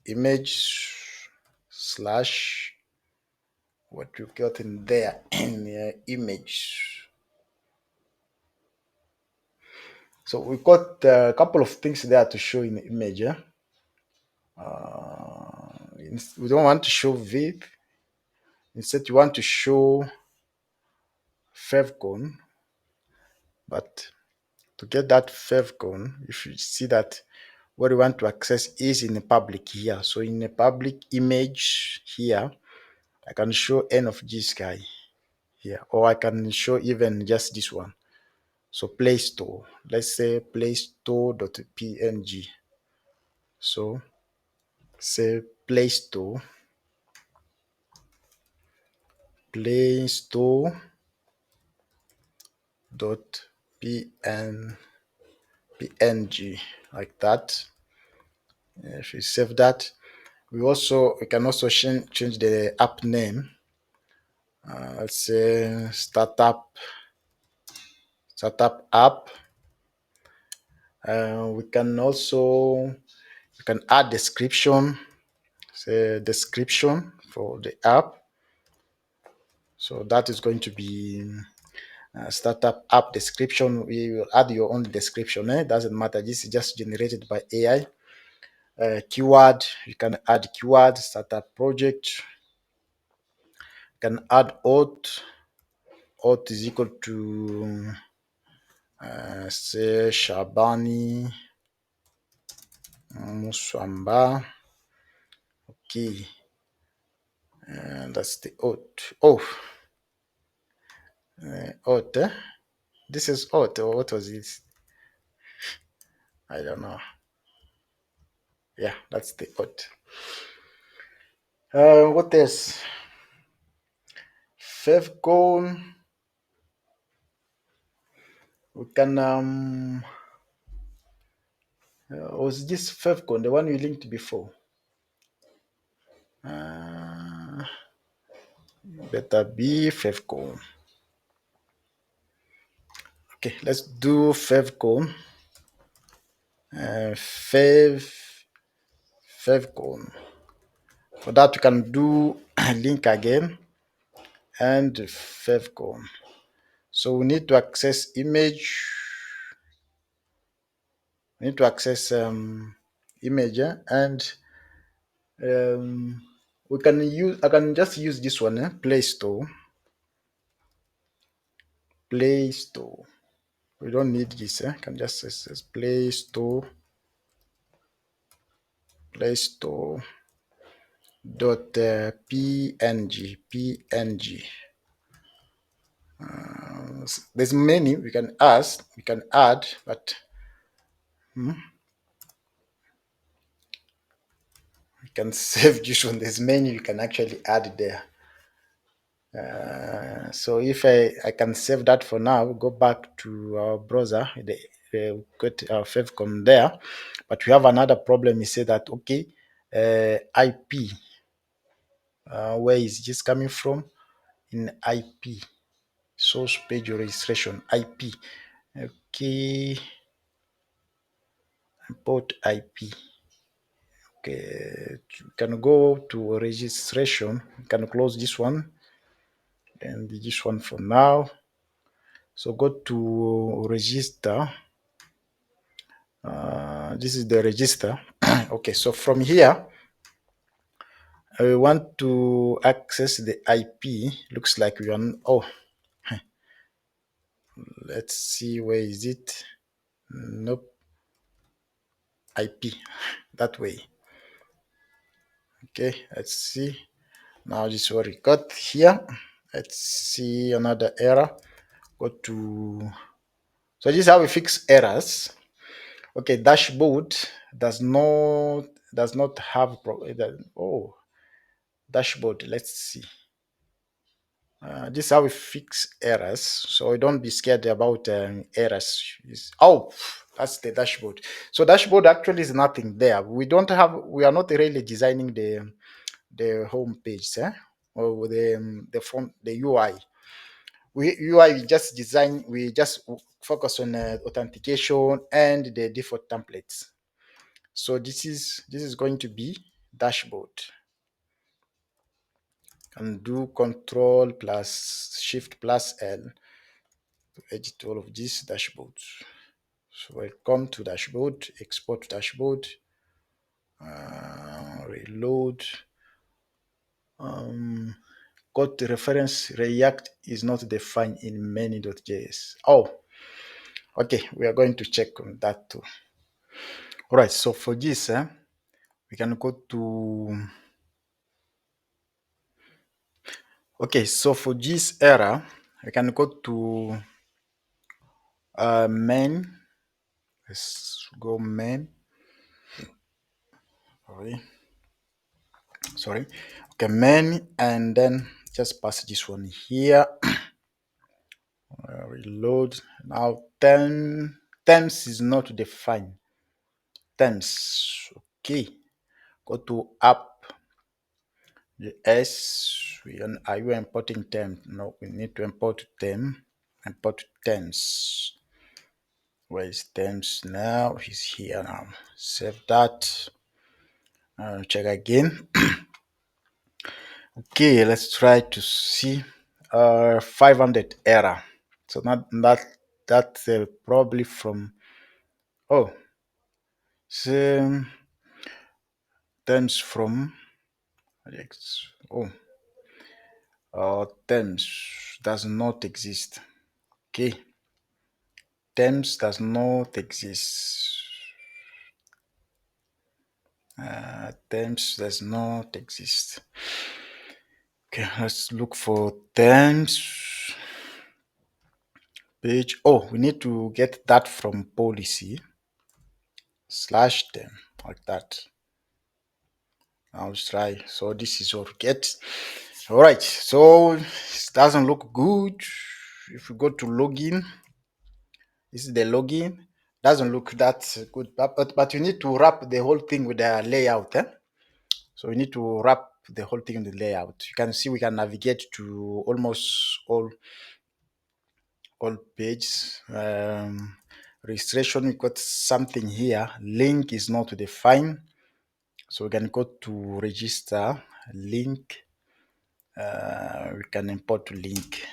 image slash what you got in there in image. So we got a couple of things there to show in the image. We don't want to show VIP. Instead, you want to show favcon. But to get that favcon, if you see that what you want to access is in the public here. So in the public image here, I can show n of this guy here, or I can show even just this one. So Play Store, let's say Play Store.png. So say Play Store, Play Store.png. png like that. If we save that, we can also change the app name. Let's say startup app. We can add description, say description for the app. So that is going to be startup app description. You will add your own description. Doesn't matter. This is just generated by AI. Keyword, you can add keyword. Startup project. You can add auth. Auth is equal to say Shabani Musamba. Okay, and that's the auth. Oh, auth. This is auth, or what was this? I don't know. Yeah, that's the auth. What else? Favcon. We can was this Favcon the one we linked before? Better be Favcon. Okay, let's do Favcon. Favcon. For that, you can do link again and favcon. So we need to access image. We need to access image, and we can use. I can just use this one, Play Store. Play Store. We don't need this. I can just access Play Store. Play Store. .png. There's many we can add, but we can save this one. There's many you can actually add there. So if I can save that for now, go back to our browser, got our favcon there, but we have another problem. You say that, okay, IP, where is this coming from? In IP, source page registration, IP. Okay, import IP. Okay, you can go to registration. You can close this one and this one for now. So go to register. This is the register. Okay, so from here, I want to access the IP. Looks like we are. Oh, let's see, where is it? Nope. IP that way. Okay, let's see. Now this is what we got here. Let's see another error. Go to. So this is how we fix errors. Okay, dashboard does not have dashboard. Let's see. This is how we fix errors. So don't be scared about errors. That's the dashboard. So dashboard actually is nothing there. We are not really designing the home page, or the front, the UI. We just design. We just focus on authentication and the default templates. So this is going to be dashboard. Can do Control plus Shift plus L to edit all of these dashboards. So welcome to dashboard, export dashboard, reload. Got the reference React is not defined in MERN.js. Oh, okay, we are going to check on that too. All right, so for this, we can go to. Okay, so for this error, we can go to main. Let's go main. Sorry. Okay, main, and then just pass this one here. Reload. Now 10 Terms is not defined. Terms. Okay. Go to app. Yes. Are you importing term? No, we need to import term. Import terms. Where is terms now? He's here now. Save that. Check again. Okay, let's try to see. 500 error. So not that's probably from same terms from terms does not exist. Okay, terms does not exist. Terms does not exist. Okay, let's look for terms page. Oh, we need to get that from policy slash term like that. Now let's try. So this is what we get. All right. So it doesn't look good. If we go to login, this is the login. Doesn't look that good, but you need to wrap the whole thing with the layout. So we need to wrap the whole thing in the layout. You can see we can navigate to almost all pages. Registration, we got something here. Link is not defined. So we can go to register link. We can import link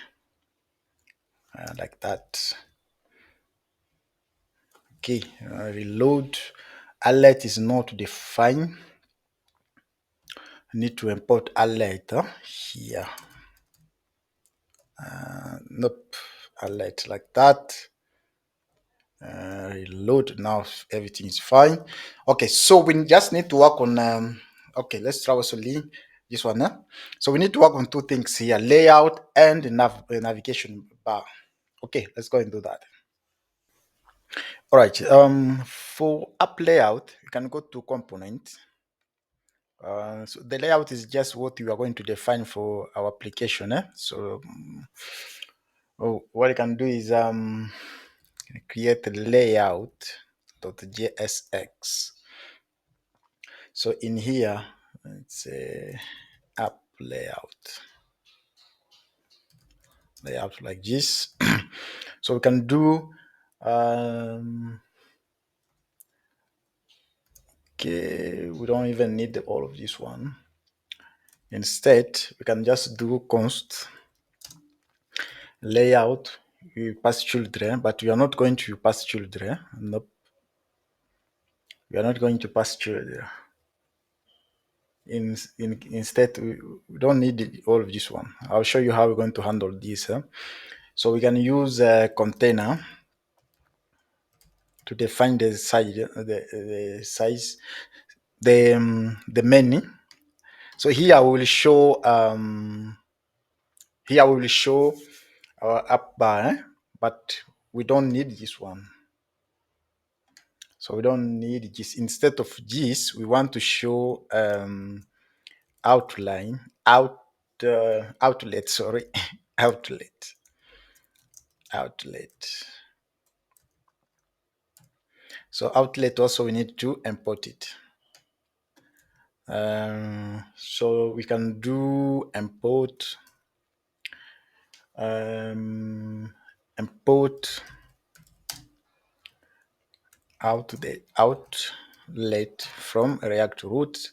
like that. Okay, reload. Alert is not defined. I need to import alert here. Nope, alert like that. Reload. Now everything is fine. Okay, so we just need to work on okay, let's try also link this one. So we need to work on two things here: layout and navigation bar. Okay, let's go and do that. All right. For app layout, you can go to component. So the layout is just what you are going to define for our application. So what you can do is create a layout.jsx. So in here, it's a app layout like this. So we can do okay, we don't even need all of this one. Instead, we can just do const layout. We pass children, but we are not going to pass children. Nope. We are not going to pass children. Instead, we don't need all of this one. I'll show you how we're going to handle this. So we can use a container to define the size, the size, the menu. So here we will show our app bar, but we don't need this one. So we don't need this. Instead of this, we want to show outline outlet. Sorry, outlet. So outlet also we need to import it. So we can do import outlet from React root,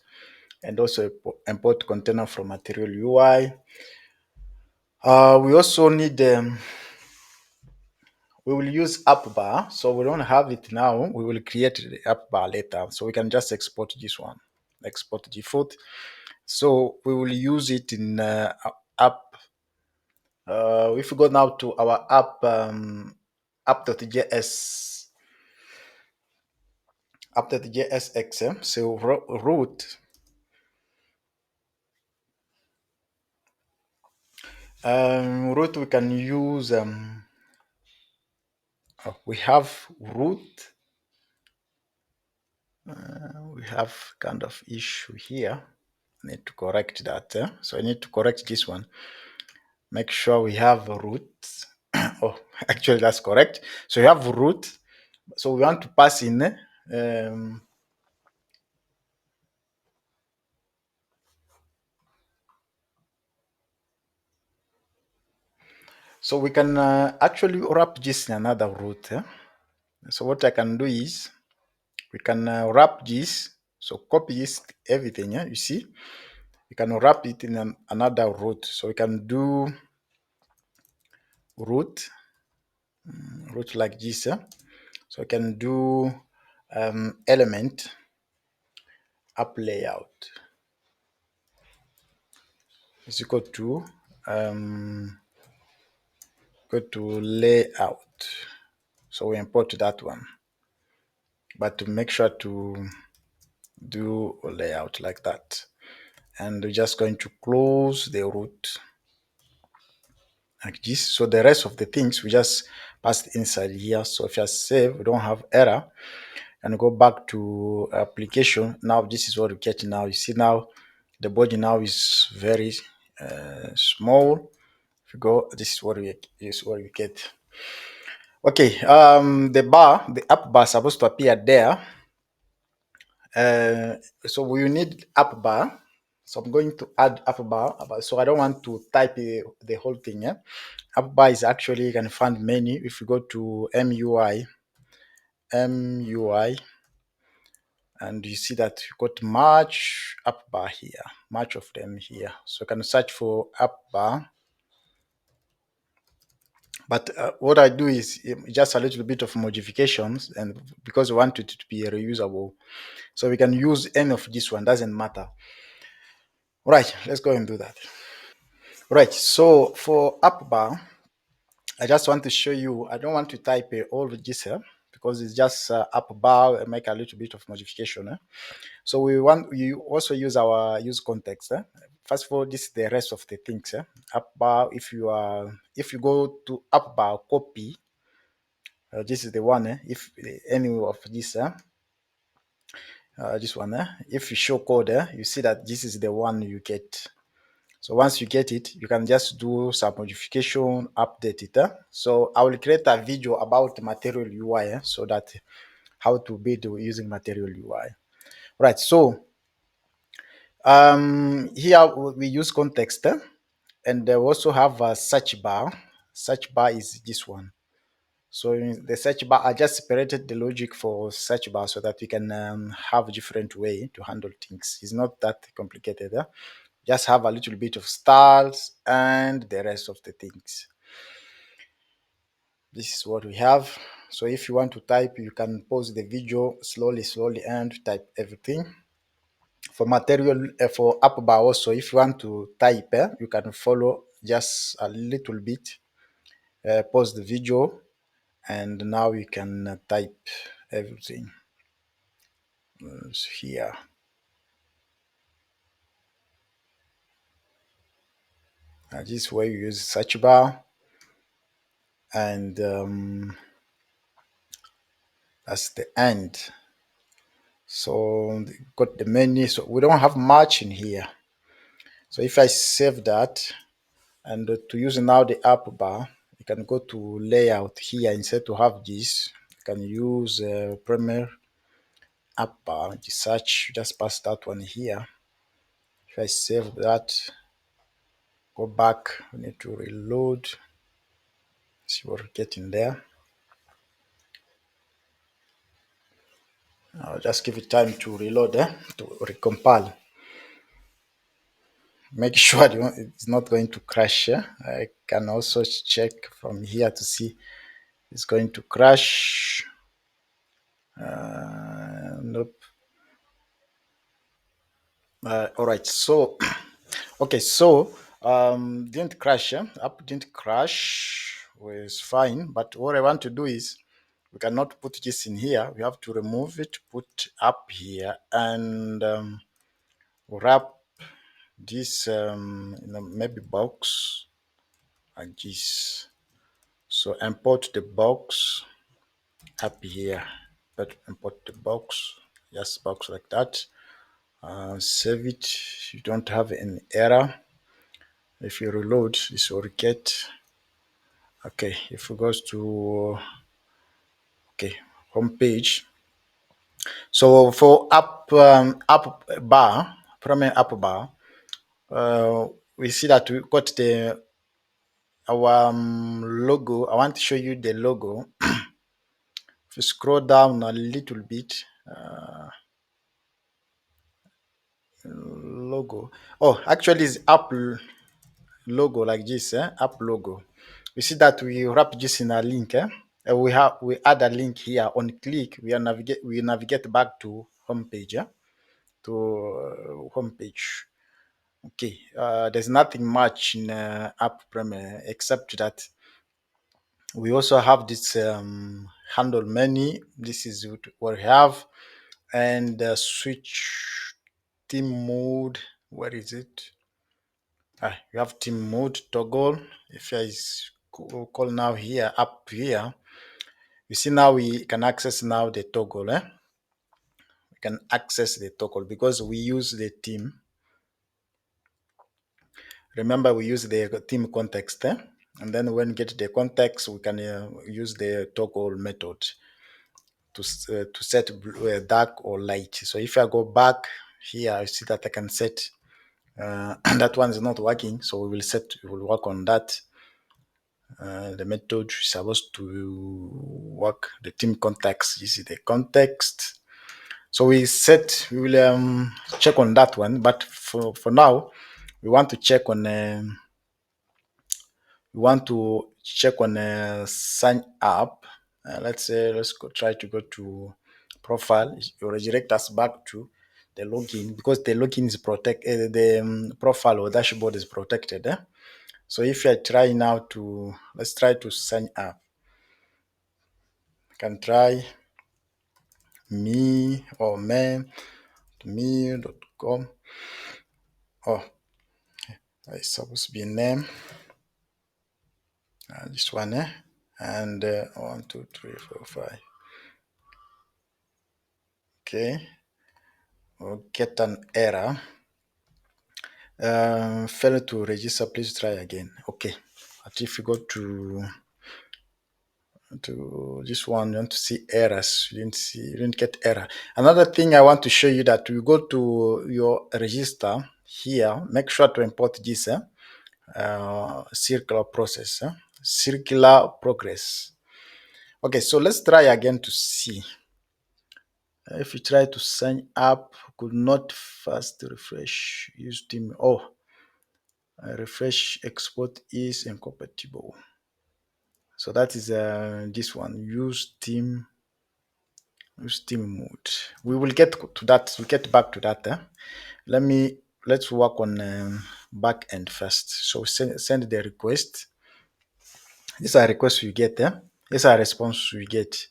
and also import container from material UI. We also need we will use app bar, so we don't have it now. We will create the app bar later, so we can just export this one, export default. So we will use it in app. If we go now to our app.js app.jsx, so root root we can use we have root. We have kind of issue here. I need to correct that. So I need to correct this one. Make sure we have root. Oh, actually that's correct. So you have root. So we want to pass in so we can actually wrap this in another route. So what I can do is we can wrap this. So copy this everything. You see, we can wrap it in another route. So we can do route like this. So we can do element app layout is equal to go to layout. So we import that one, but to make sure to do a layout like that. And we're just going to close the root like this. So the rest of the things we just passed inside here. So if you save, we don't have error, and go back to application. Now this is what we get now. You see now the body now is very small. If you go, this is what we get. Okay, the app bar supposed to appear there. So we need app bar. So I'm going to add app bar. So I don't want to type the whole thing. App bar is actually, you can find many. If you go to MUI, and you see that you got much app bar here, much of them here. So you can search for app bar. But what I do is just a little bit of modifications, and because we want it to be reusable, so we can use any of this one, doesn't matter. Right, let's go and do that. Right, so for app bar, I just want to show you, I don't want to type all of this here because it's just app bar and make a little bit of modification. So we also use our use context. First of all, this is the rest of the things. App bar, if you go to app bar copy, this is the one. If any of this one, if you show code, you see that this is the one you get. So once you get it, you can just do some modification, update it. So I will create a video about Material UI, so that how to build using Material UI. Right. So here we use context, and we also have a search bar. Search bar is this one. So in the search bar, I just separated the logic for search bar so that we can have a different way to handle things. It's not that complicated. Just have a little bit of styles and the rest of the things. This is what we have. So if you want to type, you can pause the video slowly and type everything. For material, for app bar also, if you want to type, you can follow just a little bit, pause the video, and now you can type everything here. This is where you use search bar, and that's the end. So got the menu. So we don't have much in here. So if I save that, and to use now the app bar, you can go to layout here. Instead to have this, you can use premier app bar. The search, just pass that one here. If I save that, go back, we need to reload. See what we get in there. I'll just give it time to reload, to recompile. Make sure it's not going to crash. I can also check from here to see it's going to crash. Nope. All right. So, okay. So, didn't crash. App didn't crash. Was fine. But what I want to do is, we cannot put this in here. We have to remove it, put up here, and wrap this maybe box like this. So import the box up here, but import the box, just box like that. Save it. You don't have any error. If you reload, this will get. Okay, if it goes to, okay, home page. So for app bar, primary app bar, we see that we got the our logo. I want to show you the logo. If you scroll down a little bit, logo. Oh, actually, it's app logo like this. App logo. You see that we wrap this in a link. We add a link here. On click, we navigate back to home page. To home page. Okay. There's nothing much in app premier except that we also have this handle menu. This is what we have, and switch theme mode. Where is it? You have theme mode toggle. If I call now here up here, you see now we can access now the toggle. We can access the toggle because we use the theme. Remember, we use the theme context, and then when we get the context, we can use the toggle method to set dark or light. So if I go back here, I see that I can set that one is not working. So we will work on that. The method is supposed to work the theme context. This is the context. So we will check on that one. But for now, we want to check on sign up. Let's try to go to profile. It will redirect us back to the login because the login is protected. The profile or dashboard is protected. So if I try now let's try to sign up. I can try me or me.com. Oh, it's supposed to be a name. This one, and 1, 2, 3, 4, 5. Okay, we'll get an error. Failed to register, please try again. Okay, but if you go to this one, you want to see errors. You didn't get error. Another thing I want to show you that you go to your register here, make sure to import this circular process, circular progress. Okay, so let's try again to see. If you try to sign up, could not fast refresh, use team. Oh, refresh export is incompatible. So that is this one. Use team mode. We will get to that. We'll get back to that. Let's work on backend first. So send the request. These are requests we get. These are responses we get.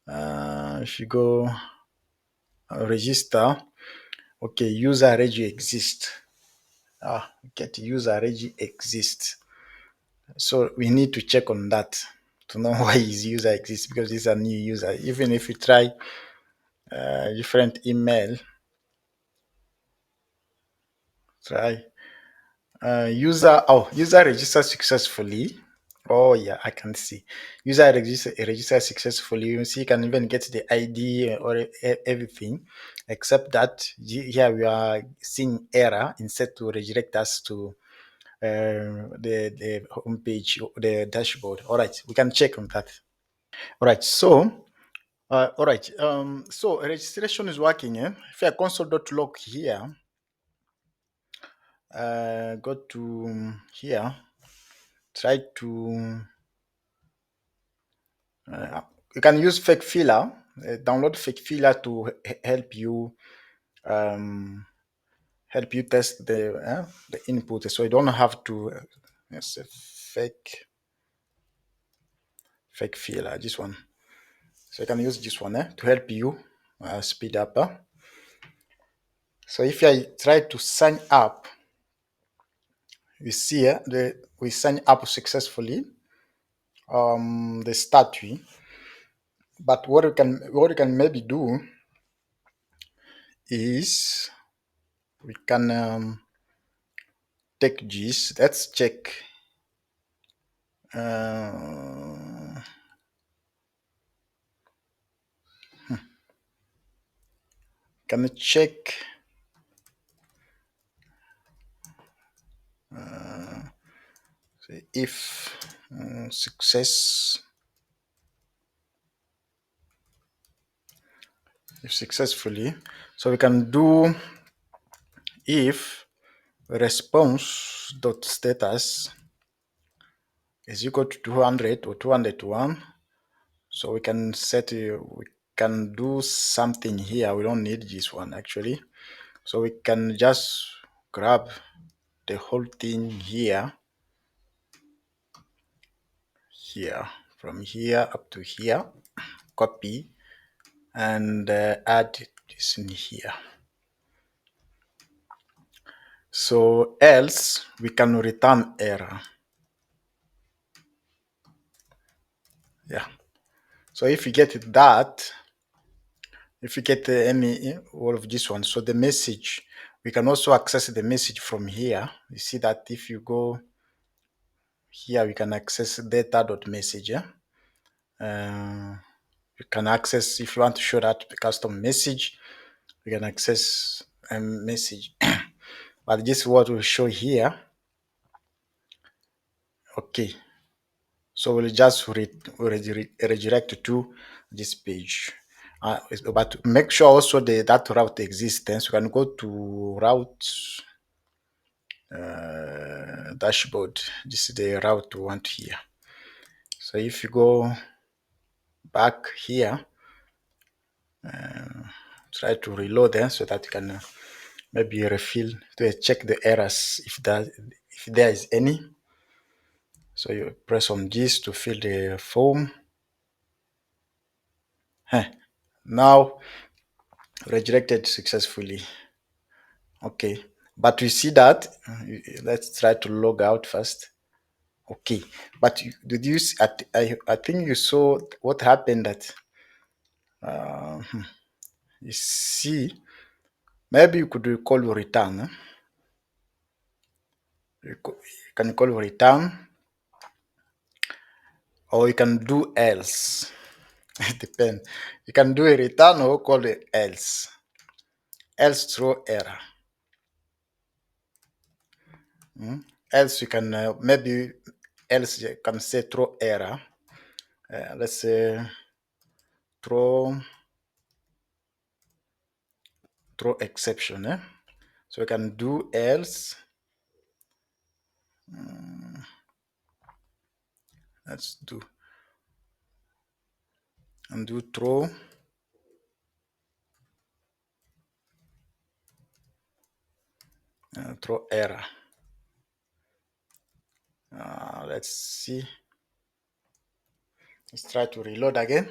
If you go register, okay, user already exists. Get user already exists. So we need to check on that to know why his user exists because this is a new user. Even if you try different email, try user registered successfully. Oh yeah, I can see user registered successfully. You see, you can even get the ID or everything, except that here we are seeing error instead to redirect us to the homepage, the dashboard. All right, we can check on that. All right, so all right, so registration is working. If I console.log here, go to here, try to you can use fake filler, download fake filler to help you test the input, so you don't have to yes, fake filler, this one. So you can use this one to help you speed up. So if I try to sign up, you see we sign up successfully. The statue. But what we can maybe do is we can take this. Let's check. Uh, can check if successfully. So we can do if response dot status is equal to 200 or 201. So we can set we can do something here. We don't need this one actually. So we can just grab the whole thing here, from here up to here, copy and add this in here. So else we can return error. Yeah. So if you get that, if you get any all of this one, so the message, we can also access the message from here. You see that if you go here, we can access data.message. Yeah? You can access, if you want to show that custom message, you can access a message. But this is what will show here. Okay. So we'll just redirect to this page. But make sure also that route exists. You can go to route dashboard. This is the route we want here. So if you go back here, try to reload them so that you can maybe refill to check the errors if there is any. So you press on this to fill the form. Now redirected successfully. Okay, but we see that let's try to log out first. Okay, but did you see, I think you saw what happened that you see, maybe you could call return. You can call return, or you can do else. It depends. You can do a return or call it else throw error. Else you can maybe else you can say throw error. Let's say throw exception. So we can do else. Let's do and do throw error. Let's see. Let's try to reload again.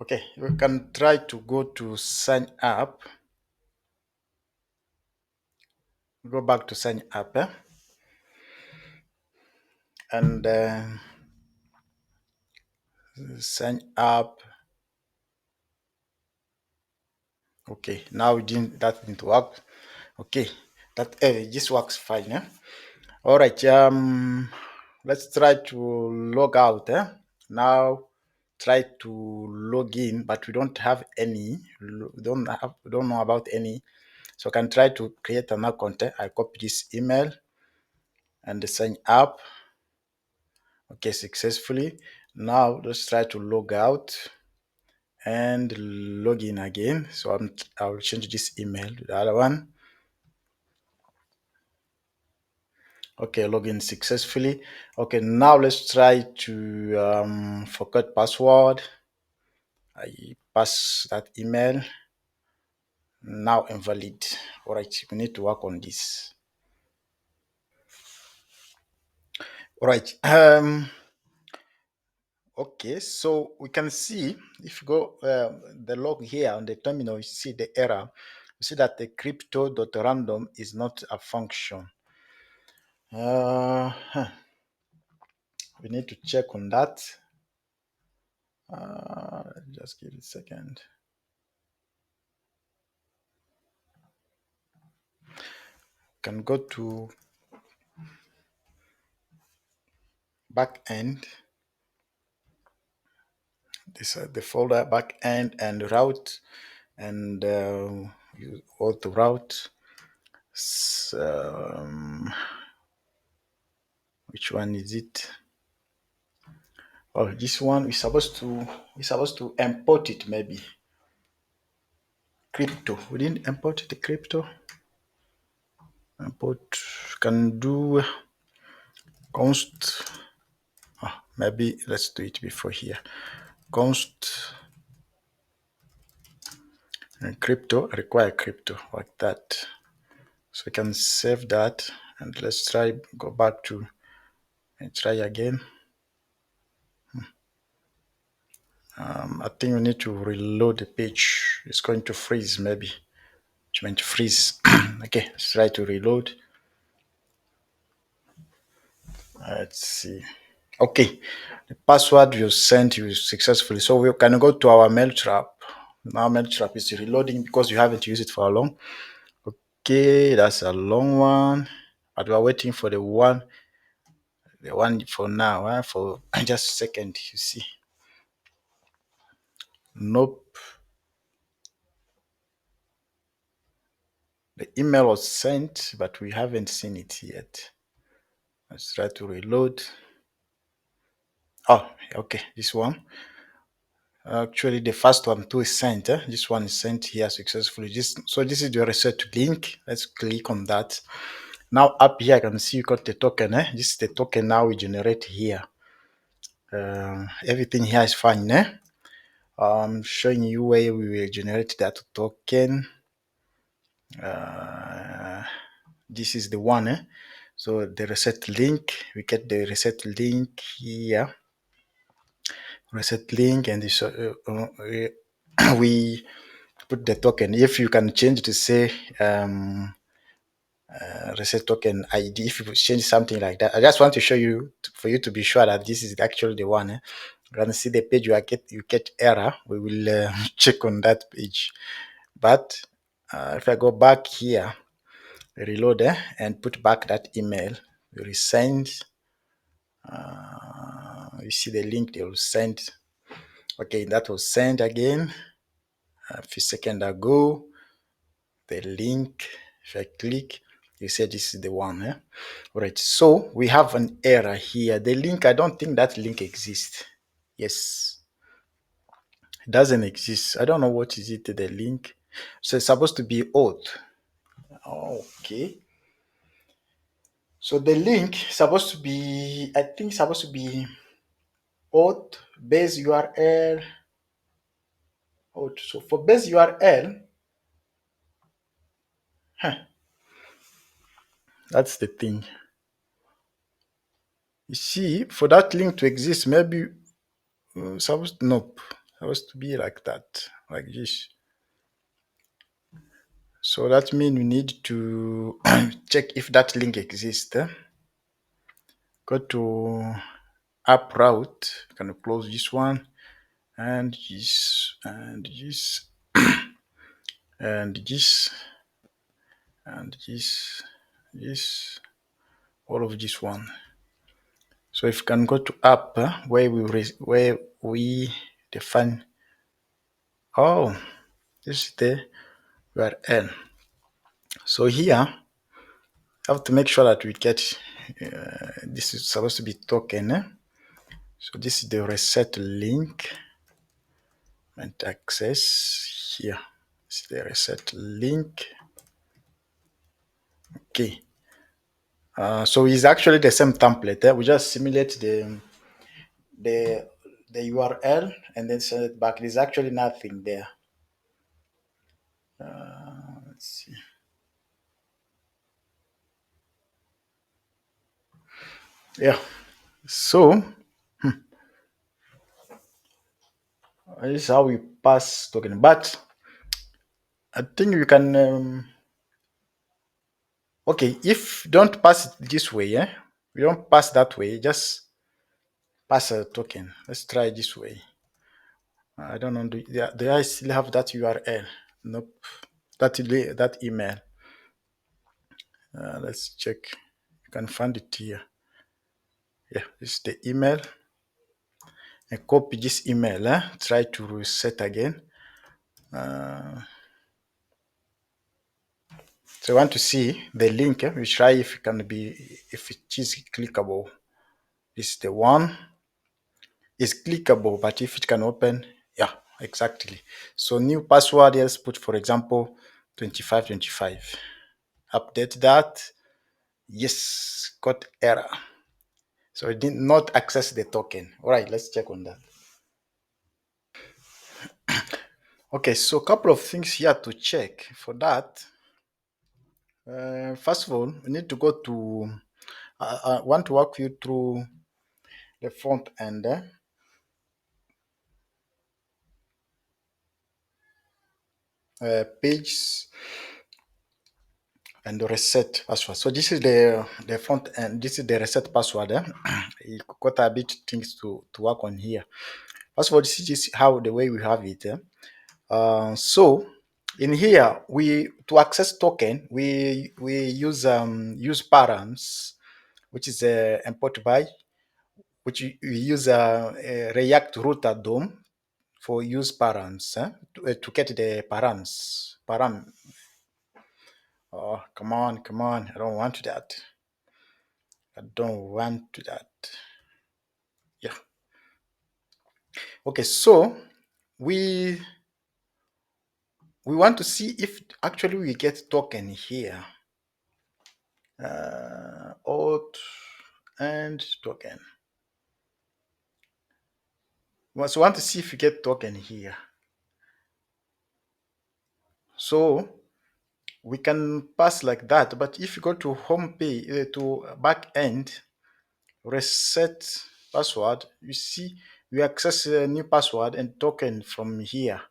Okay, we can try to go to sign up. Go back to sign up and sign up. Okay, now that didn't work. Okay, that this works fine. All right. Let's try to log out. Now try to log in, but we don't have any. We don't know about any. So I can try to create an account. I copy this email and sign up. Okay, successfully. Now let's try to log out and log in again. So I'll change this email to the other one. Okay, login successfully. Okay, now let's try to forget password. I pass that email. Now invalid. All right, we need to work on this. All right. Okay, so we can see if you go the log here on the terminal, you see the error. You see that the crypto.random is not a function. We need to check on that. Just give it a second. Can go to backend This the folder backend and route, and auth route. Which one is it? Oh, this one we supposed to import it, maybe crypto. We didn't import the crypto. Import can do const. Maybe let's do it before here. Const and crypto, require crypto, like that. So we can save that, and let's try go back to and try again. I think we need to reload the page. It's going to freeze, maybe. It's meant to freeze. Okay, let's try to reload. Let's see. Okay, the password you sent you successfully. So we can go to our mail trap. Now mail trap is reloading because you haven't used it for long. Okay, that's a long one. But we're waiting for the one for now. For just a second, you see. Nope. The email was sent, but we haven't seen it yet. Let's try to reload. Oh, okay, this one. Actually, the first one too is sent. This one is sent here successfully. So this is the reset link. Let's click on that. Now up here, I can see you got the token. This is the token now we generate here. Everything here is fine. I'm showing you where we will generate that token. This is the one. So the reset link, we get the reset link here. Reset link, and this, we put the token. If you can change to say reset token ID, if you change something like that, I just want to show you for you to be sure that this is actually the one. You can see the page you get error. We will check on that page. But if I go back here, reload and put back that email, we resend. You see the link they will send. Okay, that was sent again a few seconds ago. The link, if I click, you say this is the one. All right, so we have an error here. The link, I don't think that link exists. Yes, it doesn't exist. I don't know what is it, the link. So it's supposed to be auth. Okay. So the link is supposed to be, I think, supposed to be auth base URL. Auth. So for base URL, that's the thing. You see, for that link to exist, maybe nope, supposed to be like that, like this. So that means we need to check if that link exists. Go to app route. You can close this one and this and this and this and this, all of this one. So if you can go to app where we define. Oh, this is the URL. So here, I have to make sure that we get this is supposed to be token. So this is the reset link and access here. This is the reset link. Okay. So it's actually the same template. We just simulate the URL and then send it back. There's actually nothing there. Let's see. Yeah. So this is how we pass token. But I think you can. Okay, if don't pass it this way, we don't pass that way. Just pass a token. Let's try this way. I don't know. Do I still have that URL? Nope. That email. Let's check. You can find it here. Yeah, this is the email. and copy this email. Try to reset again. So I want to see the link. We try if it can be, if it is clickable. This is the one. It's clickable, but if it can open, yeah, exactly. So new password, let's put, for example, 2525. Update that. Yes, got error. So it did not access the token. All right, let's check on that. Okay, so a couple of things here to check for that. First of all, we need to go to, I want to walk you through the front end. Page and the reset password. So this is the front end. This is the reset password. You got a bit things to work on here. First of all, this is how the way we have it. So in here, we to access token, we use params, which is import by, which we use a React router DOM for use params to get the params param. Oh, come on, come on! I don't want that. I don't want that. Yeah. Okay, so we want to see if actually we get token here. Auth and token. We also want to see if we get token here. So we can pass like that, but if you go to home page to backend, reset password, you see we access a new password and token from here.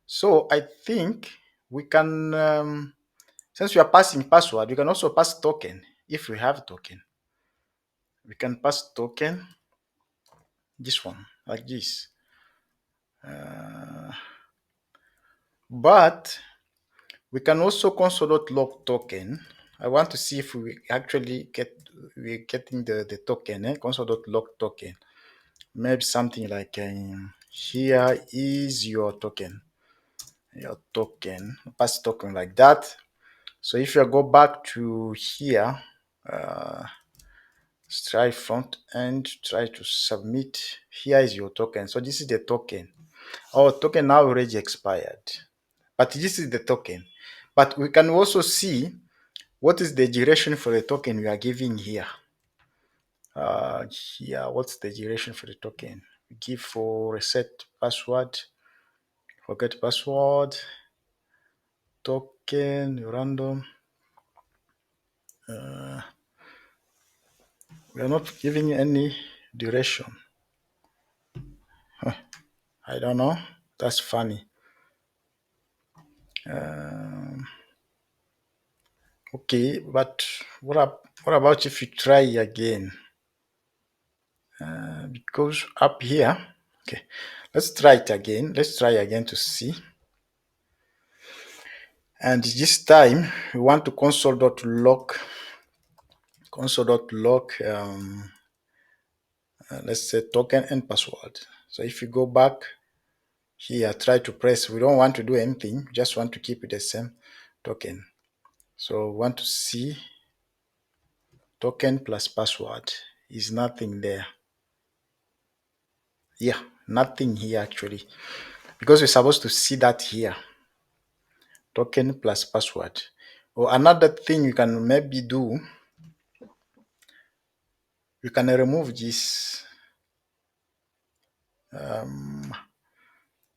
So I think we can, since we are passing password, we can also pass token if we have token. We can pass token, this one, like this. But we can also console.log token. I want to see if we actually we're getting the token, console.log token. Maybe something like here is your token. Pass token like that. So if you go back to here, try front end, try to submit. Here is your token. So this is the token. Our token now already expired, but this is the token. But we can also see what is the duration for the token we are giving here. Here, what's the duration for the token? We give for reset password, forget password, token, random. We are not giving any duration. I don't know. That's funny. Okay, but what about if you try again? Because up here, okay, let's try it again. Let's try again to see. And this time we want to console.log, let's say token and password. So if you go back here, try to press, we don't want to do anything, just want to keep it the same token. So we want to see token plus password is nothing there. Yeah, nothing here actually, because we're supposed to see that here, token plus password. Or another thing you can maybe do, you can remove this.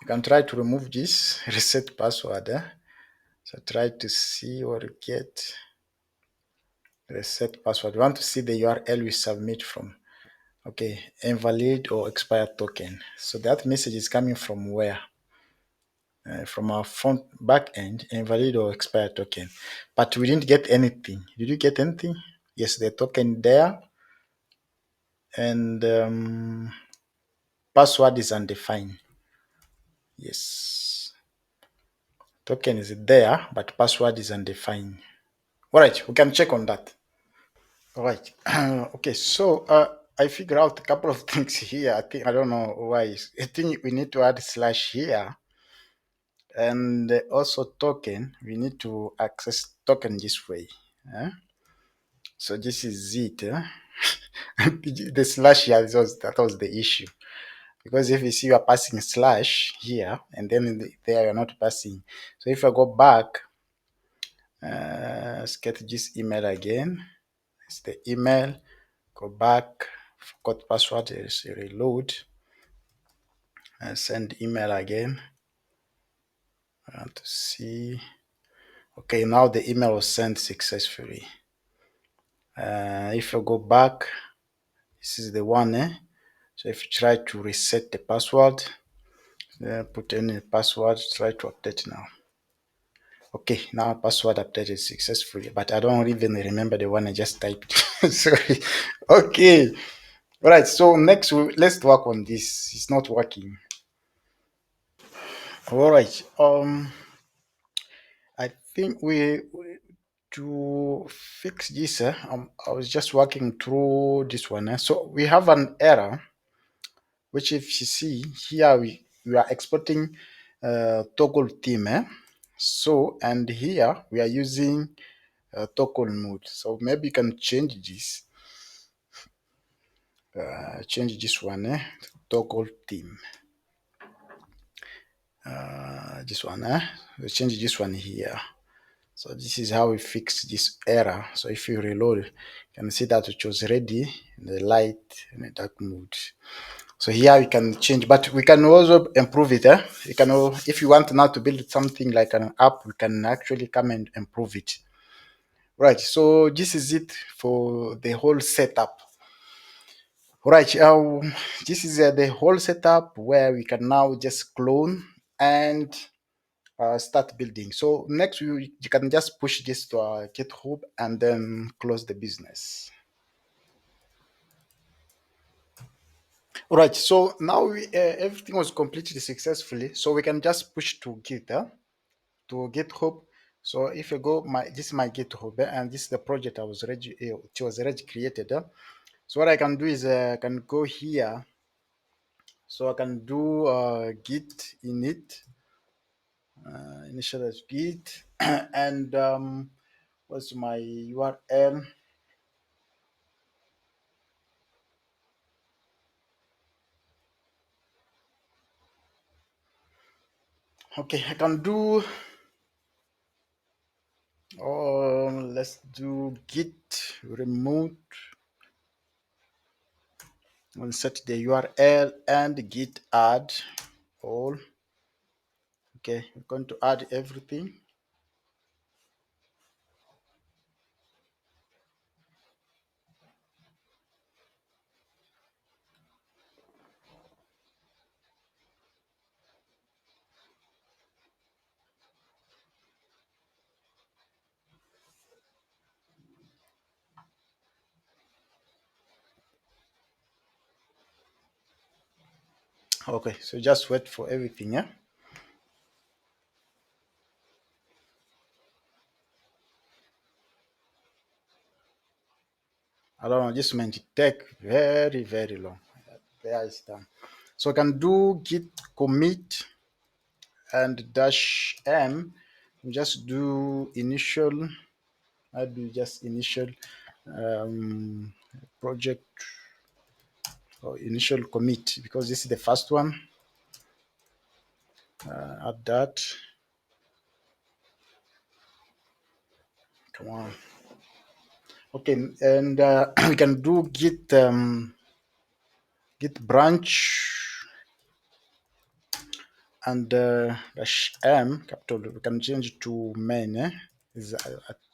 You can try to remove this reset password. So try to see or get reset password. We want to see the URL we submit from. Okay, invalid or expired token. So that message is coming from where? From our front back end, invalid or expired token. But we didn't get anything. Did you get anything? Yes, the token there. And password is undefined. Yes. Token is there, but password is undefined. All right, we can check on that. All right. Okay, so I figure out a couple of things here. I don't know why. I think we need to add slash here, and also token. We need to access token this way. eh? So this is it. The slash here, that was the issue. Because if you see you are passing slash here, and then there you're not passing. So if I go back, let's get this email again. It's the email. Go back, forgot password, is reload, and send email again. I want to see. Okay, now the email was sent successfully. If I go back, this is the one. So if you try to reset the password, put in a password, try to update now. Okay, now password updated successfully, but I don't even remember the one I just typed. Sorry. Okay. All right. So next, let's work on this. It's not working. All right. I think we to fix this. I was just working through this one. So we have an error, which if you see here, we are exporting toggle theme. So and here we are using toggle mode. So maybe you can change this. Change this one. Toggle theme. This one. We change this one here. So this is how we fix this error. So if you reload, you can see that it was ready in the light and the dark mode. So here we can change, but we can also improve it. You can, if you want now to build something like an app, we can actually come and improve it. Right. So this is it for the whole setup. Right. This is the whole setup where we can now just clone and start building. So next, you can just push this to our GitHub and then close the business. All right. So now everything was completed successfully. So we can just push to to GitHub. So if you go, this is my GitHub, and this is the project I was already it was already created. So what I can do is I can go here. So I can do git init, initialize git, and what's my URL? Okay, I can do. Let's do git remote. We'll set the URL and git add all. Okay, I'm going to add everything. Okay, so just wait for everything. Yeah. I don't know. This meant take very long. There is done. So I can do git commit and dash m. Just do initial. I do just initial project or initial commit because this is the first one. Add that. Come on. Okay, and we can do git branch and dash m capital. We can change it to main. I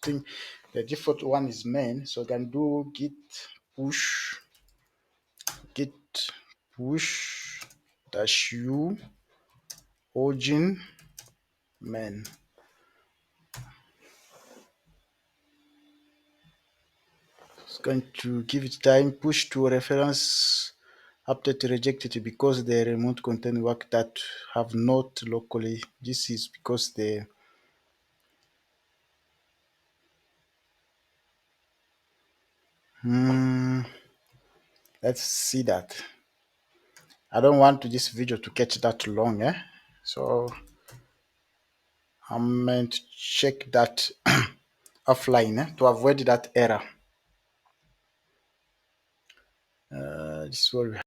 think the default one is main, so we can do push git push dash u origin main. It's going to give it time. Push to reference update rejected because the remote contain work that have not locally. This is because the Let's see that. I don't want this video to catch that long, so I'm meant to check that offline to avoid that error. This is what we have.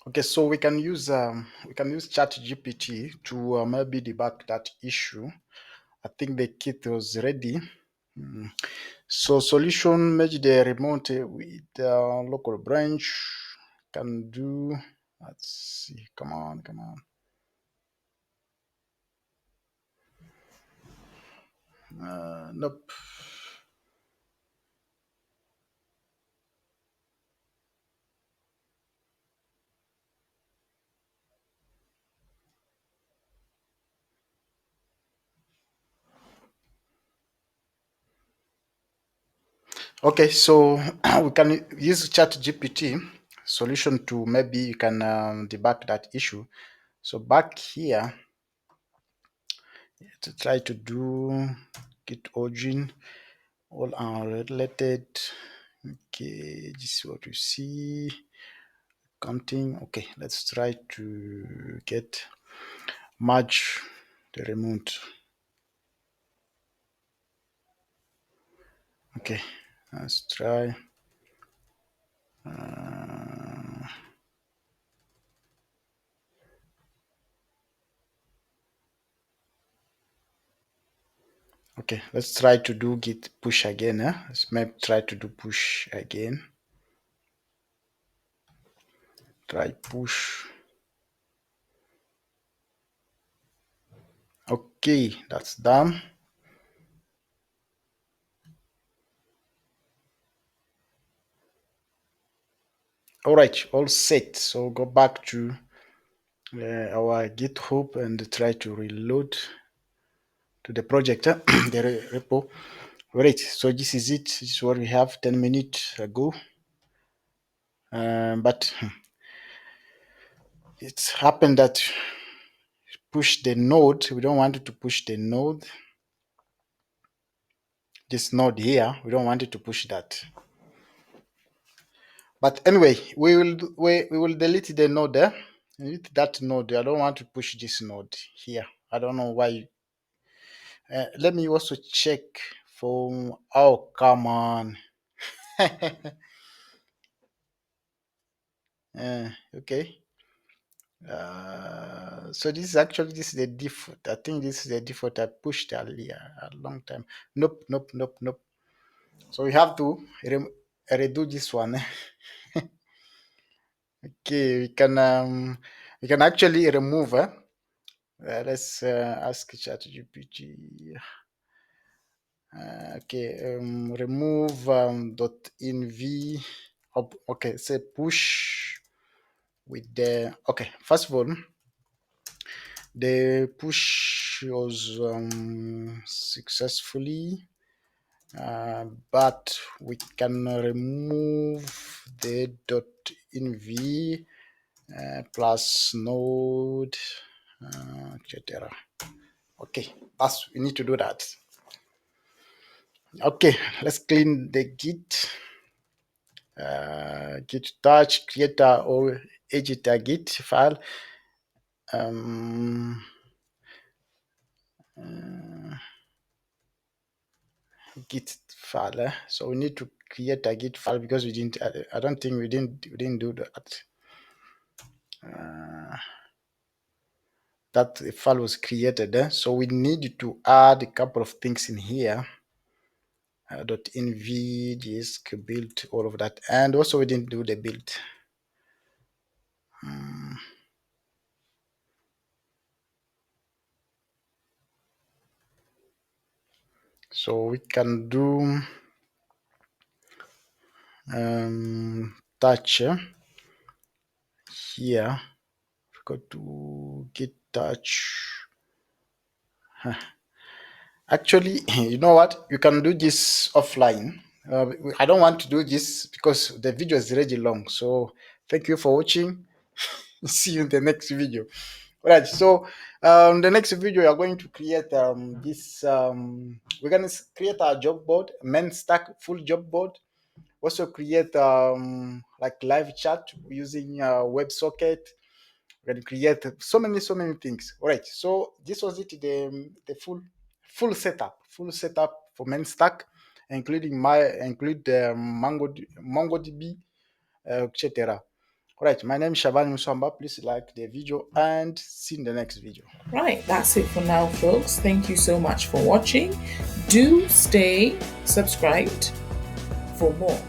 Okay, so we can use ChatGPT to maybe debug that issue. I think the kit was ready. So solution merge the remote with local branch. Can do. Let's see. Come on, come on. Nope. Okay, so we can use ChatGPT solution to maybe you can debug that issue. So back here, to try to do git origin, all unrelated. Okay, this is what you see. Counting. Okay, let's try to get merge the remote. Okay, let's try. Okay, let's try to do git push again. Let's maybe try to do push again. Try push. Okay, that's done. All right, all set. So go back to our GitHub and try to reload to the project, the repo. All right, so this is it. This is what we have 10 minutes ago. But it's happened that push the node. We don't want it to push the node. This node here, we don't want it to push that. But anyway, we will delete the node there. Delete that node. I don't want to push this node here. I don't know why. Let me also check for. Oh, come on. Okay. So this is the default. I think this is the default I pushed earlier a long time. Nope, nope, nope, nope. So we have to redo this one. Okay, we can actually remove. Let's ask ChatGPT. Okay, remove .env. Okay, say push with the. Okay, first of all, the push was successfully, but we can remove the .env plus node, etc. Okay, that's we need to do that. Okay, let's clean the git. Git touch creator or edit a git file. Git file. So we need to create a git file because we didn't. I don't think we didn't do that. That file was created. So we need to add a couple of things in here. .env, disk, build, all of that, and also we didn't do the build. So we can do touch here. Go to git touch. Actually, you know what? You can do this offline. I don't want to do this because the video is already long. So thank you for watching. See you in the next video. Right. So the next video we are going to create this. We're gonna create a job board, main stack full job board. Also create like live chat using WebSocket. We're gonna create so many things. All right. So this was it. The full setup for main stack, including MongoDB, etc. All right, my name is Shaban Musamba. Please like the video and see you in the next video. Right, that's it for now, folks. Thank you so much for watching. Do stay subscribed for more.